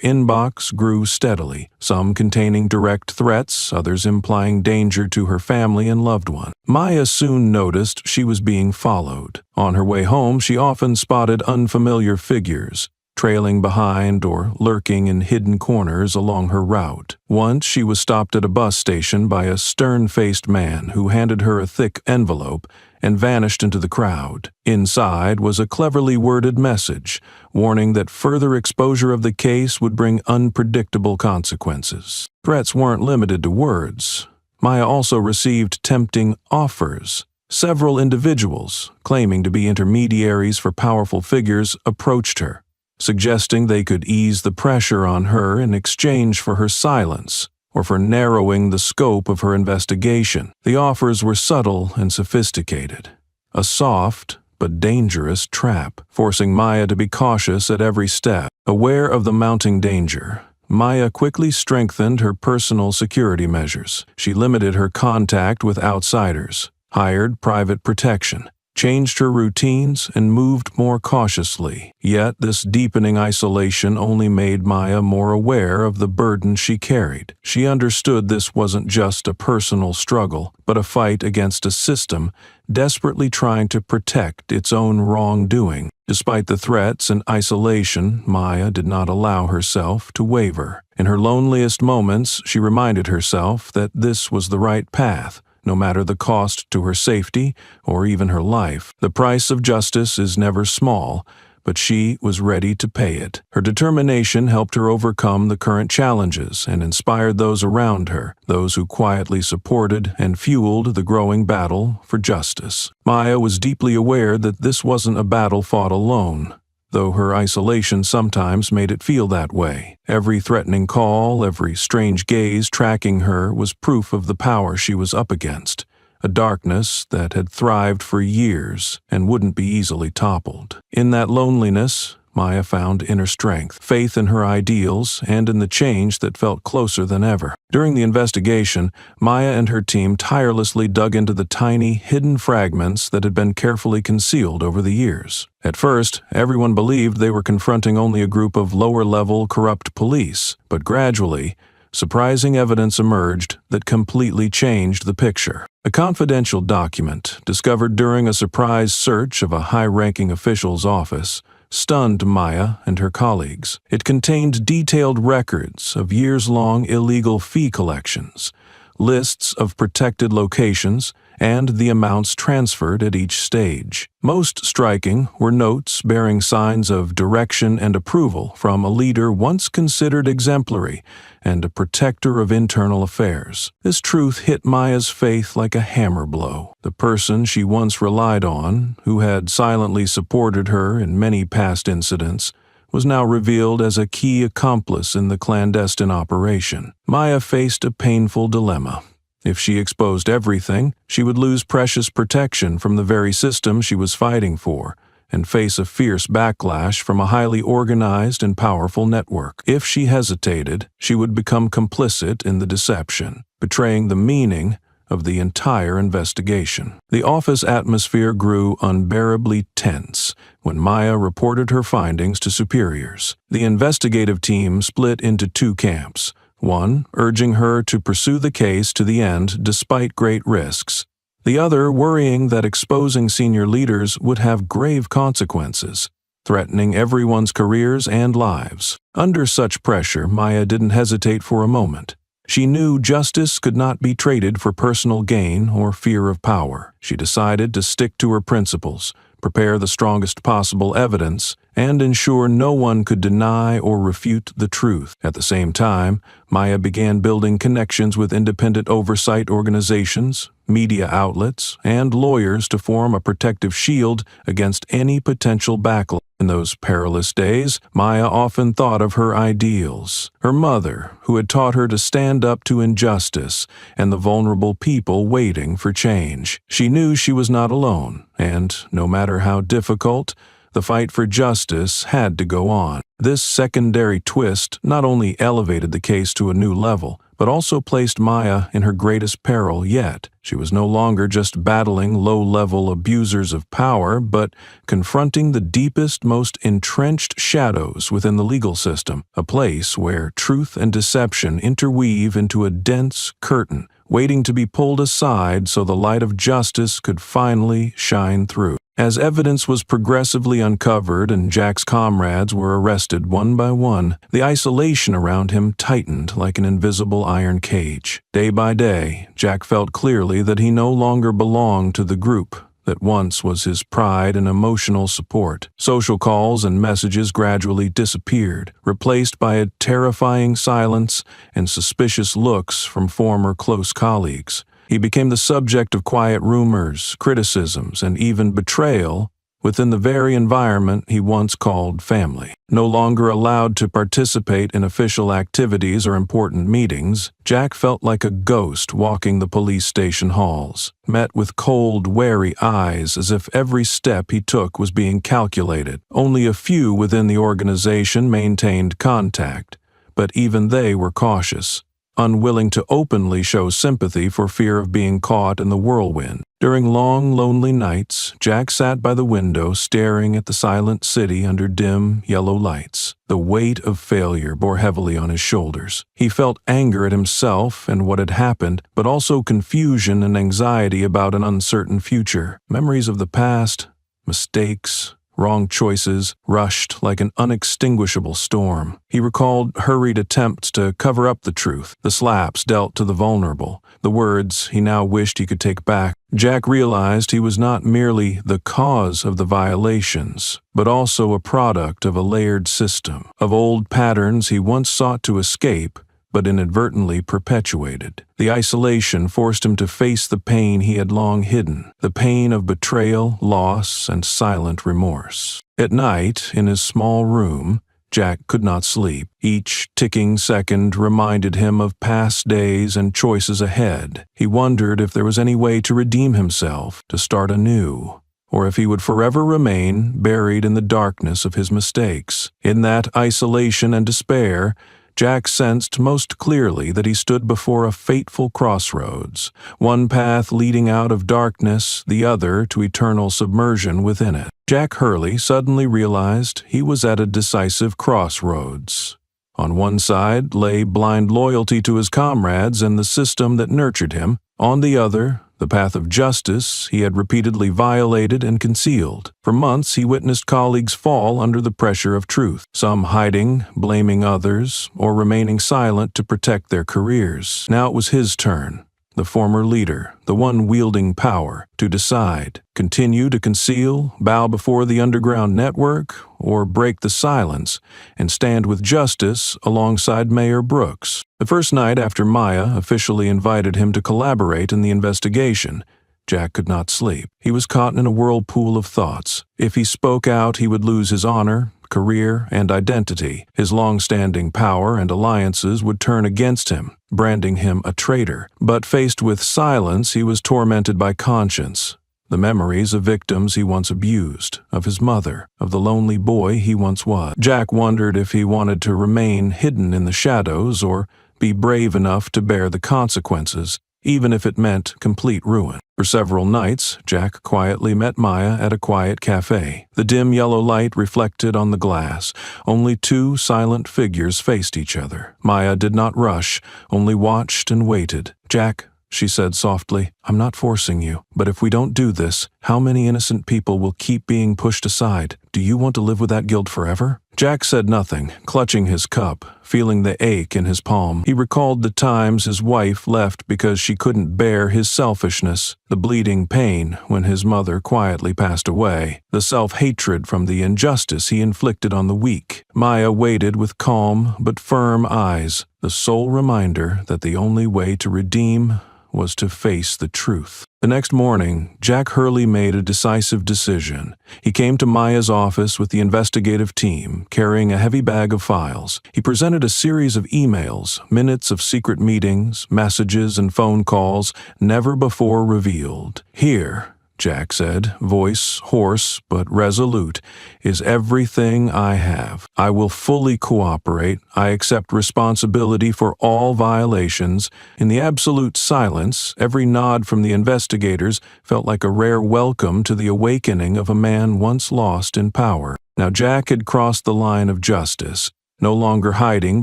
inbox grew steadily, some containing direct threats, others implying danger to her family and loved one. Maya soon noticed she was being followed. On her way home, she often spotted unfamiliar figures, trailing behind or lurking in hidden corners along her route. Once she was stopped at a bus station by a stern-faced man who handed her a thick envelope and vanished into the crowd. Inside was a cleverly worded message, warning that further exposure of the case would bring unpredictable consequences. Threats weren't limited to words. Maya also received tempting offers. Several individuals, claiming to be intermediaries for powerful figures, approached her, suggesting they could ease the pressure on her in exchange for her silence or for narrowing the scope of her investigation. The offers were subtle and sophisticated, a soft but dangerous trap, forcing Maya to be cautious at every step. Aware of the mounting danger, Maya quickly strengthened her personal security measures. She limited her contact with outsiders, hired private protection, changed her routines, and moved more cautiously. Yet this deepening isolation only made Maya more aware of the burden she carried. She understood this wasn't just a personal struggle, but a fight against a system desperately trying to protect its own wrongdoing. Despite the threats and isolation, Maya did not allow herself to waver. In her loneliest moments, she reminded herself that this was the right path, no matter the cost to her safety or even her life. The price of justice is never small, but she was ready to pay it. Her determination helped her overcome the current challenges and inspired those around her, those who quietly supported and fueled the growing battle for justice. Maya was deeply aware that this wasn't a battle fought alone, though her isolation sometimes made it feel that way. Every threatening call, every strange gaze tracking her was proof of the power she was up against, a darkness that had thrived for years and wouldn't be easily toppled. In that loneliness, Maya found inner strength, faith in her ideals, and in the change that felt closer than ever. During the investigation, Maya and her team tirelessly dug into the tiny, hidden fragments that had been carefully concealed over the years. At first, everyone believed they were confronting only a group of lower-level, corrupt police, but gradually, surprising evidence emerged that completely changed the picture. A confidential document, discovered during a surprise search of a high-ranking official's office, stunned Maya and her colleagues. It contained detailed records of years-long illegal fee collections, lists of protected locations, and the amounts transferred at each stage. Most striking were notes bearing signs of direction and approval from a leader once considered exemplary and a protector of internal affairs. This truth hit Maya's faith like a hammer blow. The person she once relied on, who had silently supported her in many past incidents, was now revealed as a key accomplice in the clandestine operation. Maya faced a painful dilemma. If she exposed everything, she would lose precious protection from the very system she was fighting for, and face a fierce backlash from a highly organized and powerful network. If she hesitated, she would become complicit in the deception, betraying the meaning of the entire investigation. The office atmosphere grew unbearably tense when Maya reported her findings to superiors. The investigative team split into two camps, one urging her to pursue the case to the end despite great risks, the other worrying that exposing senior leaders would have grave consequences, threatening everyone's careers and lives. Under such pressure, Maya didn't hesitate for a moment. She knew justice could not be traded for personal gain or fear of power. She decided to stick to her principles, prepare the strongest possible evidence, and ensure no one could deny or refute the truth. At the same time, Maya began building connections with independent oversight organizations, media outlets, and lawyers to form a protective shield against any potential backlash. In those perilous days, Maya often thought of her ideals, her mother, who had taught her to stand up to injustice, and the vulnerable people waiting for change. She knew she was not alone, and no matter how difficult, the fight for justice had to go on. This secondary twist not only elevated the case to a new level, but also placed Maya in her greatest peril yet. She was no longer just battling low-level abusers of power, but confronting the deepest, most entrenched shadows within the legal system, a place where truth and deception interweave into a dense curtain, waiting to be pulled aside so the light of justice could finally shine through. As evidence was progressively uncovered and Jack's comrades were arrested one by one, the isolation around him tightened like an invisible iron cage. Day by day, Jack felt clearly that he no longer belonged to the group that once was his pride and emotional support. Social calls and messages gradually disappeared, replaced by a terrifying silence and suspicious looks from former close colleagues. He became the subject of quiet rumors, criticisms, and even betrayal within the very environment he once called family. No longer allowed to participate in official activities or important meetings, Jack felt like a ghost walking the police station halls, met with cold, wary eyes as if every step he took was being calculated. Only a few within the organization maintained contact, but even they were cautious, unwilling to openly show sympathy for fear of being caught in the whirlwind. During long, lonely nights, Jack sat by the window staring at the silent city under dim, yellow lights. The weight of failure bore heavily on his shoulders. He felt anger at himself and what had happened, but also confusion and anxiety about an uncertain future. Memories of the past, mistakes, wrong choices rushed like an unextinguishable storm. He recalled hurried attempts to cover up the truth, the slaps dealt to the vulnerable, the words he now wished he could take back. Jack realized he was not merely the cause of the violations, but also a product of a layered system, of old patterns he once sought to escape, but inadvertently perpetuated. The isolation forced him to face the pain he had long hidden, the pain of betrayal, loss, and silent remorse. At night, in his small room, Jack could not sleep. Each ticking second reminded him of past days and choices ahead. He wondered if there was any way to redeem himself, to start anew, or if he would forever remain buried in the darkness of his mistakes. In that isolation and despair, Jack sensed most clearly that he stood before a fateful crossroads, one path leading out of darkness, the other to eternal submersion within it. Jack Hurley suddenly realized he was at a decisive crossroads. On one side lay blind loyalty to his comrades and the system that nurtured him. On the other, the path of justice he had repeatedly violated and concealed. For months he witnessed colleagues fall under the pressure of truth, some hiding, blaming others, or remaining silent to protect their careers. Now it was his turn. the former leader, the one wielding power, to decide: continue to conceal, bow before the underground network, or break the silence and stand with justice alongside Mayor Brooks. The first night after Maya officially invited him to collaborate in the investigation, Jack could not sleep. He was caught in a whirlpool of thoughts. If he spoke out, he would lose his honor, career, and identity. His long-standing power and alliances would turn against him, branding him a traitor. But faced with silence, he was tormented by conscience. The memories of victims he once abused, of his mother, of the lonely boy he once was. Jack wondered if he wanted to remain hidden in the shadows or be brave enough to bear the consequences, even if it meant complete ruin. For several nights, Jack quietly met Maya at a quiet cafe. The dim yellow light reflected on the glass. Only two silent figures faced each other. Maya did not rush, only watched and waited. "Jack," she said softly, "I'm not forcing you, but if we don't do this, how many innocent people will keep being pushed aside? Do you want to live with that guilt forever?" Jack said nothing, clutching his cup, feeling the ache in his palm. He recalled the times his wife left because she couldn't bear his selfishness, the bleeding pain when his mother quietly passed away, the self-hatred from the injustice he inflicted on the weak. Maya waited with calm but firm eyes, the sole reminder that the only way to redeem was to face the truth. The next morning, Jack Hurley made a decisive decision. He came to Maya's office with the investigative team, carrying a heavy bag of files. He presented a series of emails, minutes of secret meetings, messages, and phone calls never before revealed. "Here," Jack said, voice hoarse but resolute, "is everything I have. I will fully cooperate. I accept responsibility for all violations." In the absolute silence, every nod from the investigators felt like a rare welcome to the awakening of a man once lost in power. Now Jack had crossed the line of justice, no longer hiding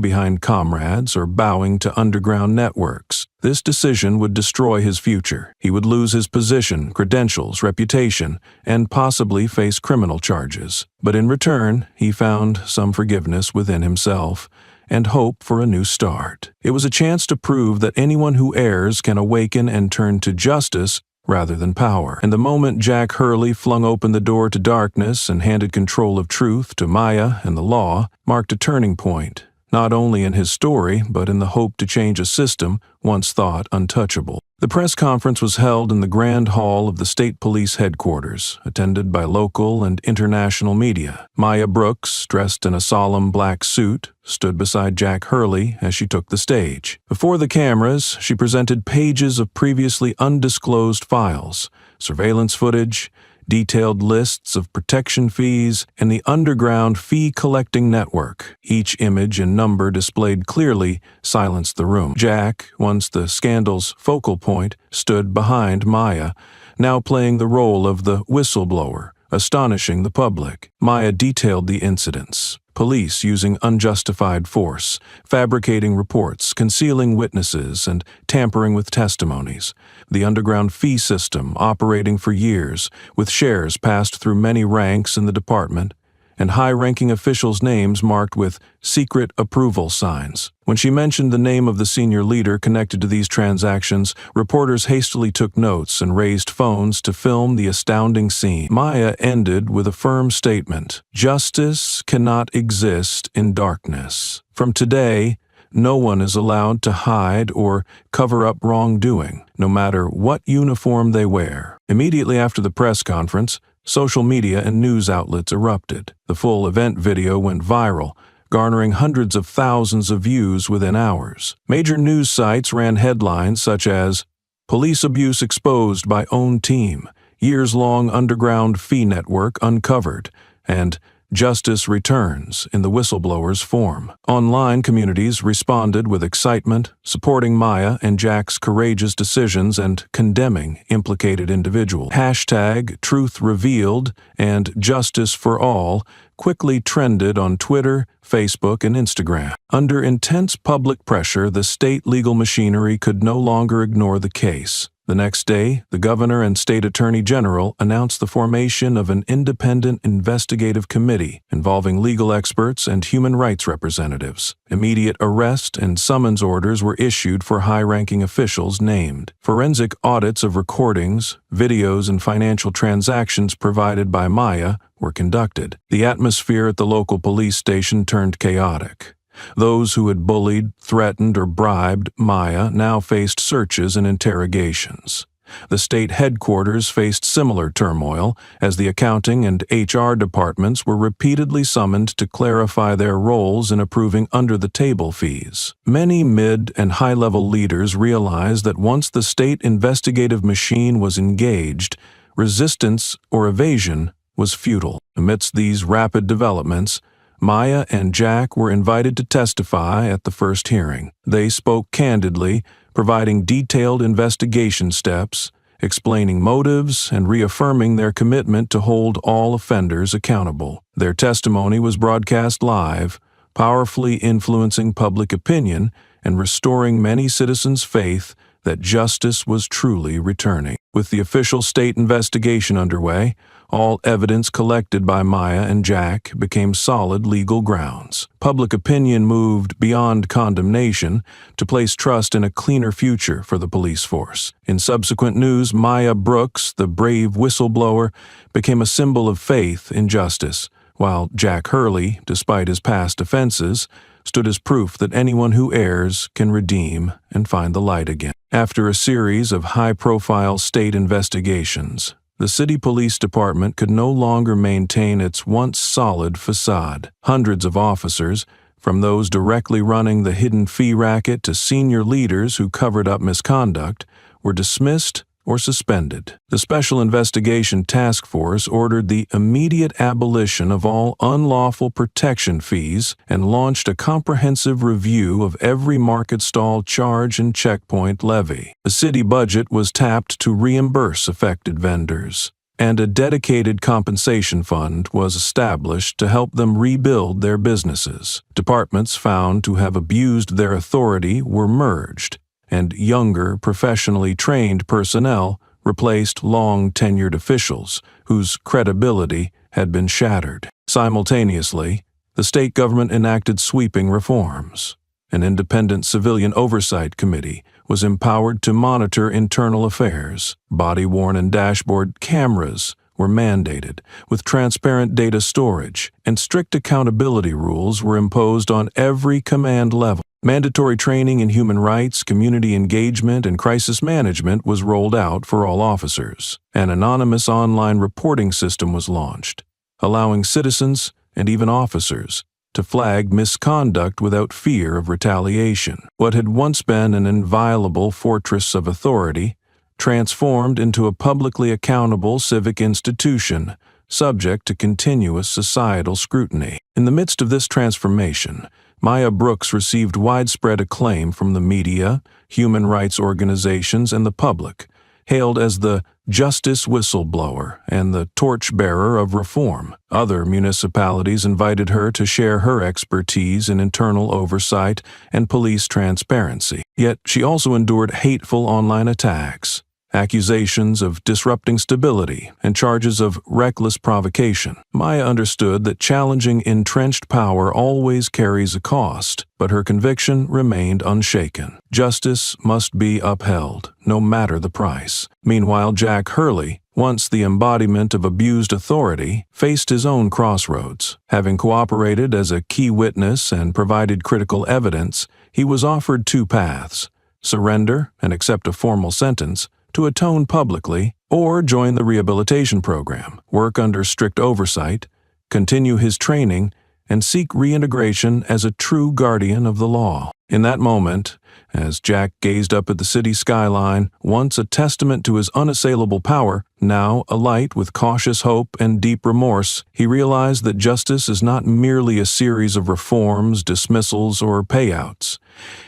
behind comrades or bowing to underground networks. This decision would destroy his future. He would lose his position, credentials, reputation, and possibly face criminal charges. But in return, he found some forgiveness within himself and hope for a new start. It was a chance to prove that anyone who errs can awaken and turn to justice rather than power. And the moment Jack Hurley flung open the door to darkness and handed control of truth to Maya and the law marked a turning point, not only in his story, but in the hope to change a system once thought untouchable. The press conference was held in the grand hall of the state police headquarters, attended by local and international media. Maya Brooks, dressed in a solemn black suit, stood beside Jack Hurley as she took the stage. Before the cameras, she presented pages of previously undisclosed files, surveillance footage, detailed lists of protection fees, and the underground fee-collecting network. Each image and number displayed clearly silenced the room. Jack, once the scandal's focal point, stood behind Maya, now playing the role of the whistleblower, astonishing the public. Maya detailed the incidents. Police using unjustified force, fabricating reports, concealing witnesses, and tampering with testimonies. The underground fee system operating for years, with shares passed through many ranks in the department, and high-ranking officials' names marked with secret approval signs. When she mentioned the name of the senior leader connected to these transactions, reporters hastily took notes and raised phones to film the astounding scene. Maya ended with a firm statement: "Justice cannot exist in darkness. From today, no one is allowed to hide or cover up wrongdoing, no matter what uniform they wear." Immediately after the press conference, social media and news outlets erupted. The full event video went viral, garnering hundreds of thousands of views within hours. Major news sites ran headlines such as, "Police abuse exposed by own team, years-long underground fee network uncovered," and "Justice returns in the whistleblower's form." Online communities responded with excitement, supporting Maya and Jack's courageous decisions and condemning implicated individuals. Hashtag Truth Revealed and Justice for All quickly trended on Twitter, Facebook, and Instagram. Under intense public pressure, the state legal machinery could no longer ignore the case. The next day, the governor and state attorney general announced the formation of an independent investigative committee involving legal experts and human rights representatives. Immediate arrest and summons orders were issued for high-ranking officials named. Forensic audits of recordings, videos, and financial transactions provided by Maya were conducted. The atmosphere at the local police station turned chaotic. Those who had bullied, threatened, or bribed Maya now faced searches and interrogations. The state headquarters faced similar turmoil as the accounting and HR departments were repeatedly summoned to clarify their roles in approving under-the-table fees. Many mid- and high-level leaders realized that once the state investigative machine was engaged, resistance or evasion was futile. Amidst these rapid developments, Maya and Jack were invited to testify at the first hearing. They spoke candidly, providing detailed investigation steps, explaining motives, and reaffirming their commitment to hold all offenders accountable. Their testimony was broadcast live, powerfully influencing public opinion and restoring many citizens' faith that justice was truly returning. With the official state investigation underway, all evidence collected by Maya and Jack became solid legal grounds. Public opinion moved beyond condemnation to place trust in a cleaner future for the police force. In subsequent news, Maya Brooks, the brave whistleblower, became a symbol of faith in justice, while Jack Hurley, despite his past offenses, stood as proof that anyone who errs can redeem and find the light again. After a series of high-profile state investigations, the city police department could no longer maintain its once solid facade. Hundreds of officers, from those directly running the hidden fee racket to senior leaders who covered up misconduct, were dismissed or suspended. The Special Investigation Task Force ordered the immediate abolition of all unlawful protection fees and launched a comprehensive review of every market stall charge and checkpoint levy. The city budget was tapped to reimburse affected vendors, and a dedicated compensation fund was established to help them rebuild their businesses. Departments found to have abused their authority were merged, and younger, professionally trained personnel replaced long-tenured officials whose credibility had been shattered. Simultaneously, the state government enacted sweeping reforms. An independent civilian oversight committee was empowered to monitor internal affairs. Body-worn and dashboard cameras were mandated, with transparent data storage, and strict accountability rules were imposed on every command level. Mandatory training in human rights, community engagement, and crisis management was rolled out for all officers. An anonymous online reporting system was launched, allowing citizens and even officers to flag misconduct without fear of retaliation. What had once been an inviolable fortress of authority transformed into a publicly accountable civic institution, subject to continuous societal scrutiny. In the midst of this transformation, Maya Brooks received widespread acclaim from the media, human rights organizations, and the public, hailed as the justice whistleblower and the torchbearer of reform. Other municipalities invited her to share her expertise in internal oversight and police transparency. Yet she also endured hateful online attacks, accusations of disrupting stability, and charges of reckless provocation. Maya understood that challenging entrenched power always carries a cost, but her conviction remained unshaken. Justice must be upheld, no matter the price. Meanwhile, Jack Hurley, once the embodiment of abused authority, faced his own crossroads. Having cooperated as a key witness and provided critical evidence, he was offered two paths: surrender and accept a formal sentence, to atone publicly, or join the rehabilitation program, work under strict oversight, continue his training, and seek reintegration as a true guardian of the law. In that moment, as Jack gazed up at the city skyline, once a testament to his unassailable power, now alight with cautious hope and deep remorse, he realized that justice is not merely a series of reforms, dismissals, or payouts.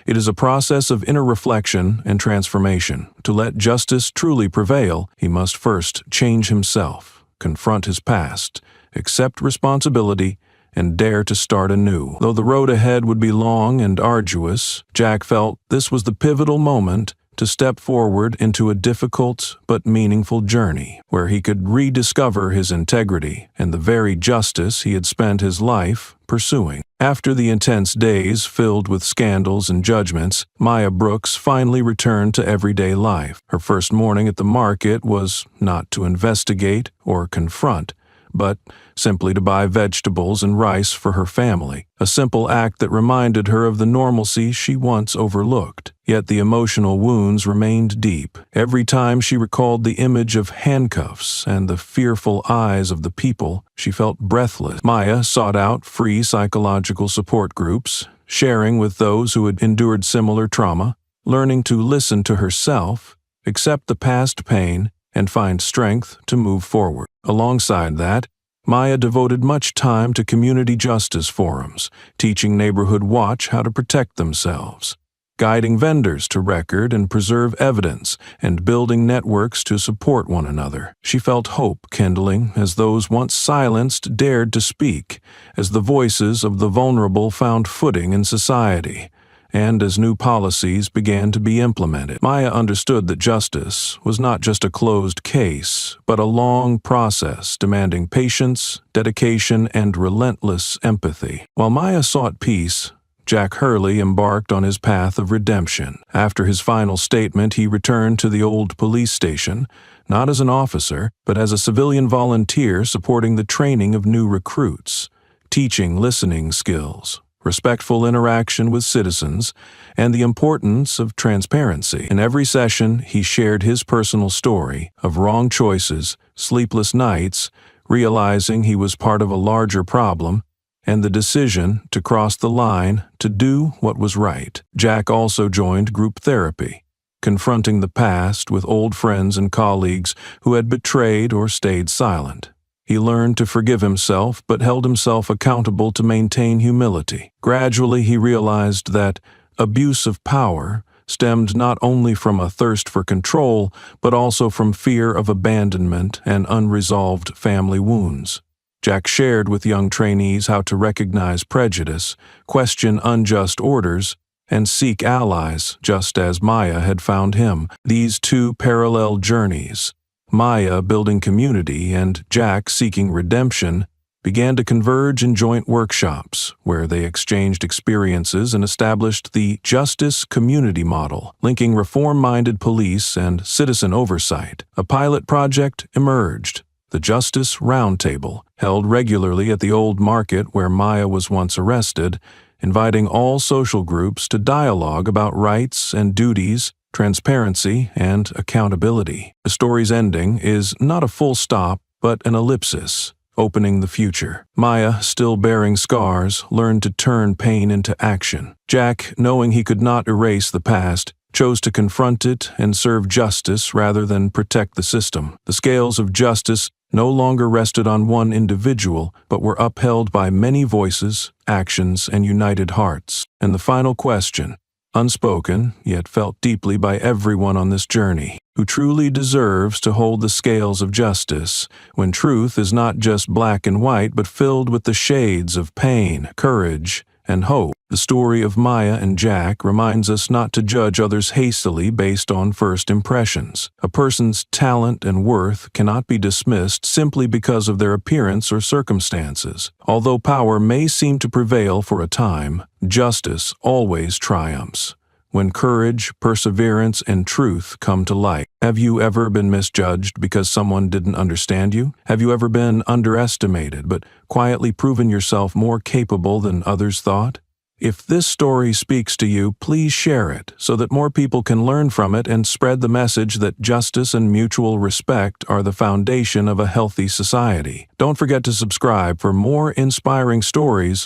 It is a process of inner reflection and transformation. To let justice truly prevail, he must first change himself, confront his past, accept responsibility, and dare to start anew. Though the road ahead would be long and arduous, Jack felt this was the pivotal moment to step forward into a difficult but meaningful journey where he could rediscover his integrity and the very justice he had spent his life pursuing. After the intense days filled with scandals and judgments, Maya Brooks finally returned to everyday life. Her first morning at the market was not to investigate or confront, but simply to buy vegetables and rice for her family, a simple act that reminded her of the normalcy she once overlooked. Yet the emotional wounds remained deep. Every time she recalled the image of handcuffs and the fearful eyes of the people, she felt breathless. Maya sought out free psychological support groups, sharing with those who had endured similar trauma, learning to listen to herself, accept the past pain, and find strength to move forward. Alongside that, Maya devoted much time to community justice forums, teaching Neighborhood Watch how to protect themselves, guiding vendors to record and preserve evidence, and building networks to support one another. She felt hope kindling as those once silenced dared to speak, as the voices of the vulnerable found footing in society, and as new policies began to be implemented. Maya understood that justice was not just a closed case, but a long process demanding patience, dedication, and relentless empathy. While Maya sought peace, Jack Hurley embarked on his path of redemption. After his final statement, he returned to the old police station, not as an officer, but as a civilian volunteer supporting the training of new recruits, teaching listening skills, respectful interaction with citizens, and the importance of transparency. In every session, he shared his personal story of wrong choices, sleepless nights, realizing he was part of a larger problem, and the decision to cross the line to do what was right. Jack also joined group therapy, confronting the past with old friends and colleagues who had betrayed or stayed silent. He learned to forgive himself, but held himself accountable to maintain humility. Gradually, he realized that abuse of power stemmed not only from a thirst for control, but also from fear of abandonment and unresolved family wounds. Jack shared with young trainees how to recognize prejudice, question unjust orders, and seek allies, just as Maya had found him. These two parallel journeys, Maya building community and Jack seeking redemption, began to converge in joint workshops where they exchanged experiences and established the Justice Community Model, linking reform-minded police and citizen oversight. A pilot project emerged, the Justice Roundtable, held regularly at the old market where Maya was once arrested, inviting all social groups to dialogue about rights and duties, transparency, and accountability. The story's ending is not a full stop, but an ellipsis, opening the future. Maya, still bearing scars, learned to turn pain into action. Jack, knowing he could not erase the past, chose to confront it and serve justice rather than protect the system. The scales of justice no longer rested on one individual, but were upheld by many voices, actions, and united hearts. And the final question, unspoken, yet felt deeply by everyone on this journey, who truly deserves to hold the scales of justice, when truth is not just black and white, but filled with the shades of pain, courage, and hope. The story of Maya and Jack reminds us not to judge others hastily based on first impressions. A person's talent and worth cannot be dismissed simply because of their appearance or circumstances. Although power may seem to prevail for a time, justice always triumphs when courage, perseverance, and truth come to light. Have you ever been misjudged because someone didn't understand you? Have you ever been underestimated but quietly proven yourself more capable than others thought? If this story speaks to you, please share it so that more people can learn from it and spread the message that justice and mutual respect are the foundation of a healthy society. Don't forget to subscribe for more inspiring stories